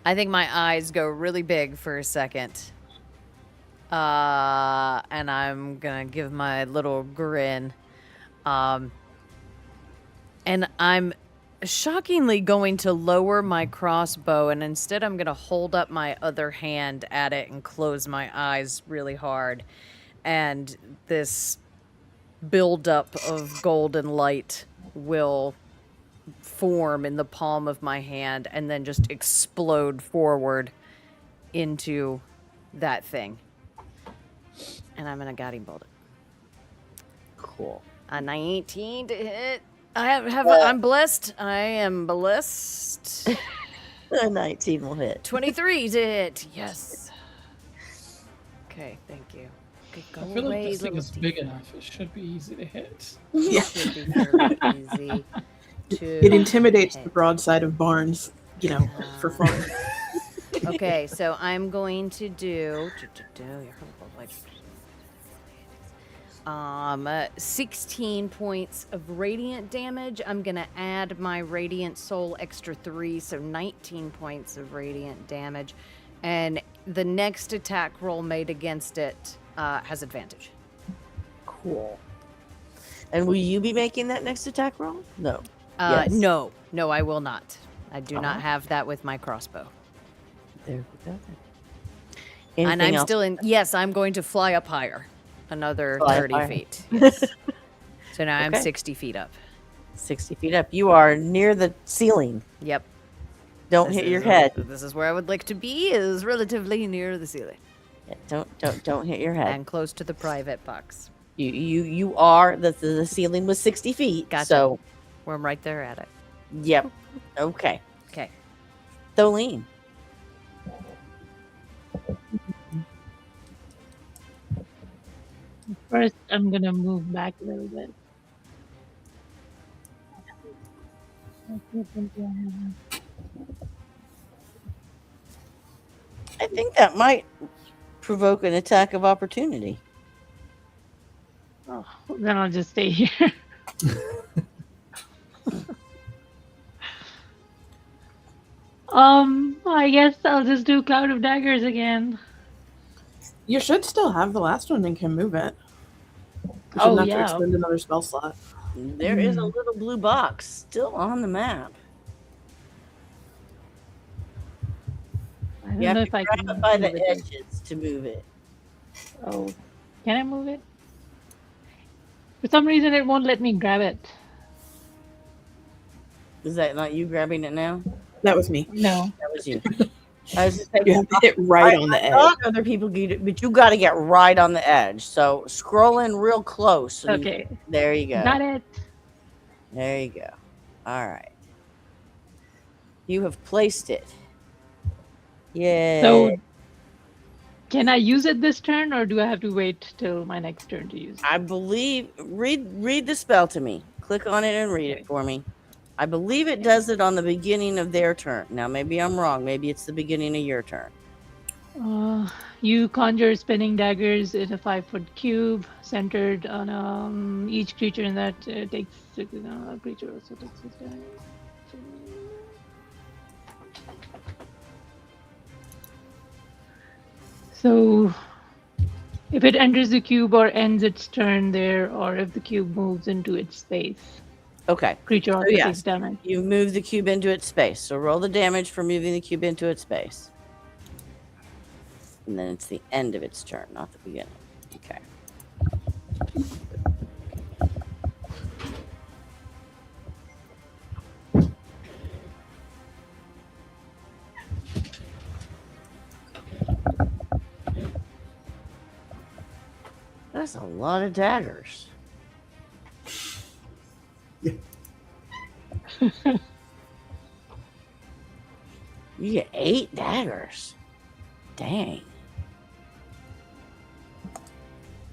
I think my eyes go really big for a second. And I'm gonna give my little grin. And I'm shockingly going to lower my crossbow, and instead I'm gonna hold up my other hand at it and close my eyes really hard. And this buildup of golden light will form in the palm of my hand and then just explode forward into that thing. And I'm gonna guiding bolt it. Cool. A 19 to hit. I'm blessed. I am blessed. A 19 will hit. 23 to hit. Yes. Okay, thank you. Okay, go I feel like away, this thing little is big enough. It should be easy to hit. Yeah. Should be fairly easy to It intimidates hit. the broadside of barns, for fun. Okay, so I'm going to do 16 points of radiant damage. I'm gonna add my radiant soul extra 3, so 19 points of radiant damage. And the next attack roll made against it has advantage. Cool. And will you be making that next attack roll? No. Yes. No, I will not. I do not have that with my crossbow. There we go. And Anything I'm else? still in. Yes, I'm going to fly up higher. Another Fly up 30 higher. feet. Yes. So now I'm Okay. 60 feet up. 60 feet up. You are near the ceiling. Yep. Don't This hit your is- head. This is where I would like to be, is relatively near the ceiling. Yeah, don't hit your head. And close to the private box. You are the ceiling was 60 feet. Gotcha. So Where I'm right there at it. yep. Okay. Okay. Tholene. First, I'm gonna move back a little bit. I think that might provoke an attack of opportunity. Oh, then I'll just stay here. I guess I'll just do Cloud of Daggers again. You should still have the last one and can move it. You Oh, shouldn't have yeah. to expend another spell slot. There is a little blue box still on the map. I don't You know have if to I grab can it by the move it. edges to move it. Oh, can I move it? For some reason, it won't let me grab it. Is that not you grabbing it now? That was me. No. That was you. I was just saying, You have to hit right on the I edge. thought other people get it, but you got to get right on the edge. So scroll in real close. So you- Okay. there you go. Got it. There you go. All right. You have placed it. Yay. So, can I use it this turn, or do I have to wait till my next turn to use it? I believe read the spell to me. Click on it and read it for me. I believe it does it on the beginning of their turn. Now maybe I'm wrong. Maybe it's the beginning of your turn. You conjure spinning daggers in a 5-foot cube centered on each creature in that takes creature also takes its damage. So, if it enters the cube or ends its turn there, or if the cube moves into its space, Okay. creature also yes. takes damage. You move the cube into its space. So roll the damage for moving the cube into its space. And then it's the end of its turn, not the beginning. Okay. That's a lot of daggers. Yeah. You get 8 daggers. Dang.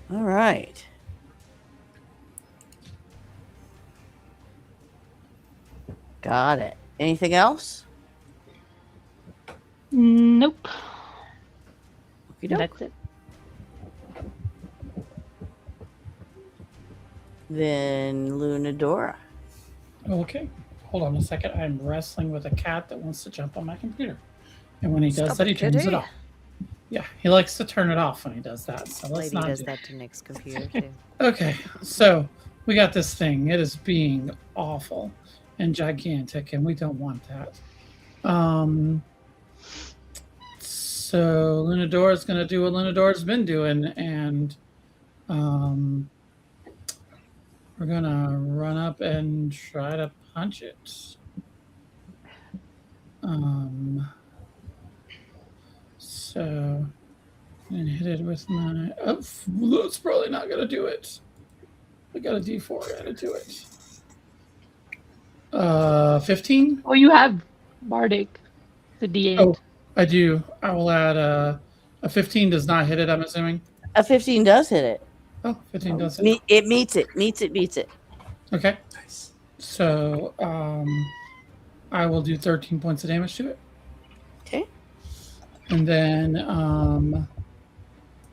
All right. Got it. Anything else? Nope. Okey-doke. That's it. Then Lunadora. Okay. Hold on a second. I'm wrestling with a cat that wants to jump on my computer. And when he does Stop that, he it, turns it kitty. off. Yeah, he likes to turn it off when he does that. So let's Lady not does do that to Nick's computer too. Okay, so we got this thing. It is being awful and gigantic, and we don't want that. So Lunadora is going to do what Lunadora's been doing, and we're going to run up and try to punch it. So and hit it with my. Oh, that's probably not going to do it. I got a D4 added to it. 15. Oh, you have Bardic. The D8. Oh, I do. I will add a 15 does not hit it, I'm assuming. A 15 does hit it. Oh, 15 does hit it. It meets it. Meets it, beats it. Okay. Nice. So I will do 13 points of damage to it. Okay. And then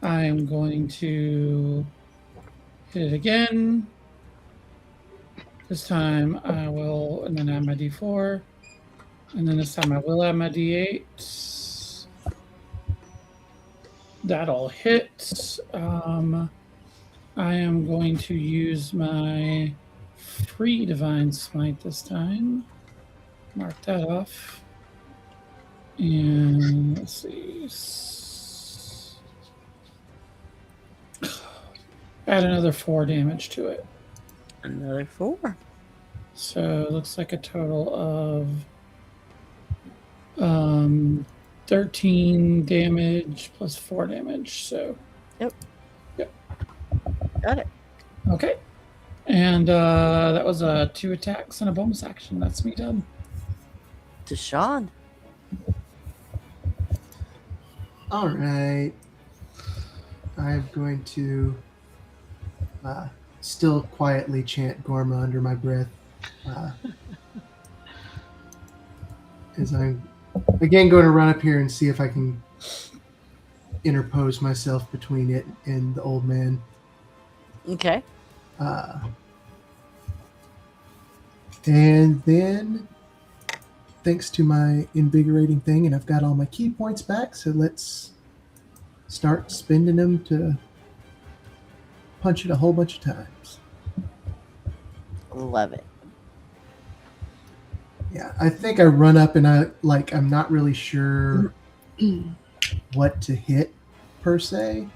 I am going to hit it again. This time I will, and then add my D4. And then this time I will add my D8. That'll hit. I am going to use my free Divine Smite this time. Mark that off. And let's see. Add another 4 damage to it. Another 4. So it looks like a total of 13 damage plus 4 damage. So Yep. Yep. Got it. Okay. And that was 2 attacks and a bonus action. That's me done. Deshaun. All right. I'm going to still quietly chant Gorma under my breath. As I'm again going to run up here and see if I can interpose myself between it and the old man. Okay. And then, thanks to my invigorating thing, and I've got all my key points back, so let's start spending them to punch it a whole bunch of times. Love it. Yeah, I think I run up and I'm not really sure what to hit per se.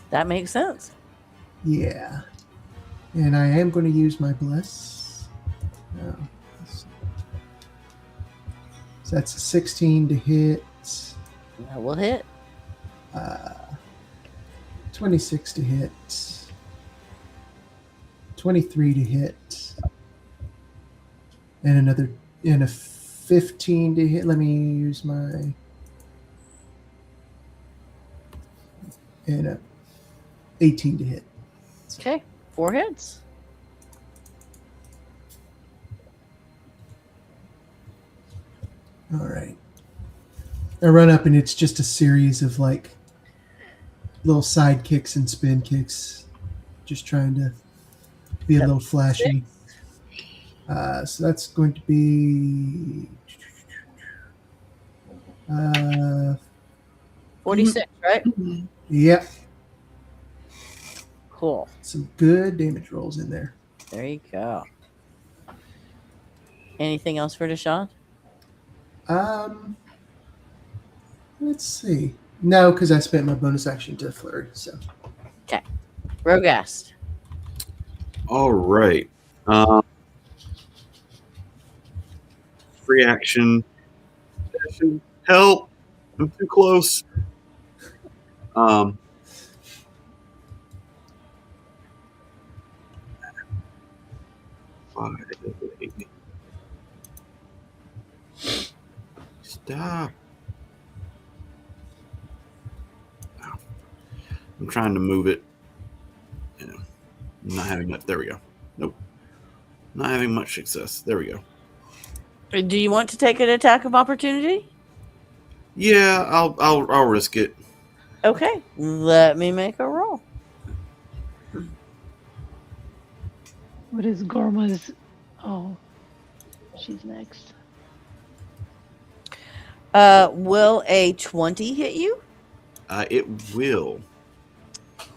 That makes sense. Yeah. And I am going to use my bless. No. So that's a 16 to hit. That will hit. 26 to hit. 23 to hit. And a 15 to hit. Let me use my... And a 18 to hit. Okay. 4 hits. All right. I run up and it's just a series of like little side kicks and spin kicks. Just trying to be a little flashy. So that's going to be 46, right? Yep. Cool. Some good damage rolls in there. There you go. Anything else for Deshaun? Let's see. No, because I spent my bonus action to flurry. So Okay. Rogast. All right. Free action. Help! I'm too close. Um, five, eight. Stop. Ow. I'm trying to move it. You know, I'm not having much. There we go. Nope. Not having much success. There we go. Do you want to take an attack of opportunity? Yeah, I'll risk it. Okay, let me make a roll. What is Gorma's? Oh, she's next. Will a 20 hit you? It will.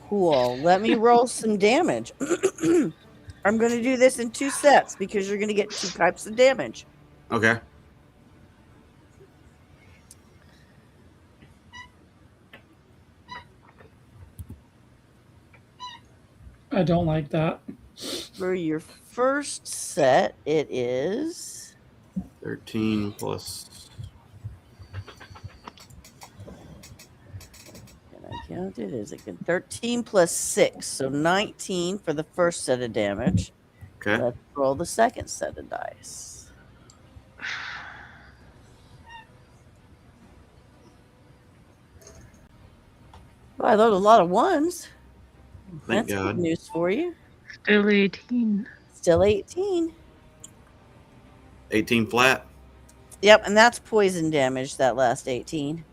Cool. Let me roll some damage. I'm going to do this in 2 sets because you're going to get 2 types of damage. Okay. I don't like that. For your first set, it is 13 plus. Can I count it? Is it good? 13 plus 6, so 19 for the first set of damage. Okay. Let's roll the second set of dice. Well, I load a lot of ones. Thank That's God. good news for you. Still 18. Still 18. 18 flat. Yep, and that's poison damage, that last 18.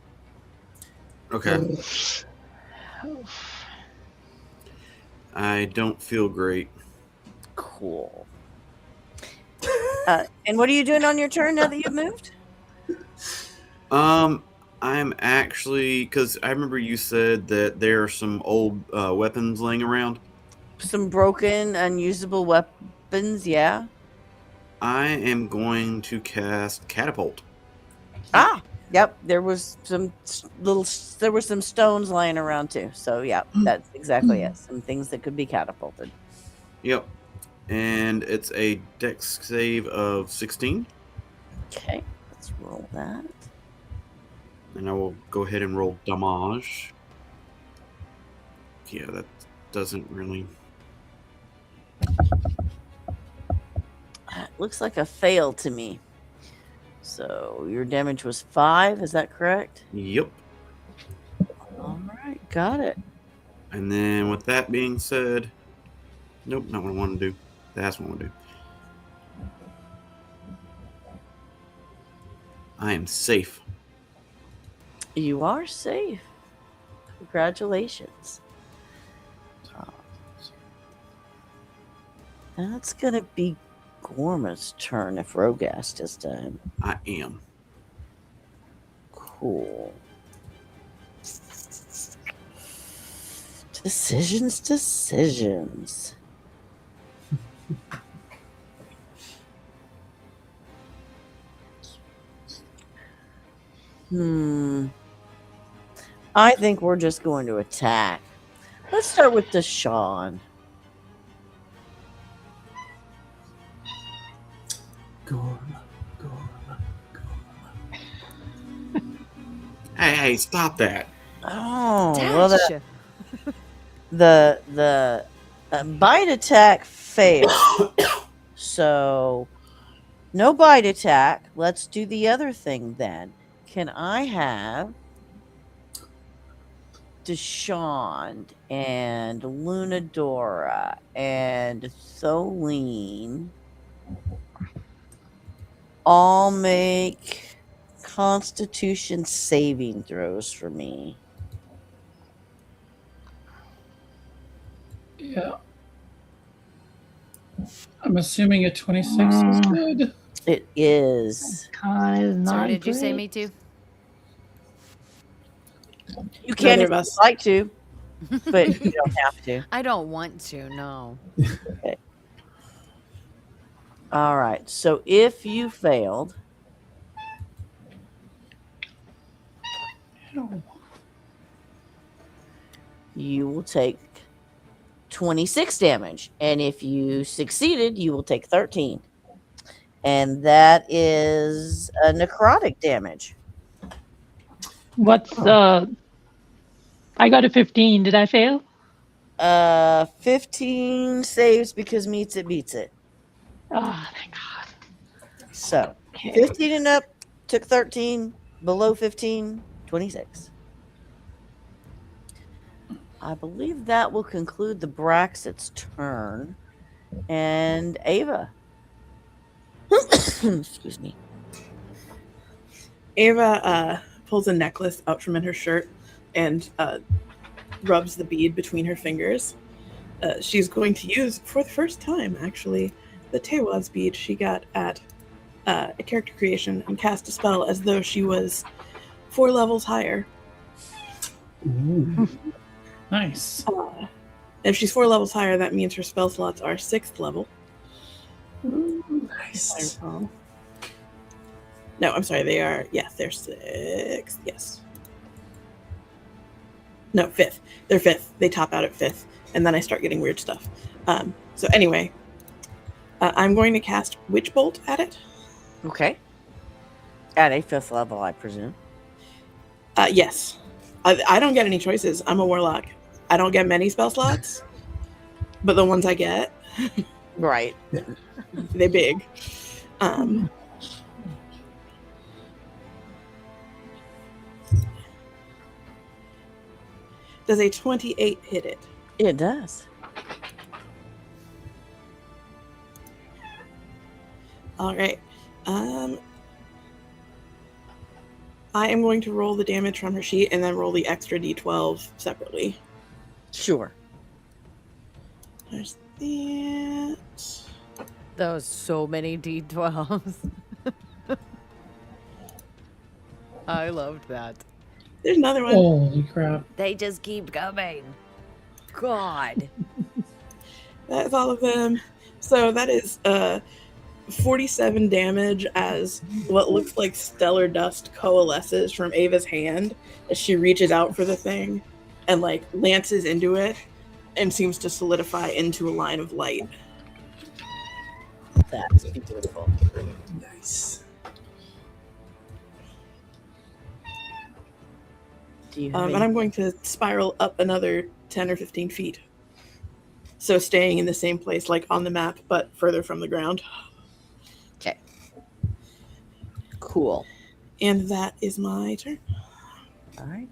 Okay. I don't feel great. Cool. And what are you doing on your turn now that you've moved? I'm actually, because I remember you said that there are some old weapons laying around. Some broken, unusable weapons, yeah. I am going to cast Catapult. Ah, yep. There was some there were some stones lying around too. So yeah, that's exactly it. Some things that could be catapulted. Yep. And it's a dex save of 16. Okay, let's roll that. And I will go ahead and roll damage. Yeah, that doesn't really. Looks like a fail to me. So your damage was 5, is that correct? Yep. All right, got it. And then with that being said, nope, not what I want to do. That's what I want to do. I am safe. You are safe. Congratulations. That's gonna be Gorma's turn if Rogast is done. I am. Cool. Decisions. I think we're just going to attack. Let's start with Deshaun. Gorma. Hey, stop that. Oh, well, Dash. the bite attack failed. So, no bite attack. Let's do the other thing then. Can I have Deshaun and Lunadora and Tholine all make Constitution saving throws for me? Yeah. I'm assuming a 26 is good. It is. Con is not Sorry, did you say great. me too? You can Neither if of us. you'd like to, but you don't have to. I don't want to, no. All right. So if you failed, you will take 26 damage. And if you succeeded, you will take 13. And that is a necrotic damage. What's I got a 15. Did I fail? 15 saves because meets it beats it. Oh, thank God. So Okay. 15 and up took 13, below 15, 26. I believe that will conclude the Braxit's turn. And Ava. Excuse me. Ava pulls a necklace out from in her shirt and rubs the bead between her fingers. She's going to use, for the first time actually, the Tewaz bead she got at a character creation and cast a spell as though she was 4 levels higher. Ooh. Nice. If she's 4 levels higher, that means her spell slots are 6th level. Nice. No, I'm sorry, they are, they're 6th, yes. No, 5th. They're 5th. They top out at 5th, and then I start getting weird stuff. So anyway, I'm going to cast Witch Bolt at it. Okay. At a 5th level, I presume. Yes. I don't get any choices. I'm a warlock. I don't get many spell slots, but the ones I get, Right. they're big. Does a 28 hit it? It does. All right. I am going to roll the damage from her sheet and then roll the extra d12 separately. Sure. There's that. That was so many D12s. I loved that. There's another one. Holy crap. They just keep coming. God. That's all of them. So that is 47 damage as what looks like stellar dust coalesces from Ava's hand as she reaches out for the thing and like lances into it and seems to solidify into a line of light. That's beautiful. Nice. Do you have And I'm going to spiral up another 10 or 15 feet. So staying in the same place, like on the map, but further from the ground. Okay. Cool. And that is my turn. All right.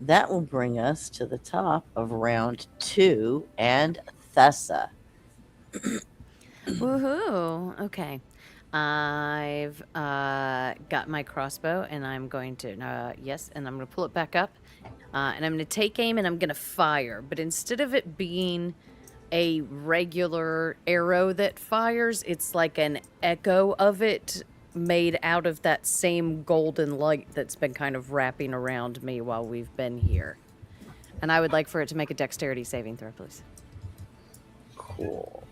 That will bring us to the top of round 2 and Thessa. Woohoo. Okay. I've got my crossbow and I'm going to, yes, and I'm going to pull it back up. And I'm going to take aim and I'm going to fire. But instead of it being a regular arrow that fires, it's like an echo of it made out of that same golden light that's been kind of wrapping around me while we've been here. And I would like for it to make a dexterity saving throw, please. Cool.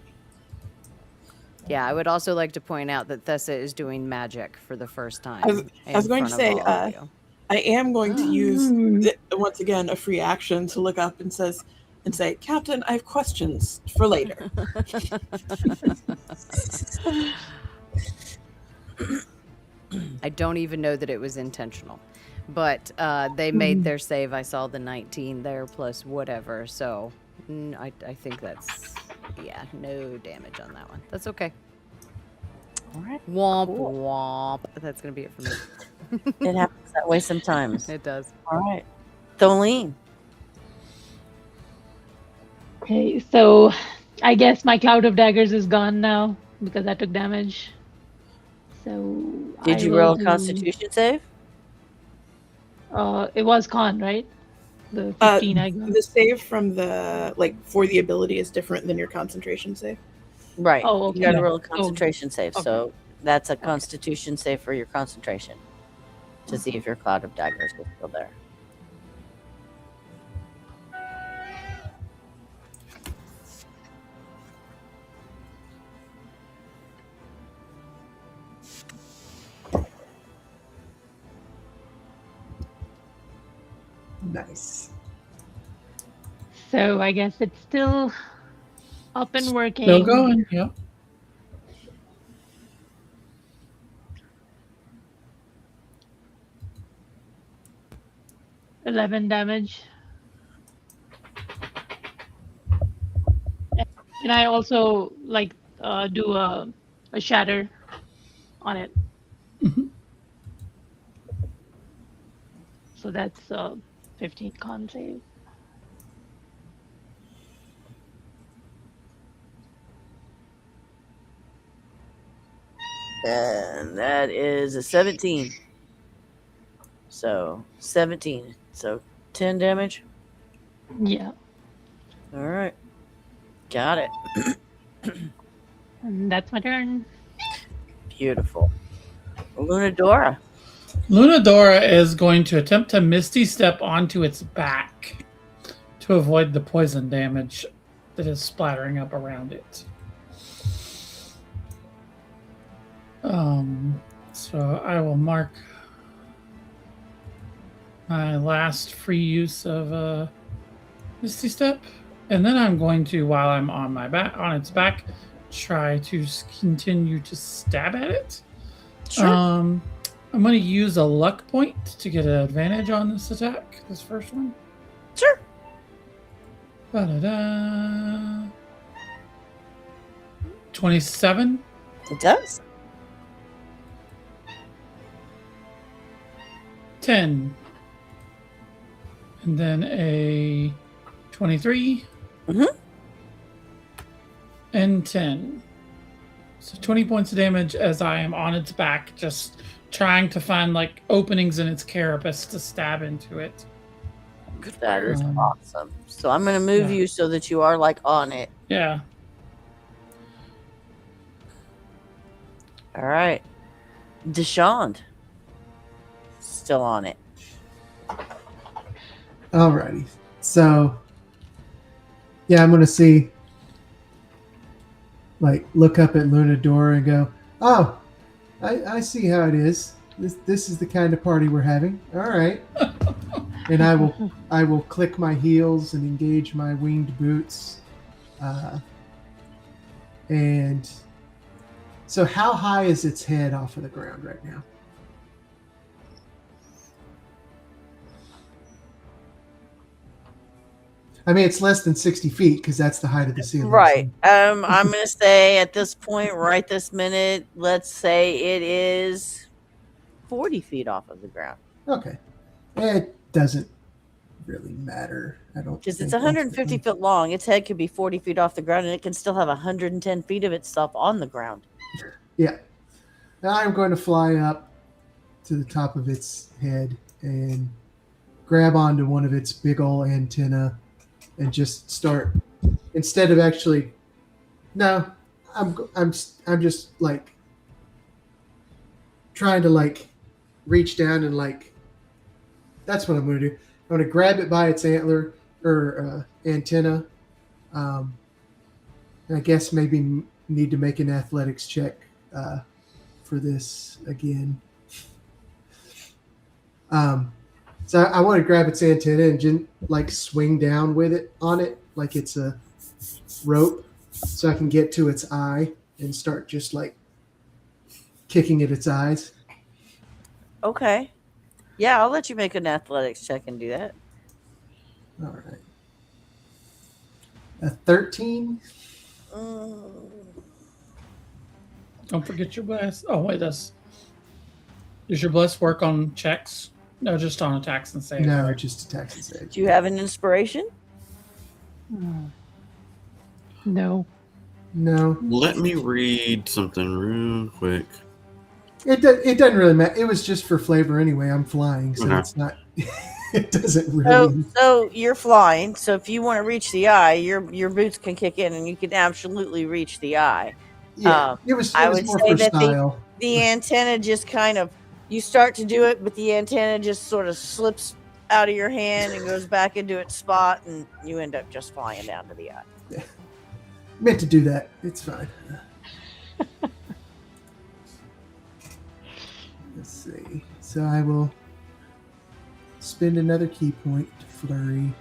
Yeah, I would also like to point out that Thessa is doing magic for the first time. I was going to say, I am going to use once again a free action to look up and say, Captain, I have questions for later. I don't even know that it was intentional. But they made their save. I saw the 19 there plus whatever. So I think that's, yeah, no damage on that one. That's okay. All right. Womp, Cool. womp. That's going to be it for me. It happens that way sometimes. It does. All right. Tholene. Okay, so I guess my cloud of daggers is gone now because I took damage. So Did I you will roll a do- constitution save? It was con, right? The 15 I got. The save from for the ability is different than your concentration save. Right. Oh, okay. You got to Yeah. roll a concentration save. okay. So that's a constitution save for your concentration to see if your cloud of daggers is still there. Nice. So I guess it's still up and working. Still going. Yep. $11 damage. And I also do a shatter on it. Mhm. So that's 15 con save. And that is a 17. So 17. So 10 damage. Yeah. All right. Got it. And that's my turn. Beautiful. Lunadora. Lunadora is going to attempt to Misty Step onto its back to avoid the poison damage that is splattering up around it. So I will mark my last free use of Misty Step, and then I'm going to, while I'm on its back, try to continue to stab at it. Sure. I'm going to use a luck point to get an advantage on this attack. This first one. Sure. Ba-da-da. 27. It does. 10. And then a 23. Mhm. And 10. So 20 points of damage as I am on its back, just trying to find openings in its carapace to stab into it. That is Um, awesome. So I'm going to move yeah. you so that you are on it. Yeah. All right. Deshawn. Still on it. Alrighty. So, yeah, I'm going to see, look up at Lunadora and go, oh, I see how it is. This is the kind of party we're having. All right. And I will click my heels and engage my winged boots. And so how high is its head off of the ground right now? I mean, it's less than 60 feet because that's the height of the ceiling. Right. So. I'm going to say at this point, right this minute, let's say it is 40 feet off of the ground. Okay. It doesn't really matter. I don't Because think it's 150 that's feet long. Its head could be 40 feet off the ground, and it can still have 110 feet of itself on the ground. Yeah. Now I'm going to fly up to the top of its head and grab onto one of its big old antenna and just start, instead of actually, no, I'm just trying to reach down and that's what I'm going to do. I'm going to grab it by its antler or antenna. And I guess maybe need to make an athletics check for this again. So I want to grab its antenna and just swing down with it on it like it's a rope, so I can get to its eye and start just kicking at its eyes. Okay. Yeah, I'll let you make an athletics check and do that. All right. A 13. Don't forget your bless. Oh, wait, does your bless work on checks? No, just on attacks and saves. No, right? just attacks and saves. Do you have an inspiration? No. No. Let me read something real quick. It doesn't really matter. It was just for flavor anyway. I'm flying, so Okay. it's not. It doesn't really. So you're flying. So if you want to reach the eye, your boots can kick in, and you can absolutely reach the eye. Yeah, it was I would more say for that style. The antenna just kind of, you start to do it, but the antenna just sort of slips out of your hand and goes back into its spot, and you end up just flying down to the eye. Meant to do that. It's fine. Let's see. So I will spend another key point to flurry.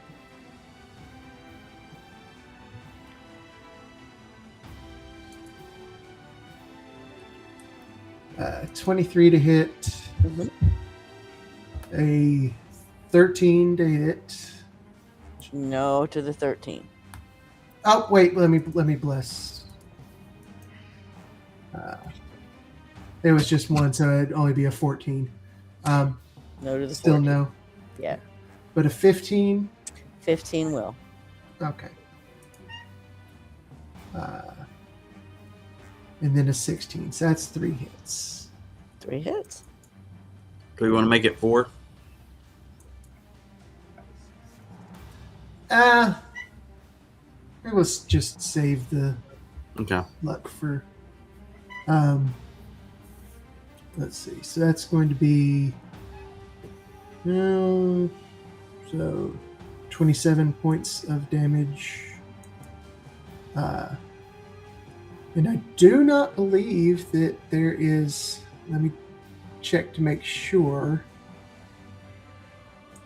Uh, 23 to hit. Mhm. A 13 to hit. No to the 13. Oh wait, let me bless. It was just one, so it'd only be a 14. No to the Still 14. no, Yeah, but a 15. 15 will. Okay. And then a 16. So that's 3 hits. 3 hits. Do we want to make it 4? It was just save the Okay. luck for. Let's see. So that's going to be. So 27 points of damage. And I do not believe that there is. Let me check to make sure.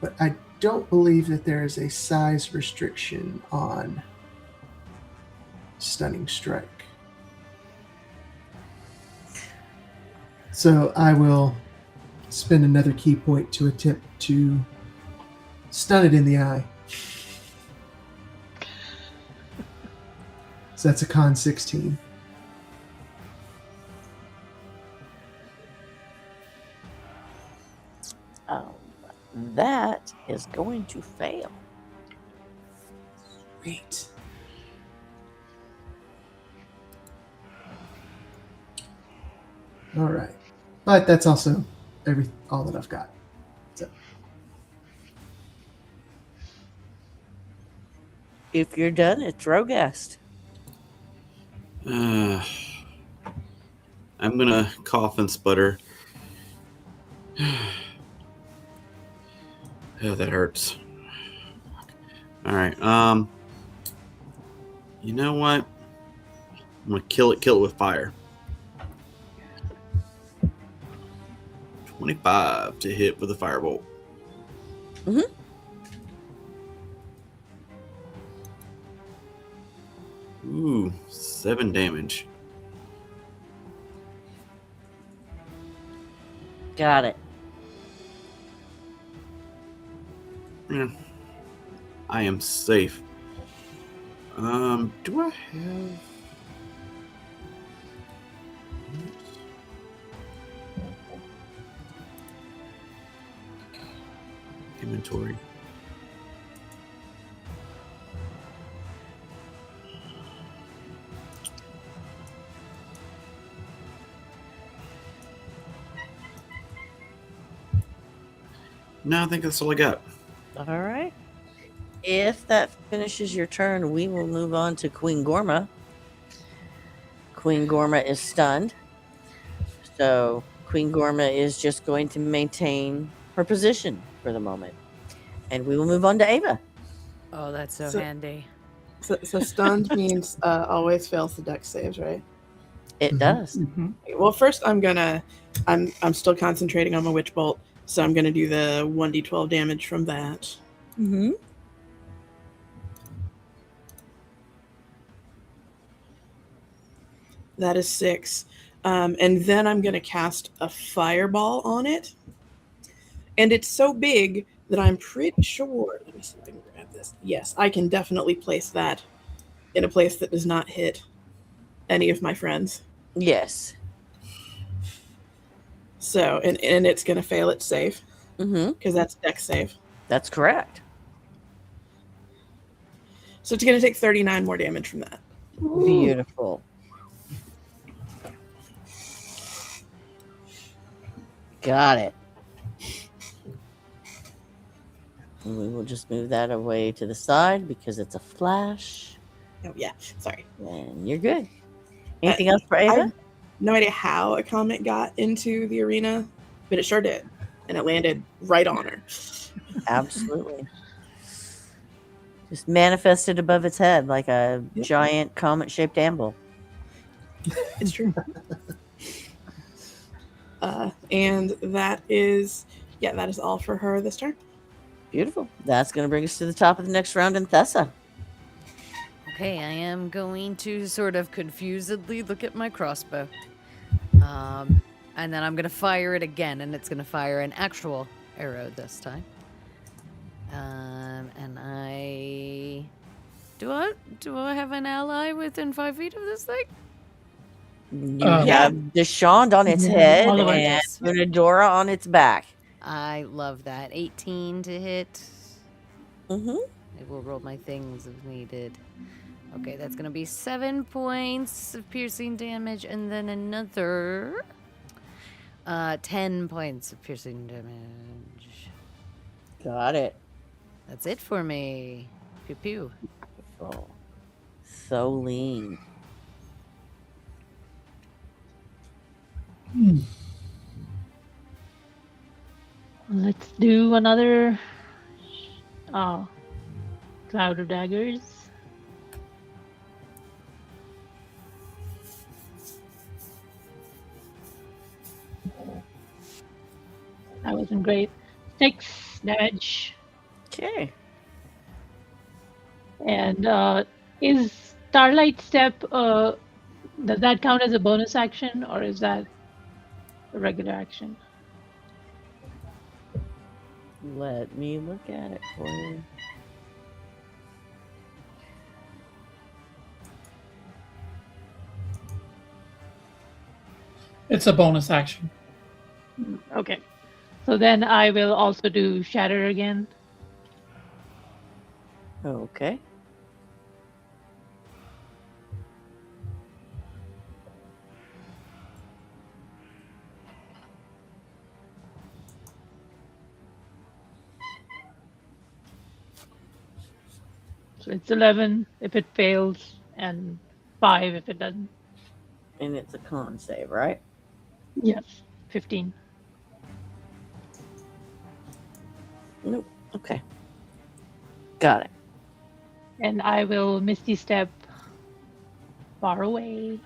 But I don't believe that there is a size restriction on Stunning Strike. So I will spend another key point to attempt to stun it in the eye. So that's a con 16. That is going to fail. Sweet. All right. But that's also all that I've got. So. If you're done, it's Rogast. I'm gonna cough and sputter. Oh, that hurts. All right. You know what? I'm gonna kill it with fire. 25 to hit with a firebolt. Mm-hmm. Ooh, 7 damage. Got it. Yeah. I am safe. Do I have... inventory? No, I think that's all I got. All right. If that finishes your turn, we will move on to Queen Gorma. Queen Gorma is stunned. So Queen Gorma is just going to maintain her position for the moment. And we will move on to Ava. Oh, that's so So- handy. So stunned means always fails the dex saves, right? It Mhm. does. Mhm. Well, first I'm still concentrating on my witch bolt, so I'm gonna do the 1d12 damage from that. Mm-hmm. That is 6. And then I'm gonna cast a fireball on it. And it's so big that I'm pretty sure. Let me see if I can grab this. Yes, I can definitely place that in a place that does not hit any of my friends. Yes. So, and it's gonna fail its save Mm-hmm. because that's dex save. That's correct. So it's gonna take 39 more damage from that. Beautiful. Got it. And we will just move that away to the side because it's a flash. Oh yeah, sorry. And you're good. Anything else for Ava? I have no idea how a comet got into the arena, but it sure did, and it landed right on her. Absolutely. Just manifested above its head like a Yep. giant comet-shaped anvil. It's true. And that is all for her this turn. Beautiful. That's going to bring us to the top of the next round in Thessa. Okay, I am going to sort of confusedly look at my crossbow. And then I'm going to fire it again, and it's going to fire an actual arrow this time. And I Do I have an ally within 5 feet of this thing? You Um, have Deshawn on its Yeah, head all of us. and Yes. Lunadora on its back. I love that. 18 to hit. Mm-hmm. I will roll my things if needed. Okay, that's gonna be 7 points of piercing damage, and then another 10 points of piercing damage. Got it. That's it for me. Pew pew. Oh, so lean. Let's do another cloud of daggers. That wasn't great. 6 damage. Okay. And is Starlight Step, does that count as a bonus action or is that a regular action? Let me look at it for you. It's a bonus action. Okay. So then I will also do Shatter again. Okay. So it's 11 if it fails and 5 if it doesn't. And it's a con save, right? Yes. 15. Nope. Okay. Got it. And I will Misty Step far away.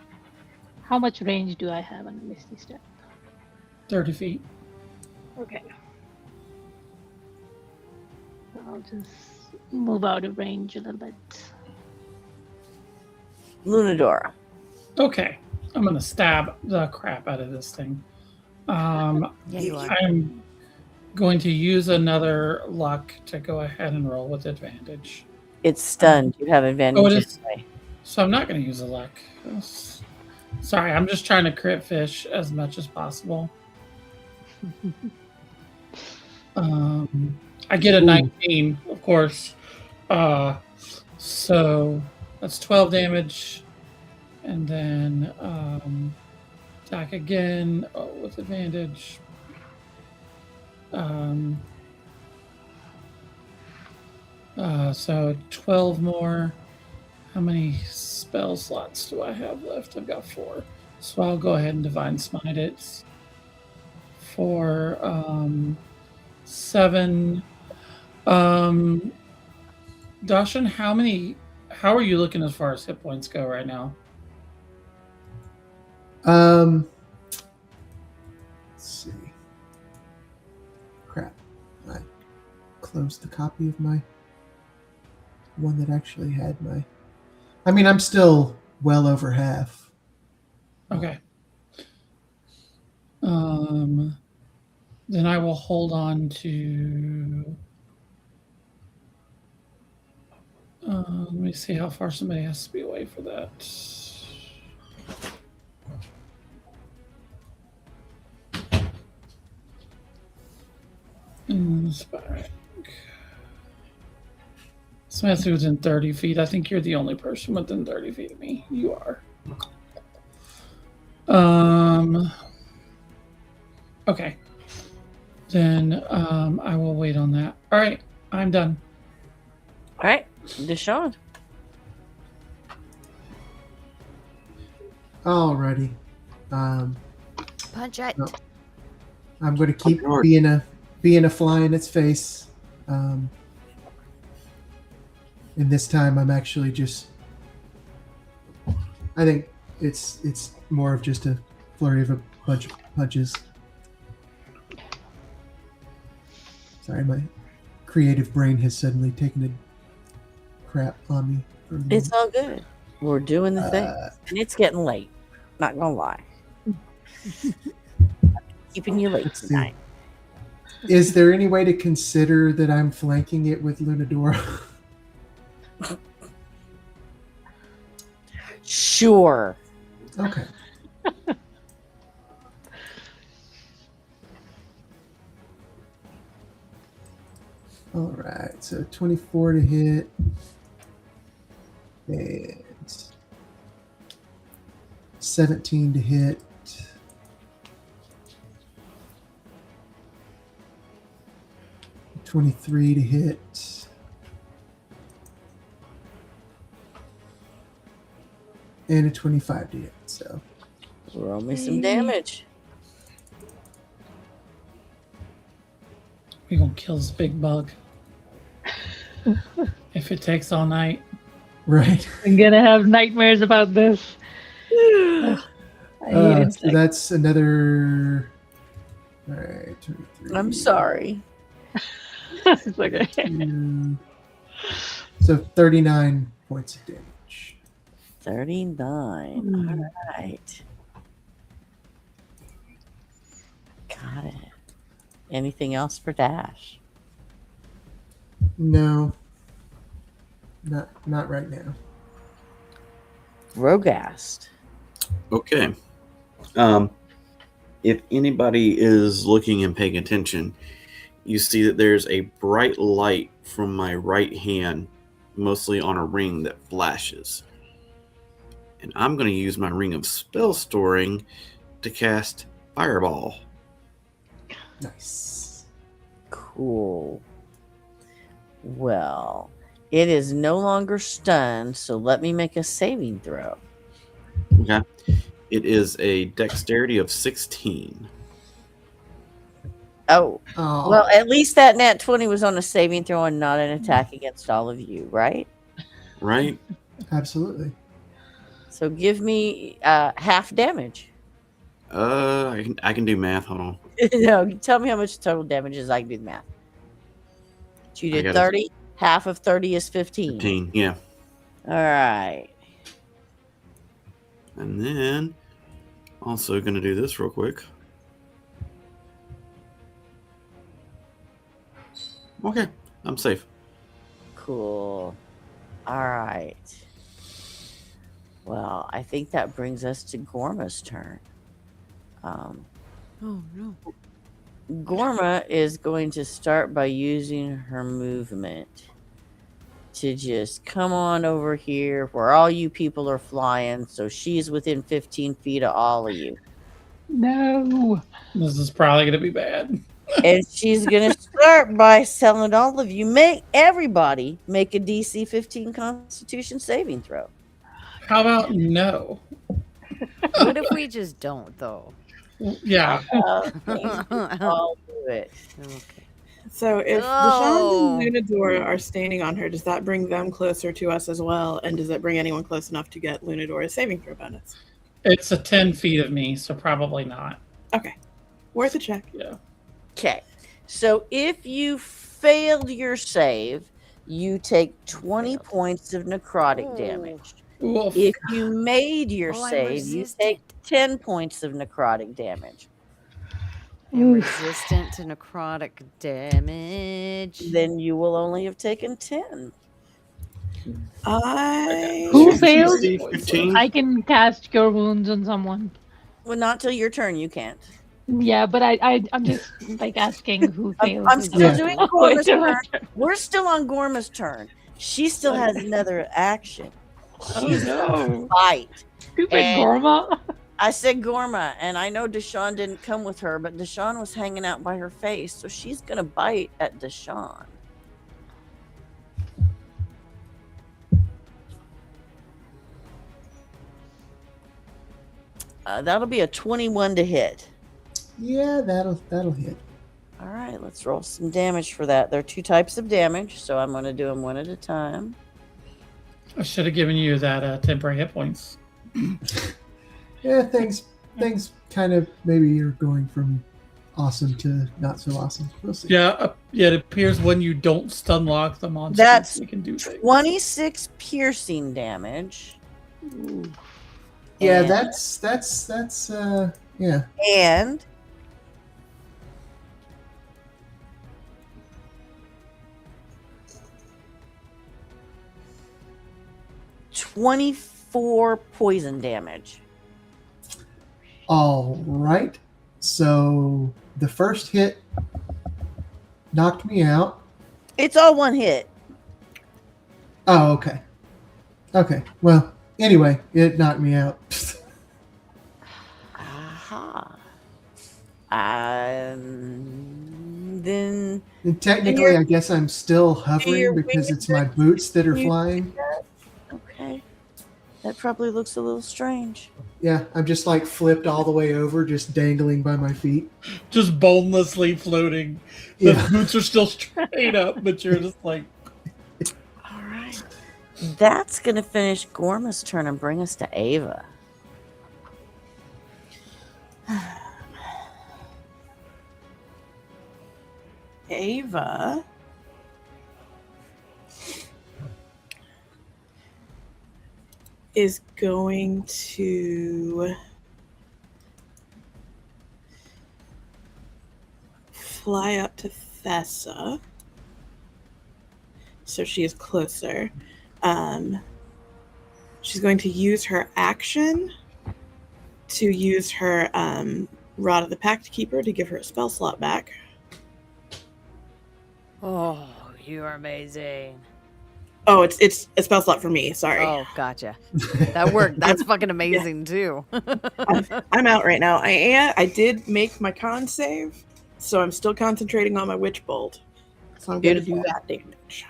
How much range do I have on a Misty Step? 30 feet. Okay. I'll just move out of range a little bit. Lunadora. Okay. I'm going to stab the crap out of this thing. Yeah, you are. I'm going to use another luck to go ahead and roll with advantage. It's stunned. You have advantage. Oh, it is. anyway. So I'm not going to use a luck. Sorry, I'm just trying to crit fish as much as possible. I get a Ooh. 19, of course. So that's 12 damage. And then attack again with advantage. So 12 more. How many spell slots do I have left? I've got 4. So I'll go ahead and Divine Smite it for 7. Dashan, how are you looking as far as hit points go right now? Let's see. Crap. I closed the copy of my one that actually had my. I mean, I'm still well over half. Okay. Then I will hold on to. Let me see how far somebody has to be away for that. Somebody has to be within 30 feet. I think you're the only person within 30 feet of me. You are. Okay. Then I will wait on that. All right. I'm done. All right. Deshawn. Alrighty. Punch it. No. I'm going to keep Lord. being a fly in its face. And this time, I'm actually just. I think it's more of just a flurry of a bunch of punches. Sorry, my creative brain has suddenly taken a crap on me. For a minute. It's all good. We're doing the thing. And it's getting late. Not going to lie. Keeping you late Let's see. tonight. Is there any way to consider that I'm flanking it with Lunadora? Sure. Okay. All right. So 24 to hit. And 17 to hit. $23 to hit. And a 25 to hit. So Roll me some damage. We're gonna kill this big bug. If it takes all night. right. I'm gonna have nightmares about this. Ugh, I hate So insects. that's another. All right. 23. I'm sorry. It's okay. So 39 points of damage. 39. Hmm. All right. Got it. Anything else for Dash? No. Not right now. Rogast. Okay. If anybody is looking and paying attention, you see that there's a bright light from my right hand, mostly on a ring that flashes. And I'm going to use my ring of spell storing to cast Fireball. Nice. Cool. Well, it is no longer stunned, so let me make a saving throw. Okay. It is a dexterity of 16. Oh, Oh, well, at least that nat 20 was on a saving throw and not an attack against all of you, right? Right? absolutely. So give me half damage. I can do math. Hold on. No, tell me how much total damage is. I can do the math. So you I did got it. 30. Half of 30 is 15. 15. Yeah. All right. And then also going to do this real quick. Okay. I'm safe. Cool. All right. Well, I think that brings us to Gorma's turn. Oh no. Gorma is going to start by using her movement to just come on over here where all you people are flying. So she's within 15 feet of all of you. No. This is probably gonna be bad. And she's going to start by telling all of you, everybody make a DC 15 Constitution saving throw. How about no? What if we just don't though? Yeah. Okay, I'll do it. Okay. So if Oh. Deshaun and Lunador are standing on her, does that bring them closer to us as well? And does it bring anyone close enough to get Lunador a saving throw bonus? It's a 10 feet of me, so probably not. Okay. Worth a check. Yeah. Okay. So if you failed your save, you take 20 Failed. points of necrotic Ooh. damage. Oof. If you made your Oh, I'm save, you resistant. take 10 points of necrotic damage. I'm Oof. resistant to necrotic damage. Then you will only have taken 10. Who Should failed? DC 15? I can cast Cure Wounds on someone. Well, not till your turn, you can't. Yeah, but I'm just like asking who failed. I'm still Yeah. doing Oh, Gorma's it's my turn. turn. We're still on Gorma's turn. She still has another action. Oh She's no. fight. Stupid And- Gorma. I said Gorma, and I know Deshaun didn't come with her, but Deshaun was hanging out by her face, so she's gonna bite at Deshaun. That'll be a 21 to hit. Yeah, that'll hit. All right, let's roll some damage for that. There are 2 types of damage, so I'm going to do them one at a time. I should have given you that temporary hit points. Yeah, things kind of maybe are going from awesome to not so awesome. We'll see. Yeah, it appears when you don't stun lock the monster, That's you can do things. 26 piercing damage. Yeah, And- that's yeah. And 24 4 poison damage. All right. So the first hit knocked me out. It's all one hit. Oh, okay. Okay. Well, anyway, it knocked me out. Aha. Then And technically, I guess I'm still hovering your because winged it's my boots that are you- flying. okay. That probably looks a little strange. Yeah, I'm just like flipped all the way over, just dangling by my feet. Just bonelessly floating. The Yeah. boots are still straight up, but you're just like, All right. That's going to finish Gorma's turn and bring us to Ava. Ava is going to fly up to Thessa. So she is closer. She's going to use her action to use her Rod of the Pact Keeper to give her a spell slot back. Oh, you are amazing. Oh, it's a spell slot for me. Sorry. Oh, gotcha. That worked. That's fucking amazing too. I'm out right now. I did make my con save, so I'm still concentrating on my Witch Bolt. So I'm going to do Beautiful. that damage.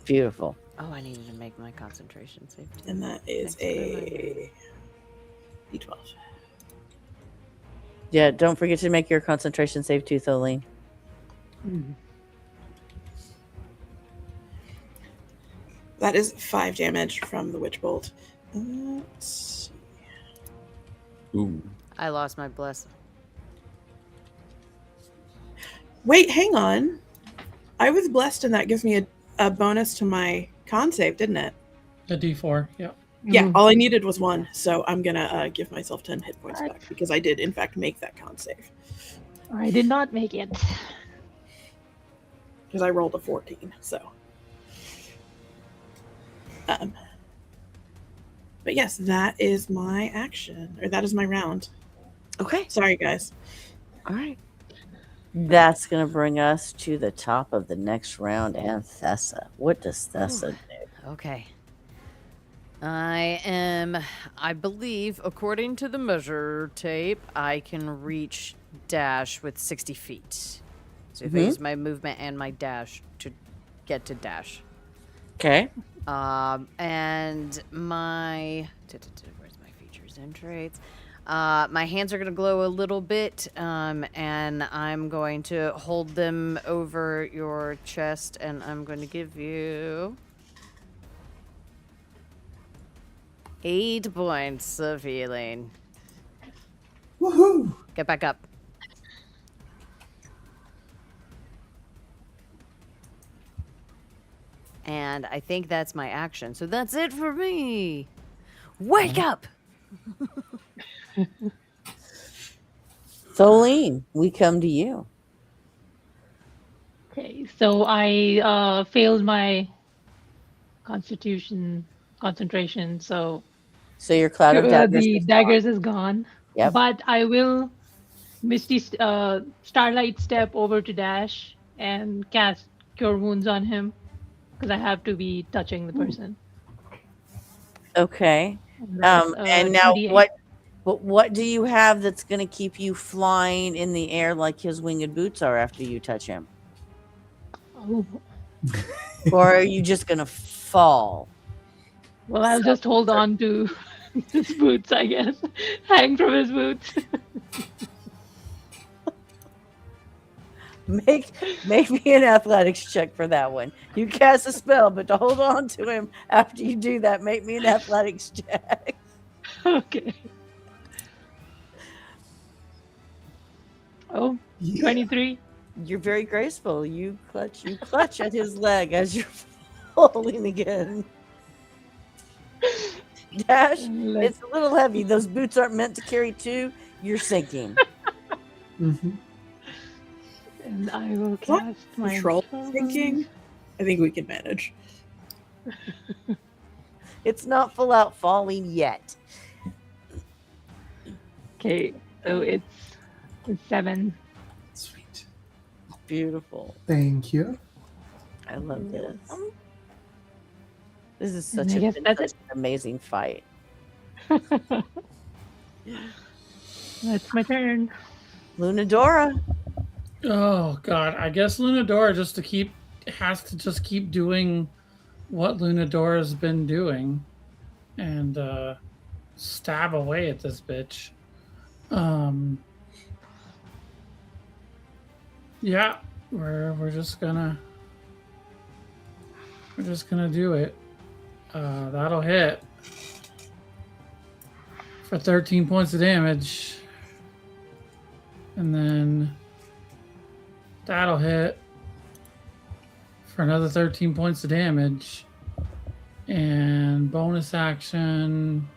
Beautiful. Oh, I needed to make my concentration save too. And that is Thanks for reminding a D12. Yeah, don't forget to make your concentration save too, Tholine. That is 5 damage from the Witch Bolt. Let's see. Ooh. I lost my bless. Wait, hang on. I was blessed, and that gives me a bonus to my con save, didn't it? a D4. Yeah. Yeah, all I needed was 1, so I'm going to give myself 10 hit points What? back because I did, in fact, make that con save. I did not make it. Because I rolled a 14, so. But yes, that is my action, or that is my round. Okay. Sorry, guys. All right. That's going to bring us to the top of the next round and Thessa. What does Thessa do? Okay. I believe, according to the measure tape, I can reach dash with 60 feet. So if I use my movement and my dash to get to dash. Okay. And my... Where's my features and traits? My hands are going to glow a little bit, and I'm going to hold them over your chest, and I'm going to give you 8 points of healing. Woohoo! Get back up. And I think that's my action. So that's it for me. Wake up! Tholine, we come to you. Okay, so I failed my concentration, so So your cloud of daggers. the is daggers is gone. Yep. But I will Misty Starlight step over to Dash and cast Cure Wounds on him because I have to be touching the person. Okay. And that's, And now 2d8. what do you have that's going to keep you flying in the air like his winged boots are after you touch him? Oh, Or are you just going to fall? well, I'll just hold on to his boots, I guess. Hang from his boots. Make me an athletics check for that one. You cast a spell, but to hold on to him after you do that, make me an athletics check. Okay. Oh, Yeah. 23. You're very graceful. You clutch at his leg as you're falling again. Dash, it's a little heavy. Those boots aren't meant to carry 2. You're sinking. Mm-hmm. And I will What? cast my Control spell. thinking? I think we can manage. It's not full out falling yet. Okay, so it's 7. Sweet. Beautiful. Thank you. I love this. This is And such I guess that's an amazing fight. That's my turn. Lunadora. Oh God, I guess Lunadora has to just keep doing what Lunadora's been doing, and stab away at this bitch. Yeah, we're just gonna do it. That'll hit for 13 points of damage, and then that'll hit for another 13 points of damage. And bonus action.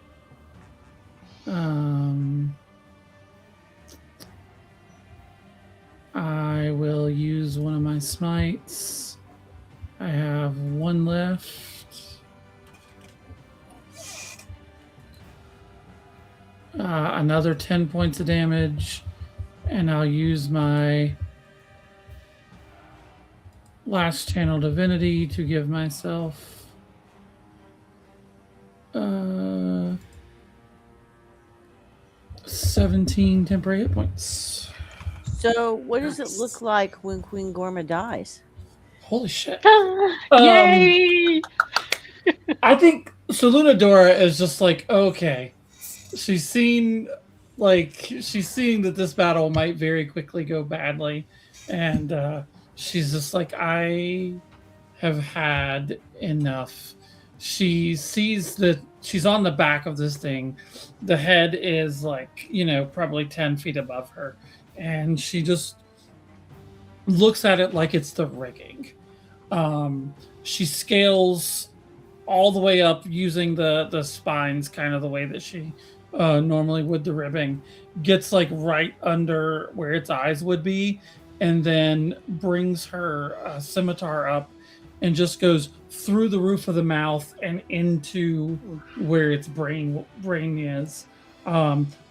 I will use one of my smites. I have one left. Another 10 points of damage. And I'll use my last channel divinity to give myself 17 temporary hit points. So, what does it look like when Queen Gorma dies? Holy shit. Yay! I think so. Lunadora is just like, okay. She's seeing that this battle might very quickly go badly. And she's just like, I have had enough. She sees that she's on the back of this thing. The head is like, probably 10 feet above her. And she just looks at it like it's the rigging. She scales all the way up using the spines, kind of the way that she normally would the ribbing. Gets like right under where its eyes would be, and then brings her scimitar up and just goes through the roof of the mouth and into where its brain is,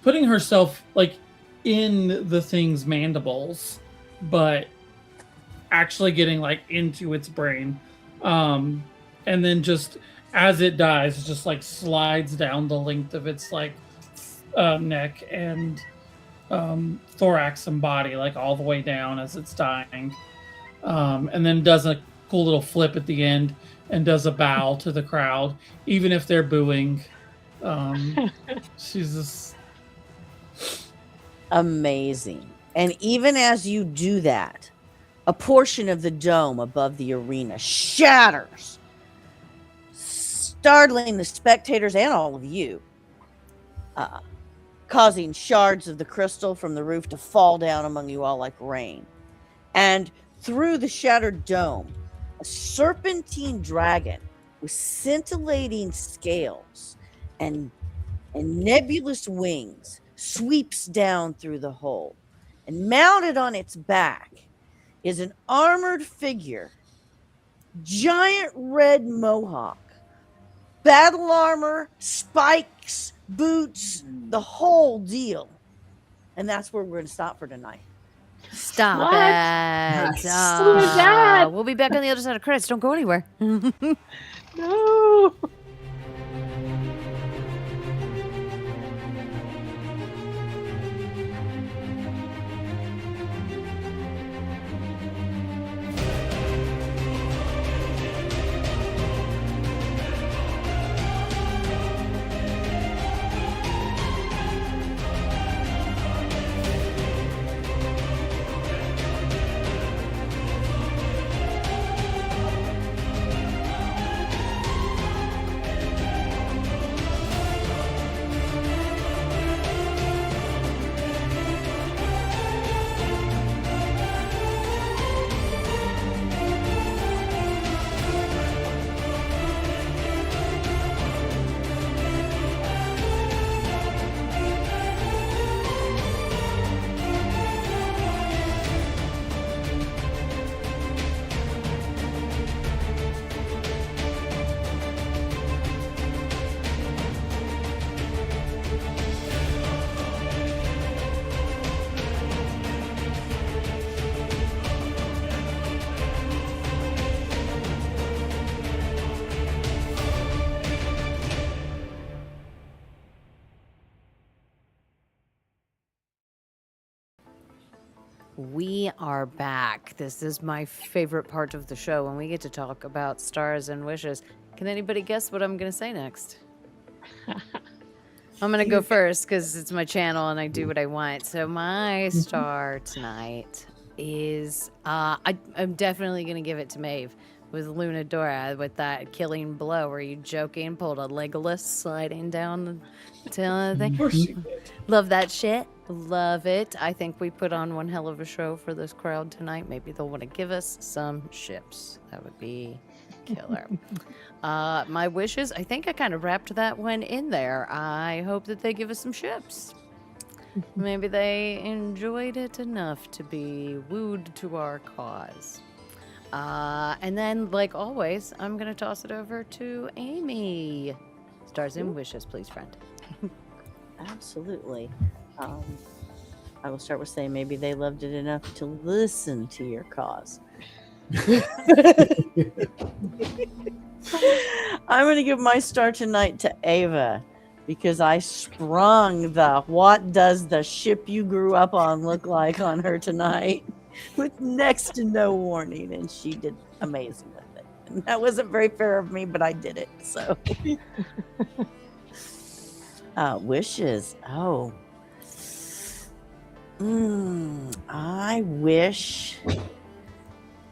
putting herself like in the thing's mandibles, but actually getting like into its brain. And then just as it dies, it just like slides down the length of its like neck and thorax and body, like all the way down as it's dying. And then does a cool little flip at the end and does a bow to the crowd, even if they're booing. She's just amazing. And even as you do that, a portion of the dome above the arena shatters, startling the spectators and all of you, causing shards of the crystal from the roof to fall down among you all like rain. And through the shattered dome, a serpentine dragon with scintillating scales and nebulous wings sweeps down through the hole. And mounted on its back is an armored figure, giant red mohawk, battle armor, spikes, boots, the whole deal. And that's where we're going to stop for tonight. Stop What? it. Nice. Who is that? We'll be back on the other side of credits. Don't go anywhere. No. We are back. This is my favorite part of the show when we get to talk about stars and wishes. Can anybody guess what I'm going to say next? I'm going to go first because it's my channel and I do what I want. So my star tonight is I'm definitely going to give it to Maeve with Luna Dora with that killing blow where you joking pulled a Legolas sliding down the tail of the thing. Of course she did. Love that shit. Love it. I think we put on one hell of a show for this crowd tonight. Maybe they'll want to give us some ships. That would be killer. My wishes, I think I kind of wrapped that one in there. I hope that they give us some ships. Maybe they enjoyed it enough to be wooed to our cause. And then, like always, I'm going to toss it over to Amy. Stars and wishes, please, friend. Absolutely. I will start with saying maybe they loved it enough to listen to your cause. I'm going to give my star tonight to Ava because I sprung the what does the ship you grew up on look like on her tonight with next to no warning, and she did amazing with it. And that wasn't very fair of me, but I did it. So wishes. Oh. I wish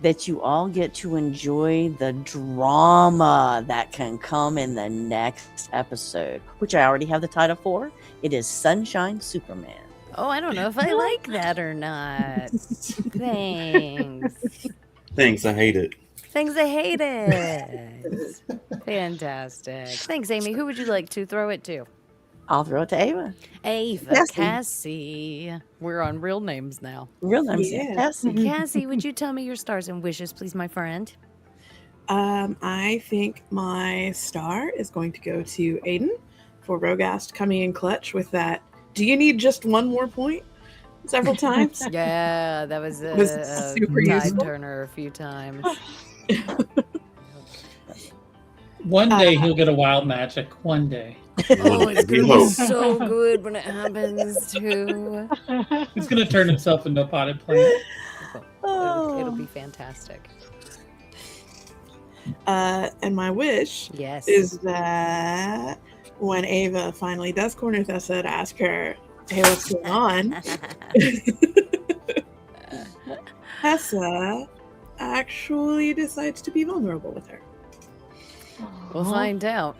that you all get to enjoy the drama that can come in the next episode, which I already have the title for. It is Sunshine Superman. Oh, I don't know if I like that or not. Thanks. Thanks, I hate it. Thanks, I hate it. Fantastic. Thanks, Amy. Who would you like to throw it to? I'll throw it to Ava. Ava, Cassie. We're on real names now. Real name Yeah. Cassie. Cassie, would you tell me your stars and wishes, please, my friend? I think my star is going to go to Aiden for Rogast coming in clutch with that. Do you need just one more point? Several times. Yeah, that was a, Was a super tide useful. turner a few times. One day he'll get a wild magic. One day. Oh, it's We gonna be hope. so good when it happens too. He's gonna turn himself into a potted plant. It'll be fantastic. And my wish Yes. is that when Ava finally does corner Thessa to ask her, hey, what's going on? Thessa actually decides to be vulnerable with her. We'll find out.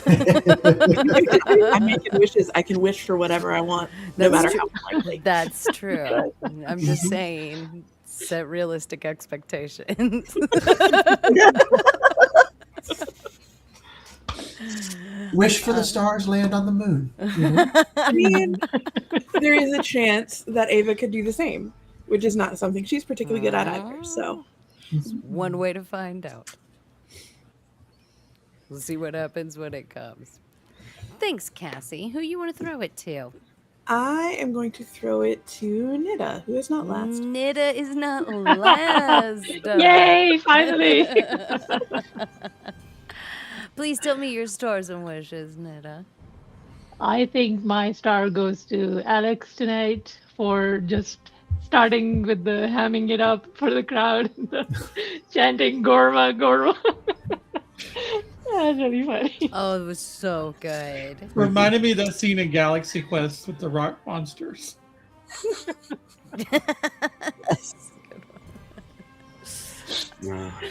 I'm making wishes. I can wish for whatever I want, no That's matter true. how likely. That's true. I'm just saying, set realistic expectations. Wish for the stars, land on the moon. You know? I mean, there is a chance that Ava could do the same, which is not something she's particularly good at either. So, One way to find out. We'll see what happens when it comes. Thanks, Cassie. Who you want to throw it to? I am going to throw it to Nida, who is not last. Nida is not last. Yay, finally. Please tell me your stars and wishes, Nida. I think my star goes to Alex tonight for just starting with the hamming it up for the crowd, chanting Gorma, Gorma. That's really funny. Oh, it was so good. Reminded me of that scene in Galaxy Quest with the rock monsters.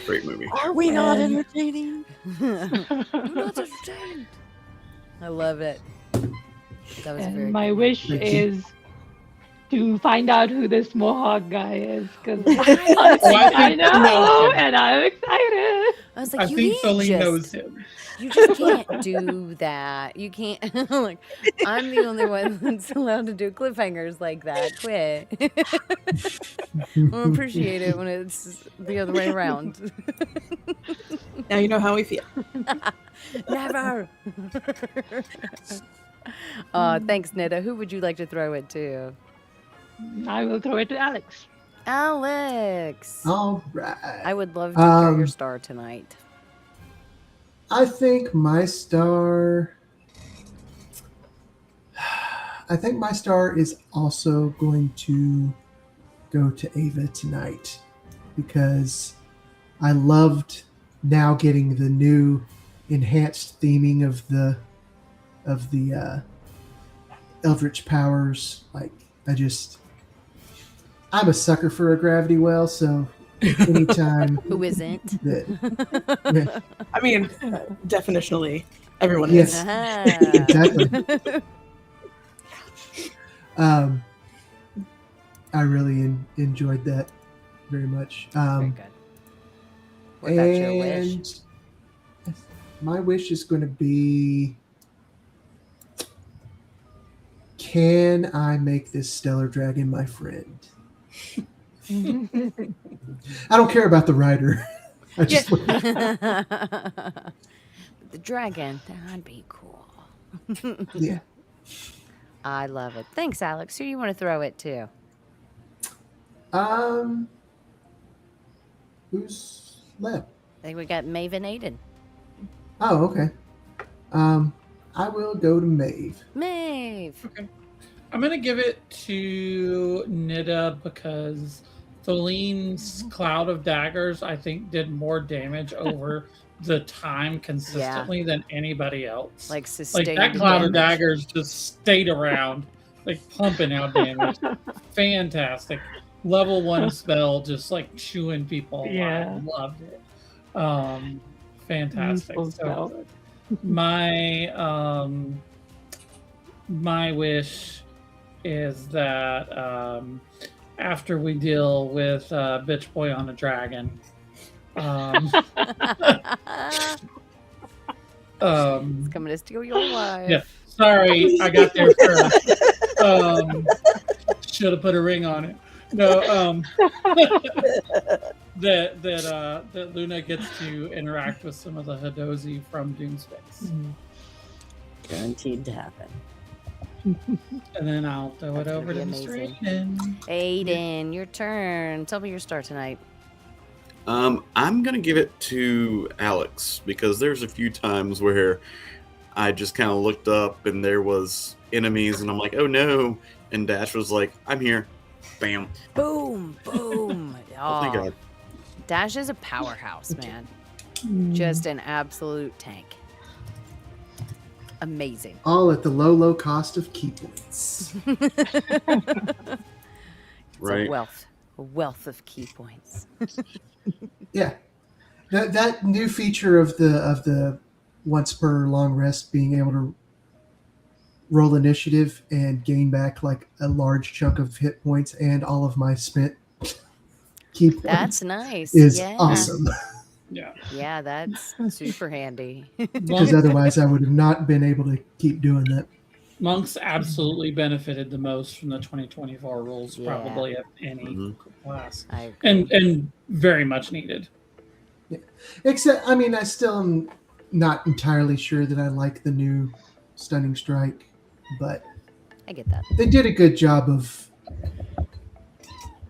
Great movie. Are we not entertaining? Not entertained. I love it. That was very And my good. wish Thank you. is to find out who this Mohawk guy is, because I I think know, he knows him. and I'm excited. I was like, I you think can't Celine just, knows him. you just can't do that. You can't. Like, I'm the only one that's allowed to do cliffhangers like that. Quit. I don't appreciate it when it's the other way around. Now you know how we feel. Never. Thanks, Nida. Who would you like to throw it to? I will throw it to Alex. Alex. All right. I would love to hear your Um, star tonight. I think my star. I think my star is also going to go to Ava tonight because I loved now getting the new enhanced theming of the eldritch powers. Like I'm a sucker for a gravity well, so anytime Who isn't? that I mean, definitionally, everyone Yes. is. Exactly. I really enjoyed that very much. Very good. What about your wish? And my wish is going to be: can I make this stellar dragon my friend? I don't care about the rider. I just The dragon, that'd be cool. yeah. I love it. Thanks, Alex. Who you want to throw it to? Who's left? I think we got Maeve and Aiden. Oh, okay. I will go to Maeve. Maeve. Okay. I'm going to give it to Nida because Thalene's Cloud of Daggers, I think, did more damage over the time consistently than anybody else. Like sustained Like that Cloud of damage. Daggers just stayed around, like pumping out damage. Fantastic. Level 1 spell, just like chewing people alive. Yeah. Loved it. Fantastic. Useful So spell. good. My wish is that after we deal with Bitch Boy on a Dragon, It's coming to steal your wife. yeah, sorry, I got there first. Should have put a ring on it. No, that Luna gets to interact with some of the Hadozi from Dune Space. Guaranteed to happen. And then I'll throw it That's over to gonna be Mr. amazing. Aiden. Aiden, your turn. Tell me your star tonight. I'm gonna give it to Alex because there's a few times where I just kind of looked up and there was enemies and I'm like, oh no, and Dash was like, I'm here, bam. Boom, boom. Oh, thank Oh, God. Dash is a powerhouse, man. Mm. Just an absolute tank. Amazing. All at the low cost of key points. It's Right. a wealth of key points. Yeah, that new feature of the once per long rest being able to roll initiative and gain back like a large chunk of hit points and all of my spent key points That's nice. is yeah. awesome. Yeah. Yeah, that's super handy. Because otherwise I would have not been able to keep doing that. Monks absolutely benefited the most from the 2024 rules, Yeah. probably of any Mhm. class, I agree. and very much needed. Except, I mean, I still am not entirely sure that I like the new Stunning Strike, but I get that. they did a good job of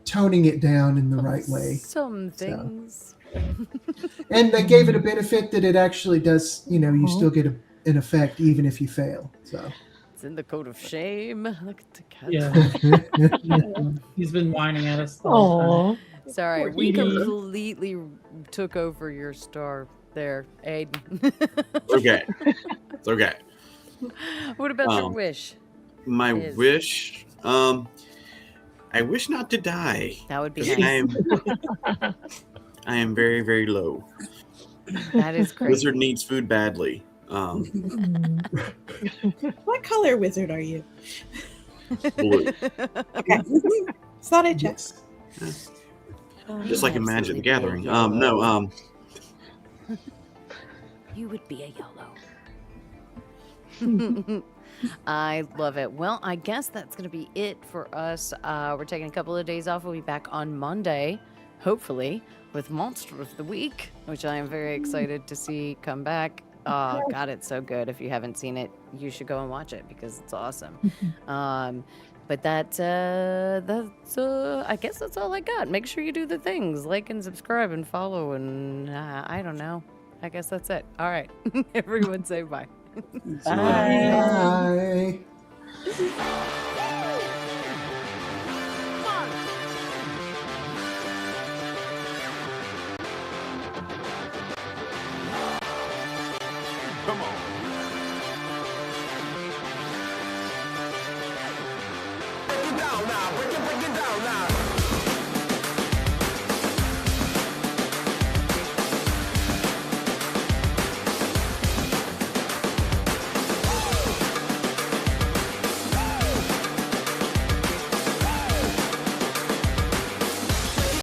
toning it down in the right way. Some things. And they gave it a benefit that it actually does, you Uh-huh. still get an effect even if you fail. So, It's in the code of shame. Look at the cat. Yeah. He's been whining at us the whole time. Aw. Sorry, we Kitty. completely took over your star there, Aiden. Okay. It's okay. What about your Um, wish? My Is- wish, I wish not to die. That would be 'Cause nice. I am very, very low. That is crazy. Wizard needs food badly. What color wizard are you? Blue. Okay. Just thought I'd check. yes. Just like in Magic Absolutely the be a Gathering. yellow. You would be a yellow. I love it. Well, I guess that's going to be it for us. We're taking a couple of days off. We'll be back on Monday, hopefully, with Monster of the Week, which I am very excited to see come back. Oh, God, it's so good. If you haven't seen it, you should go and watch it because it's awesome. But that's I guess that's all I got. Make sure you do the things, like and subscribe and follow, and I don't know. I guess that's it. All right. Everyone say bye. Bye. Bye.